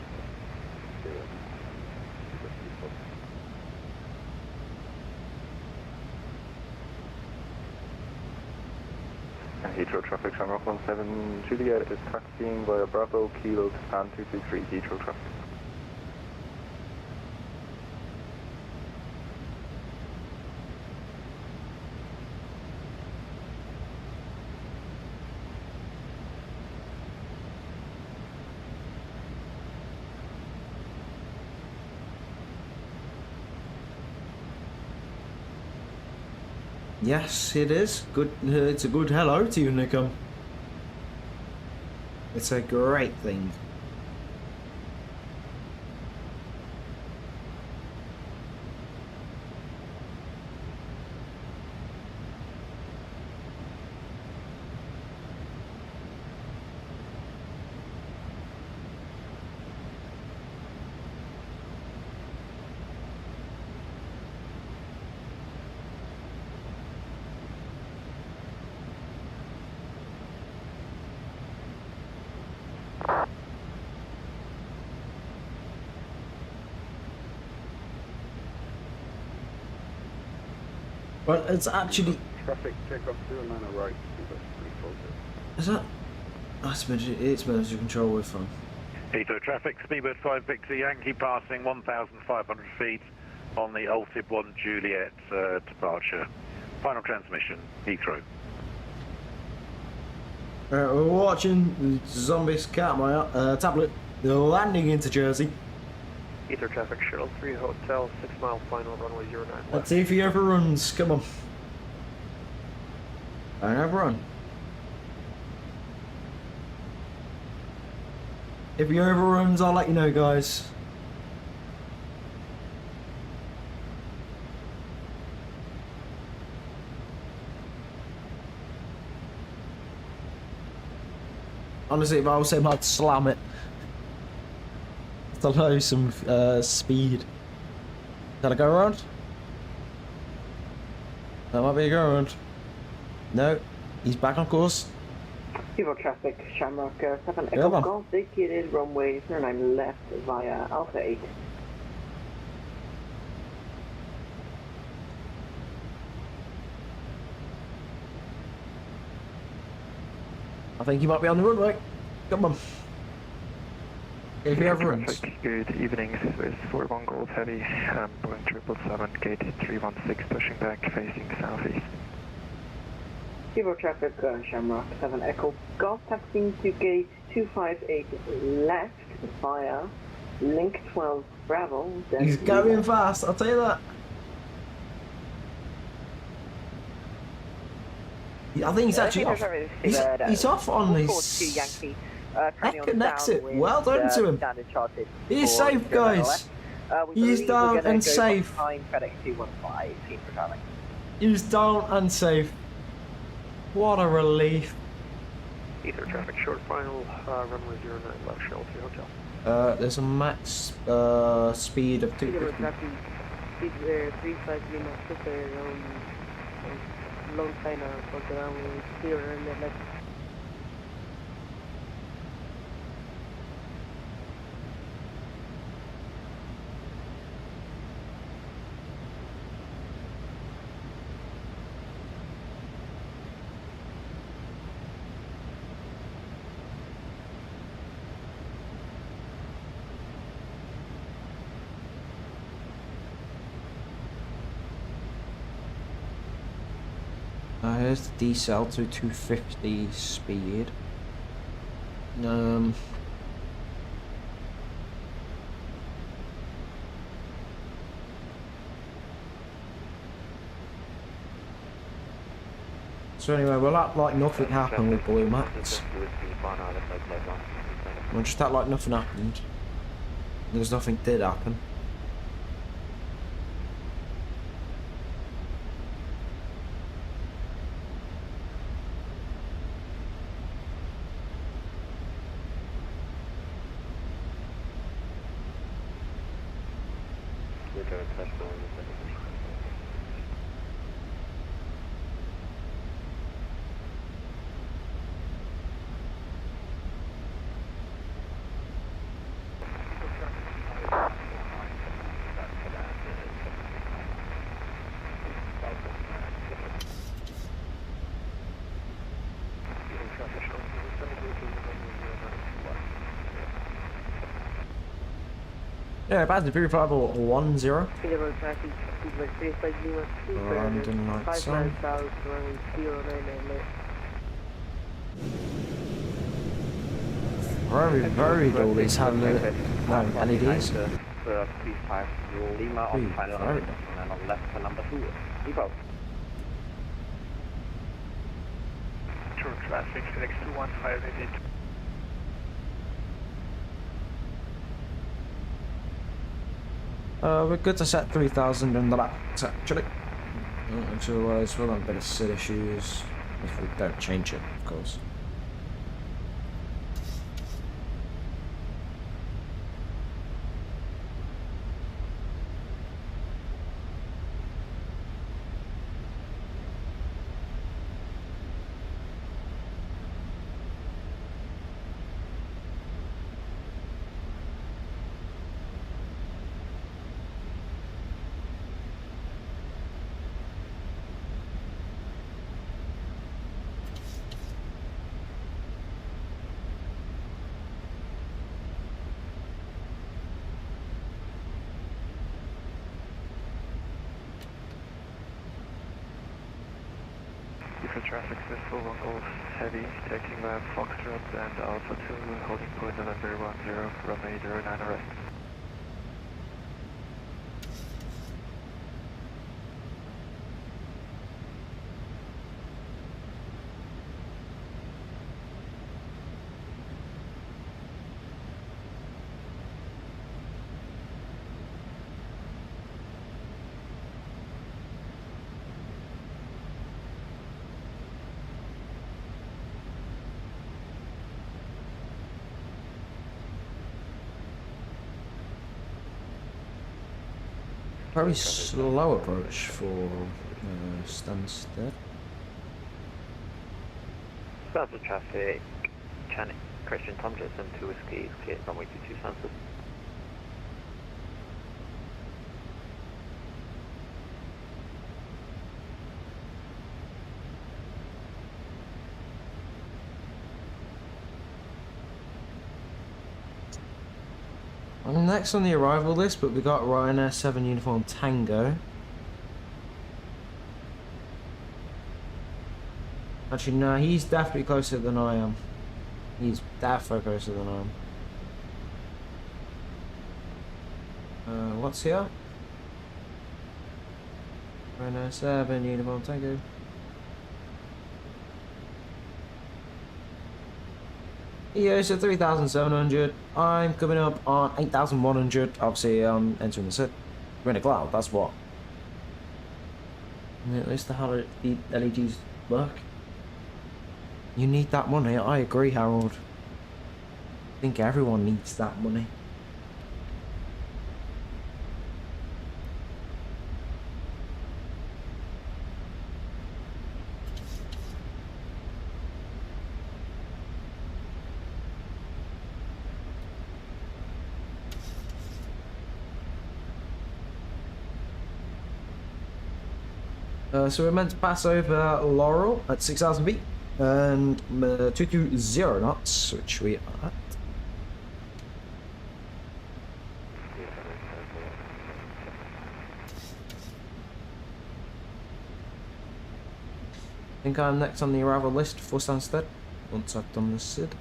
Heathrow traffic, Shamrock 17 Juliet is taxiing via Bravo, Kilo, Japan 223 Heathrow traffic. Yes, it is. Good. It's a good hello to Unicom. It's a great thing. Well, it's actually. Traffic, take off 09 right, Is that? That's it's emergency control we're from. Heathrow traffic, Speedbird 5, Victor Yankee passing 1,500 feet on the Altib 1 Juliet departure. Final transmission, Heathrow. We're watching Zombies Cat my tablet. They're landing into Jersey. Ether traffic, Shuttle 3 Hotel, 6 mile final, runway 09 left. Let's see if he overruns. Come on. Don't overrun. If he overruns, I'll let you know, guys. Honestly, if I was him, I'd slam it. To lose some speed. Can I go around? That might be a go around. No, he's back on course. Heathrow traffic, Shamrock 7 Yeah, Echo man. Golf, vacated runway 09 left via Alpha 8. I think he might be on the runway. Come on. If he ever runs. Good evening, Swiss 41 Gold Heavy, Boeing 777, gate 316, pushing back, facing southeast. Heathrow traffic, Shamrock 7 Echo Golf, taxiing to gate 258 left via Link 12 Bravo. He's going fast, I'll tell you that. I think he's actually off. He's off on his second exit. Well done to him. He's safe, guys. He's down and safe. He's down and safe. What a relief. Ether traffic, short final, runway 09 left, Shuttle 3 Hotel. There's a max speed of 250. Long sign for the runway 09 left. Here's the decel to 250 speed. So anyway, we'll act like nothing happened with Blue Max. We'll just act like nothing happened. There's nothing did happen. Yeah, bad to verify 10. London lights on. Very dull these have no LEDs. Lima on final and on left for number 2. Depot. True traffic, next to 1582. We're good to set 3000 in the laps actually. Otherwise we'll have a bit of SID issues if we don't change it, of course. Traffic successful, one Golf Heavy, taking left Foxtrot and Alpha 2, holding point November 10, runway 09 arrest. Very slow approach for Stansted. South of traffic, Channing, Christian Tom Jason, 2 Whiskey, clear runway 22 Sunset. I'm next on the arrival list, but we got Ryanair 7 Uniform Tango. Actually, no, he's definitely closer than I am. He's definitely closer than I am. What's here? Ryanair 7 Uniform Tango. Yeah, so 3,700. I'm coming up on 8,100. Obviously, I'm entering the set. We're in a cloud, that's what. I mean, at least how the LEDs work. You need that money. I agree, Harold. I think everyone needs that money. So we're meant to pass over Laurel at 6,000 feet and 220 knots, which we are at. I think I'm next on the arrival list for Stansted once I've done the SID.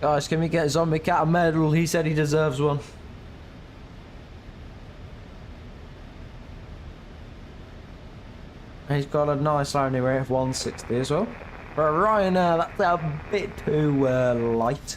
Guys, can we get Zombie Cat a medal? He said he deserves one. He's got a nice landing rate of 160 as well. For a Ryanair, that's a bit too light.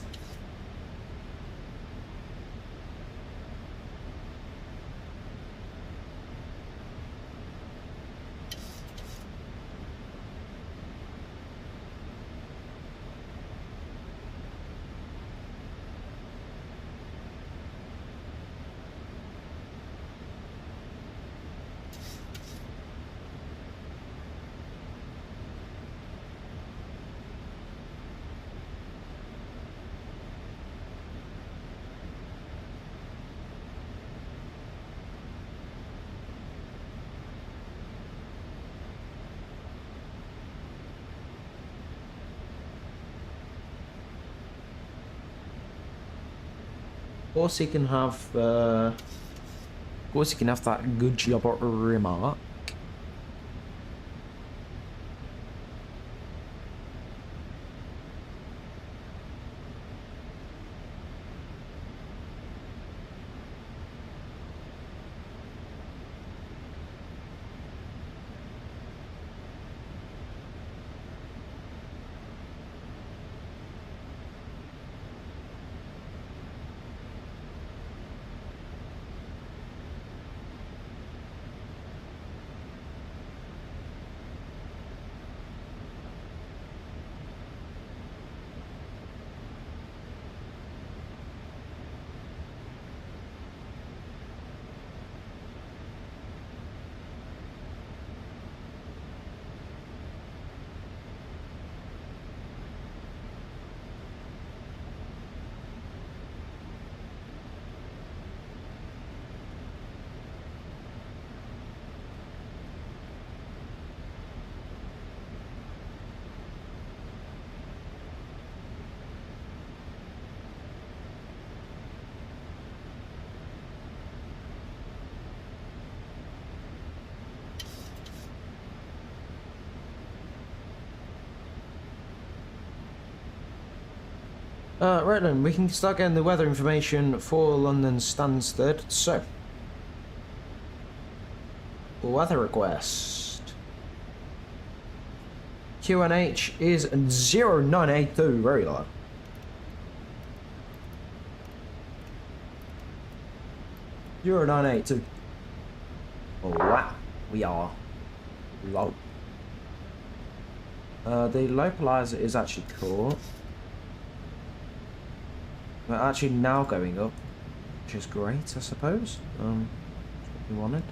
Of course he can have that good job at remark. Right then, we can start getting the weather information for London Stansted. So, weather request. QNH is 0982, very low. Euro 982. Oh wow, we are low. The localizer is actually cool. We're actually now going up, which is great, I suppose. That's what we wanted.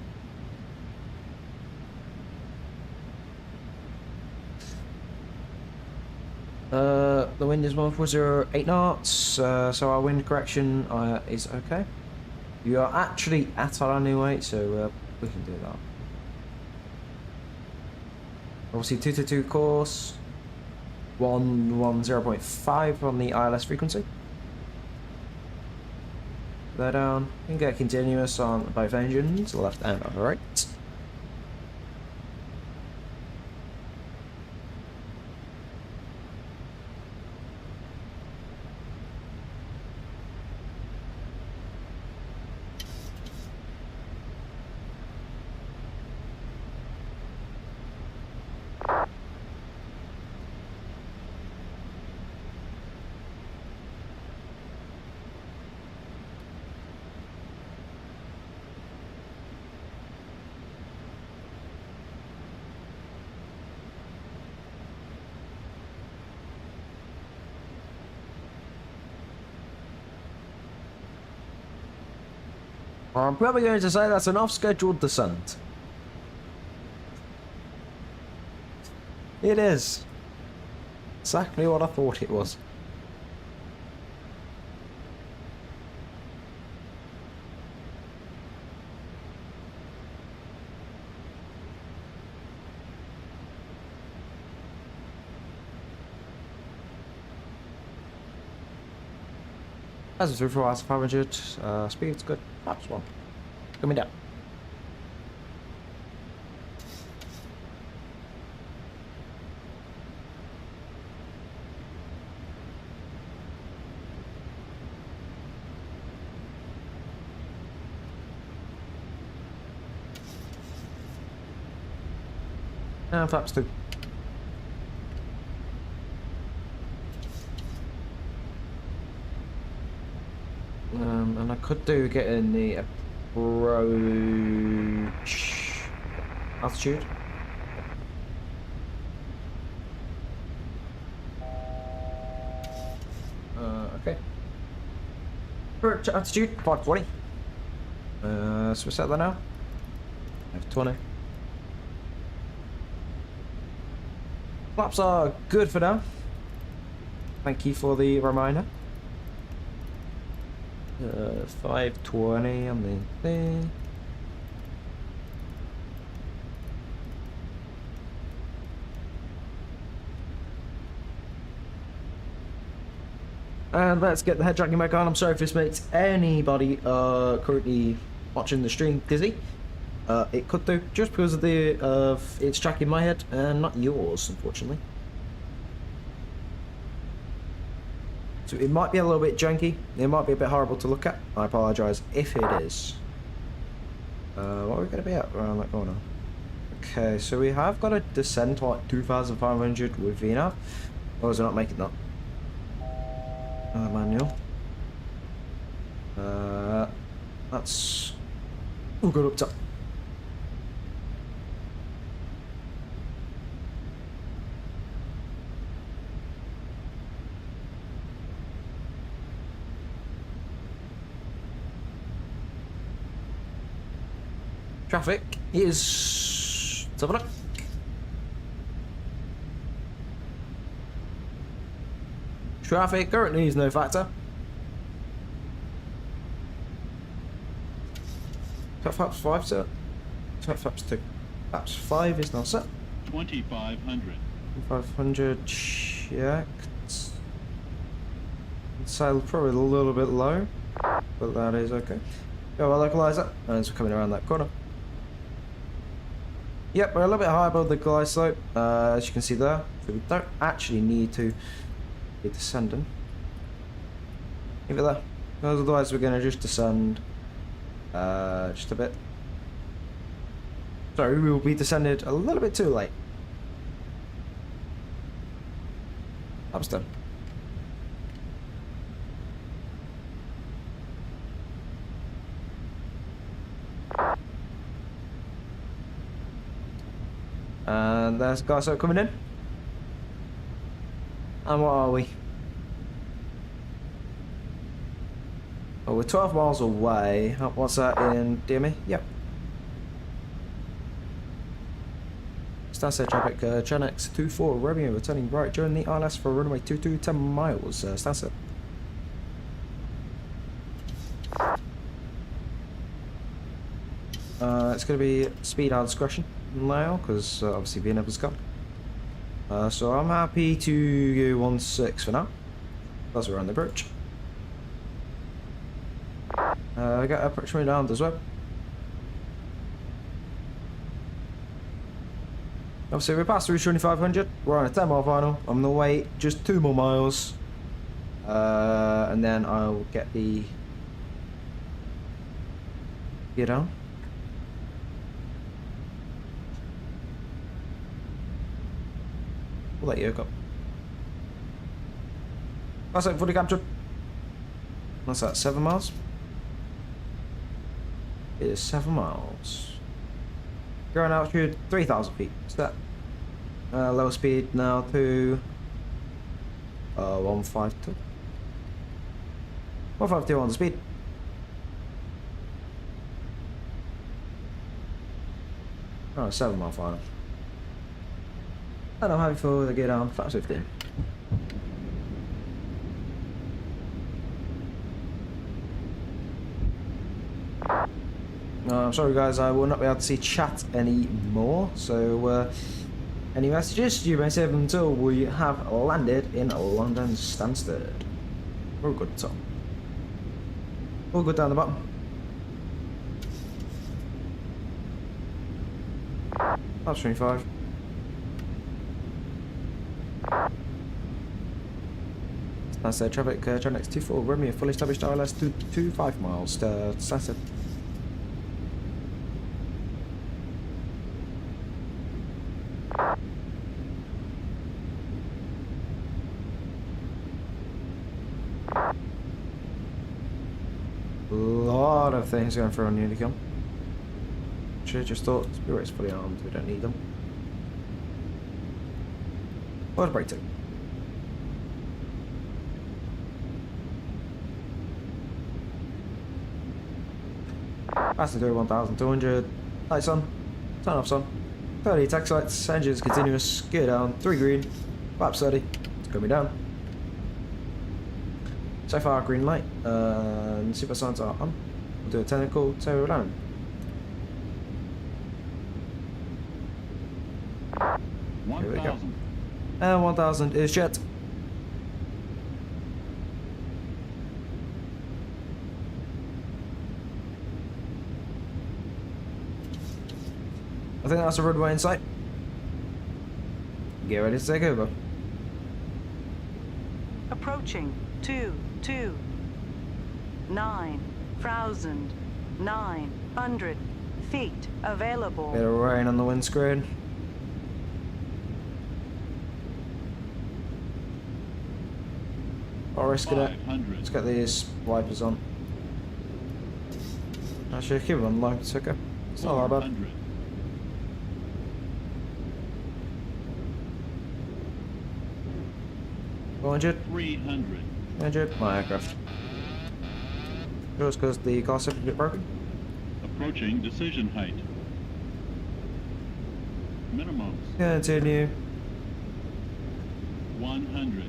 The wind is 140.8 knots, so our wind correction is okay. You are actually at our landing weight, so we can do that. Obviously 222 course, 110.5 on the ILS frequency. There down, you can get continuous on both engines, left and on the right. I'm probably going to say that's an off-scheduled descent. It is. Exactly what I thought it was. As it's for us, 500, speed's good, perhaps one. Coming down. And flaps 2. And I could do getting the approach altitude. Okay. Approach altitude 520. So we set that now. 520. Flaps are good for now. Thank you for the reminder. 520 on the thing. And let's get the head tracking back on. I'm sorry if this makes anybody currently watching the stream dizzy. It could do, just because of it's tracking my head and not yours, unfortunately. So it might be a little bit janky. It might be a bit horrible to look at. I apologise if it is. What are we going to be at around that corner? Okay, so we have got a descent to like 2,500 with VNAV. Or is it not making that? Manual. That's... We'll go up top. Traffic is... Let's have a look. Traffic currently is no factor. Flaps 5 set. Flaps 2. Flaps 5 is now set. 2,500. 500 checked. Sail probably a little bit low, but that is okay. Go our localizer as we're coming around that corner. Yep, we're a little bit high above the glide slope, as you can see there. So we don't actually need to be descending. Leave it there. Because otherwise we're going to just descend just a bit. Sorry, we will be descended a little bit too late. That's done. And there's guys coming in. And what are we? Oh, we're 12 miles away. What's that in DME? Yep. Stansted traffic, EGNX 24 Romeo returning right during the ILS for runway 22, 10 miles. Stansted. It's going to be speed out discretion now, because obviously VNAV has gone. So I'm happy to go 16 for now. That's around the approach. I got approach me down as well. Obviously we passed through 2,500. We're on a 10-mile final. I'm gonna wait just 2 more miles, and then I'll get the gear down. We'll let you go. That's it, fully captured. What's that, 7 miles? It is 7 miles. Current altitude, 3,000 feet. Set. Lower speed now to 152. 152 on the speed. Oh, 7 mile final. And I'm happy for the gear down, flaps 15. I'm sorry guys, I will not be able to see chat anymore, so any messages you may save them until we have landed in London Stansted. We're all good at the top. All good down the bottom. That's 25. Stansted traffic, EGNX 24 Romeo, fully established ILS to 25 miles to Stansted. other things going through on Unicom. Should have just thought Spirit's fully armed, we don't need them. Where's brake 2? Passenger 1200, lights on, turn off on, 30 tax lights, engines continuous, gear down, 3 green, lap 30, it's going down. So far green light, super signs are on, we'll do a technical, so land. Here we go. 1000 is jet. I think that's a roadway in sight. Get ready to take over. Approaching 9,900 feet available. Bit of rain on the windscreen. I'll risk it. Let's get these wipers on. Actually, keep it on low, it's okay. It's not that bad. 400. 300. My aircraft. Just because the car separate bit broken. Approaching decision height. Minimums. Continue. 100.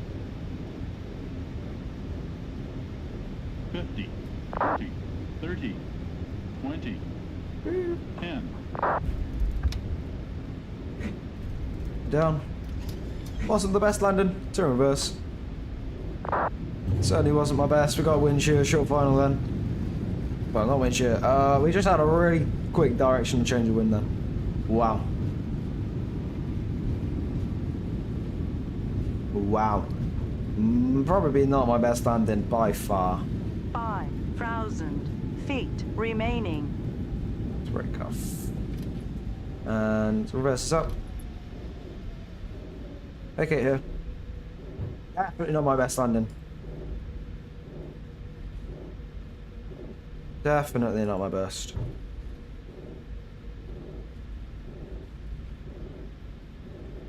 50. 40. 30. 20. 10. Down. Wasn't the best landing. To reverse. Certainly wasn't my best. We got wind shear, short final then. Well, not wind shear. We just had a really quick direction change of wind then. Wow. Wow. Probably not my best landing by far. 5,000 feet remaining. Let's break off. And reverse this up. Okay, here. Definitely not my best landing. Definitely not my best.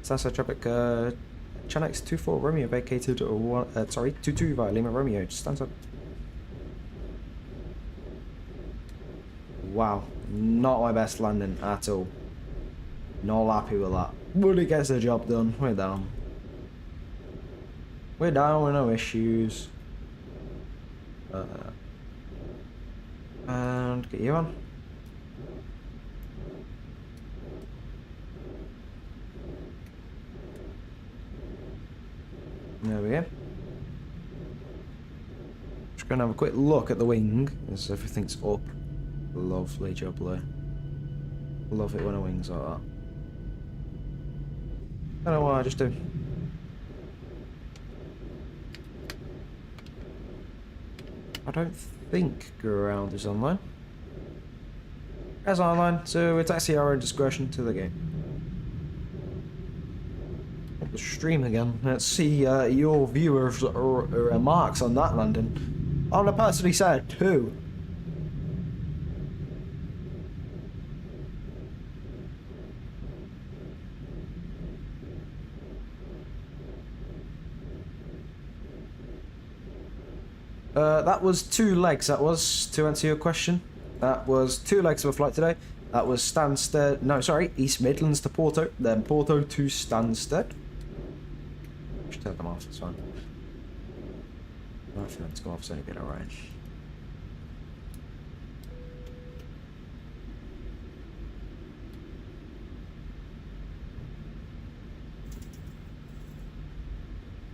Sunset traffic, EGNX 24 Romeo vacated, 22 via Lima Romeo, just stands up. Wow, not my best landing at all. Not happy with that. But it gets the job done. We're down. We're down with no issues. And get you on. There we go. Just gonna have a quick look at the wing as everything's up. Lovely job there. Love it when a wing's like that. I don't know what I just do. I don't think go around is online. As online, so we taxi our own discretion to the game. The stream again. Let's see your viewers' remarks on that landing. I'm gonna personally say 2. That was 2 legs, that was, to answer your question. That was 2 legs of a flight today. That was Stansted, no, sorry, East Midlands to Porto, then Porto to Stansted. Just turn them off, it's fine. Right for them to go off, it's only been alright.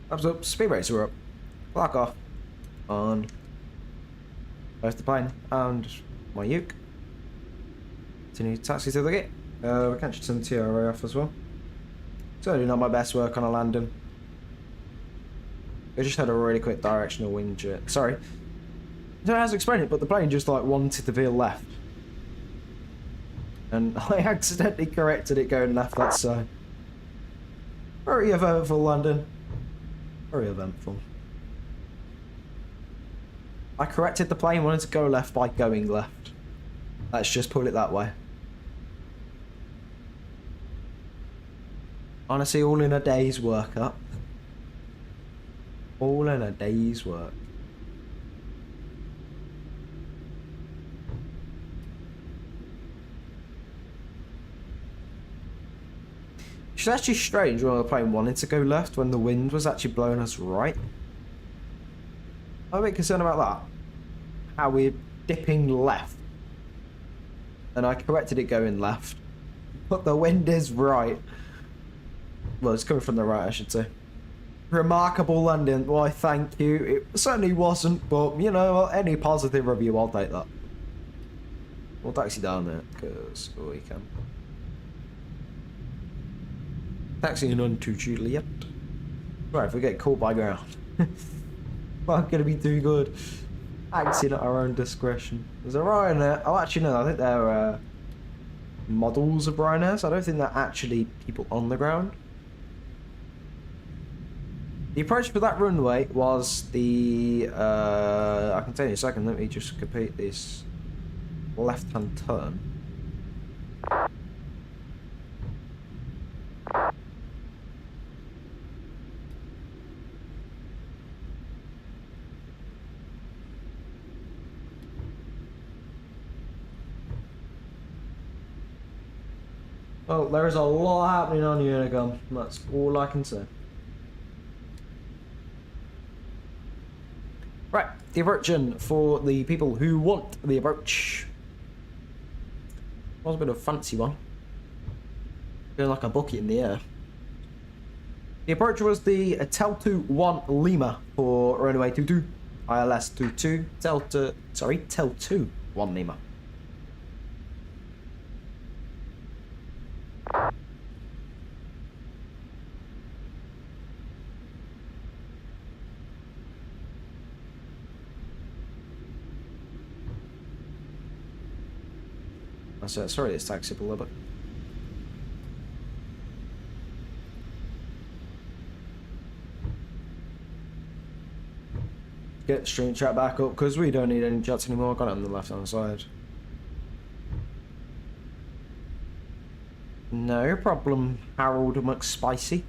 Thumbs up, speed rates are up. Clock off. On both the plane and my uke. Continue taxi to the gate. We can turn the TRA off as well. Certainly not my best work on a landing. I just had a really quick directional wind jet. Sorry. I don't know how to explain it, but the plane just like wanted to veer left. And I accidentally corrected it going left that side. Very eventful landing. Very eventful. I corrected the plane wanted to go left by going left. Let's just put it that way. Honestly, all in a day's work up. All in a day's work. It's actually strange when the plane wanted to go left when the wind was actually blowing us right. I'm a bit concerned about that. How we're dipping left. And I corrected it going left. But the wind is right. Well, it's coming from the right, I should say. Remarkable landing. Why, thank you. It certainly wasn't, but, you know, any positive review, I'll take that. We'll taxi down there, because we can. Taxiing on to Juliet. Right, if we get caught by ground. We're gonna be too good. Acting at our own discretion. There's a Ryanair. Oh, actually, no, I think they're models of Ryanair, so I don't think they're actually people on the ground. The approach for that runway was the. I can tell you in a second, let me just complete this left hand turn. Well, there is a lot happening on Unicom. That's all I can say. Right, the approach for the people who want the approach. Was a bit of a fancy one. Feeling like a bucket in the air. The approach was the Tel2 1 Lima for runway 22, ILS 22, Tel2 1 Lima. Sorry, it's taxi up a little bit. Get the stream chat back up because we don't need any chats anymore. Got it on the left hand side. No problem, Harold McSpicy.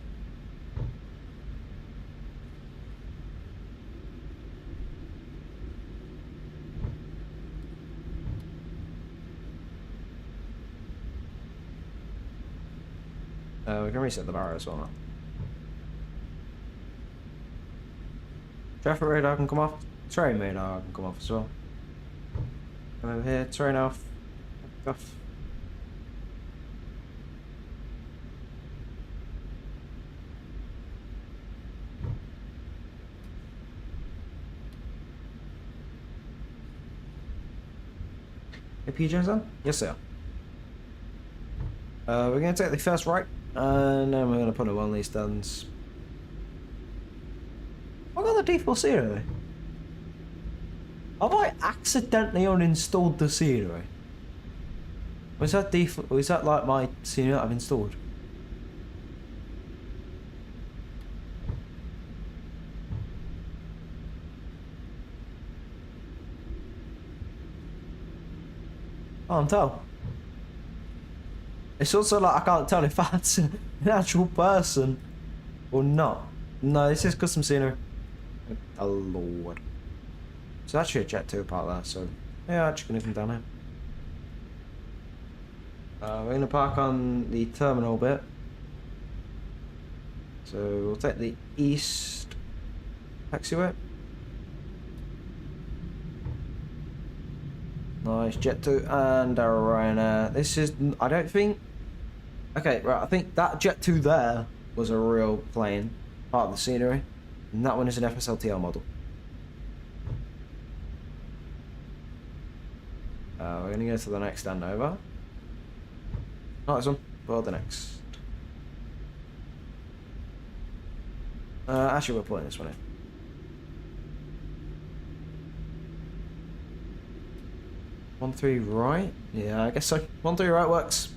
We can reset the bar as well now. Traffic radar can come off. Train radar can come off as well. Come over here, train off. Off. Hey, pigeons on? Yes, sir. We're going to take the first right, and then we're going to put it on these stands. I got the default scenery. Have I accidentally uninstalled the scenery? Was that default? Was that like my scenery that I've installed? I can't tell. It's also like I can't tell if that's an actual person or not. No, this is custom scenery. Oh lord. It's actually a Jet2 part there, so yeah, I'm just gonna come down here. We're gonna park on the terminal bit. So we'll take the east taxiway. Nice, Jet2 and a Ryanair. This is, I don't think. Okay, right, I think that Jet2 there was a real plane, part of the scenery. And that one is an FSLTL model. We're going to go to the next stand over. Not this one, but the next. Actually, we're putting this one in. One three right? Yeah, I guess so. 1-3 right works.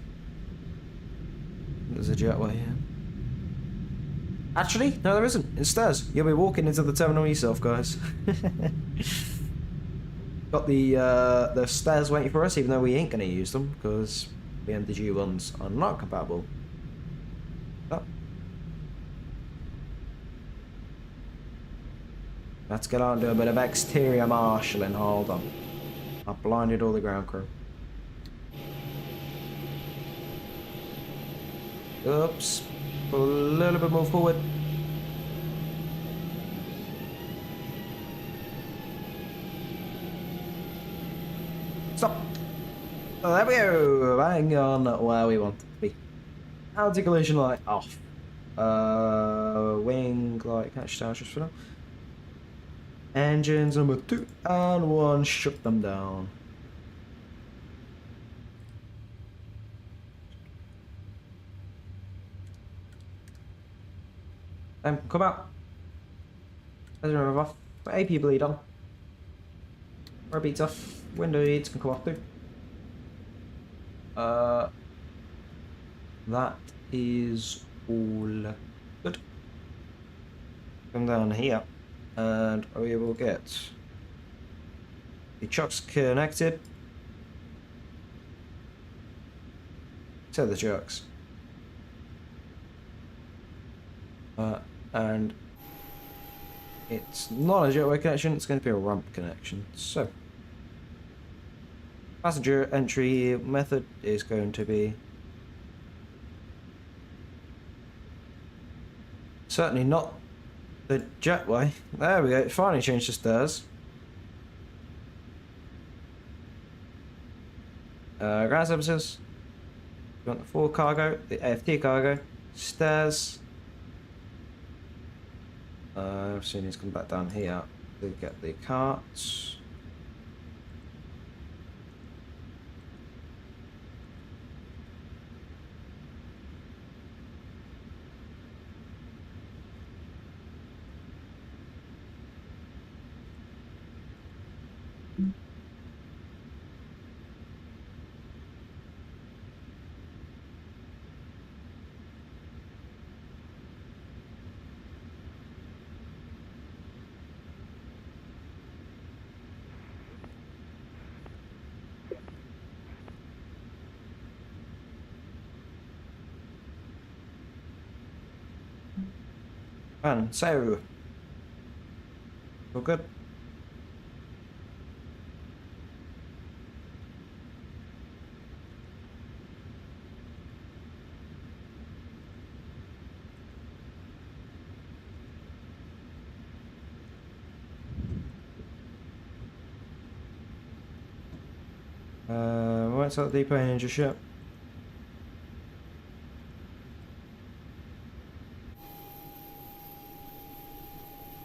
There's a jetway here. Actually, no there isn't. It's stairs. You'll be walking into the terminal yourself, guys. Got the stairs waiting for us, even though we ain't gonna use them because the MDG ones are not compatible. Oh. Let's get on to a bit of exterior marshalling. Hold on. I blinded all the ground crew. Oops. A little bit more forward. Stop. Oh, there we go. Bang on where we want it to be. Articulation light off. Wing light catch down just for now. Engines number 2 and 1. Shut them down. Come out. There's another off. AP bleed on. Or beats off. Window leads can come off too. That is all good. Come down here, and we will get the trucks connected to the trucks. And it's not a jetway connection, it's going to be a ramp connection. So, passenger entry method is going to be certainly not the jetway. There we go, it finally changed the stairs. Ground services. We want the full cargo, the AFT cargo, stairs. I've seen he's come back down here to get the carts. And so, all good. What's that depot engine ship?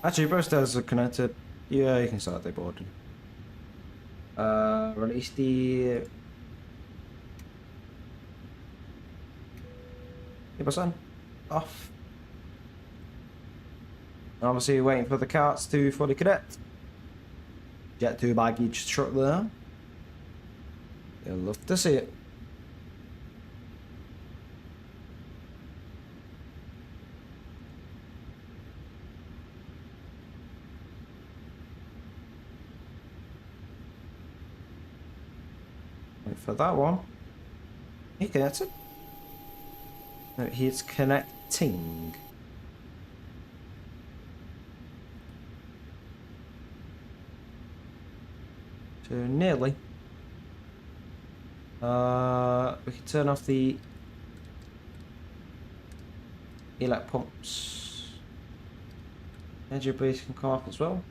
Actually, both stairs are connected. Yeah, you can start deboarding. Release the... Ibasan off. Obviously, waiting for the carts to fully connect. Jet2 baggage truck there. You'll love to see it. Wait for that one. He connected. No, he's connecting. So nearly. We can turn off the elect pumps. Energy base can come off as well.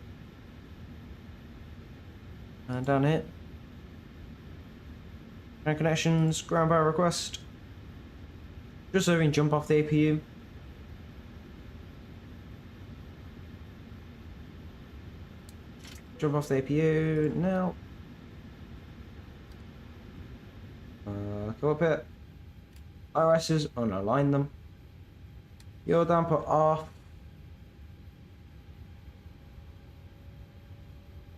And down here. Ground connections, ground power request. Just so we can jump off the APU. Jump off the APU now. Go up here. RS's unalign them. Your damper off.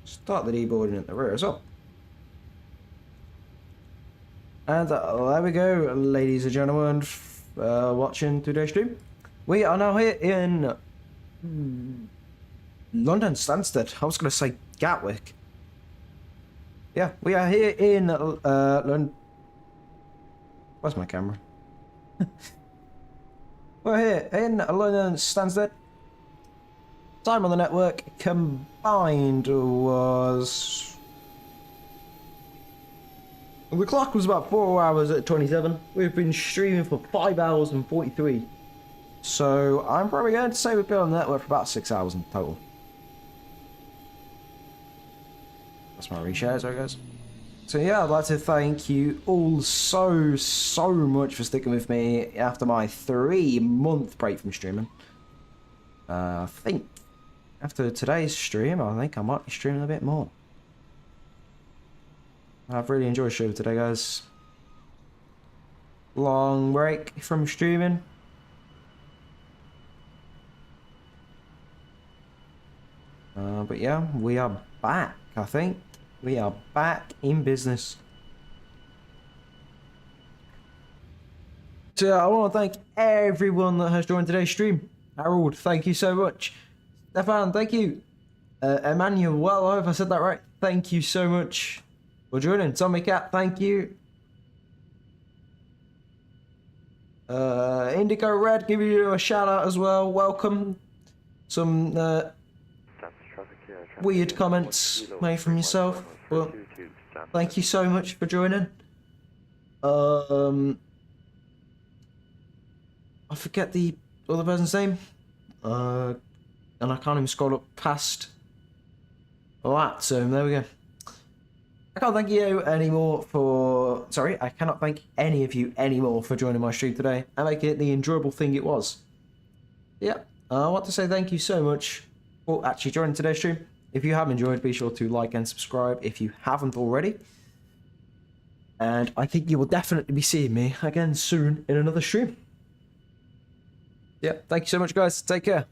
Start the deboarding at the rear as well. And there we go, ladies and gentlemen, watching today's stream. We are now here in London Stansted. I was going to say Gatwick. Yeah, we are here in London. Where's my camera? We're here in London Stansted. Time on the network combined was... The clock was about 4 hours at 27. We've been streaming for 5 hours and 43. So I'm probably going to say we've been on the network for about 6 hours in total. That's my reshare, sorry guys. So yeah, I'd like to thank you all so much for sticking with me after my 3-month break from streaming. I think after today's stream, I think I might be streaming a bit more. I've really enjoyed the show today, guys. Long break from streaming. But yeah, we are back, I think. We are back in business. So I want to thank everyone that has joined today's stream. Harold, thank you so much. Stefan, thank you. Emmanuel, I hope I said that right. Thank you so much for joining. Tommy Cat, thank you. Indigo Red, give you a shout out as well. Welcome. Some weird comments made from yourself, but thank you so much for joining. I forget the other person's name, and I can't even scroll up past VATSIM. There we go. I can't thank you anymore for... Sorry, I cannot thank any of you anymore for joining my stream today and making it the enjoyable thing it was. Yeah, I want to say thank you so much for actually joining today's stream. If you have enjoyed, be sure to like and subscribe if you haven't already. And I think you will definitely be seeing me again soon in another stream. Yeah, thank you so much, guys. Take care.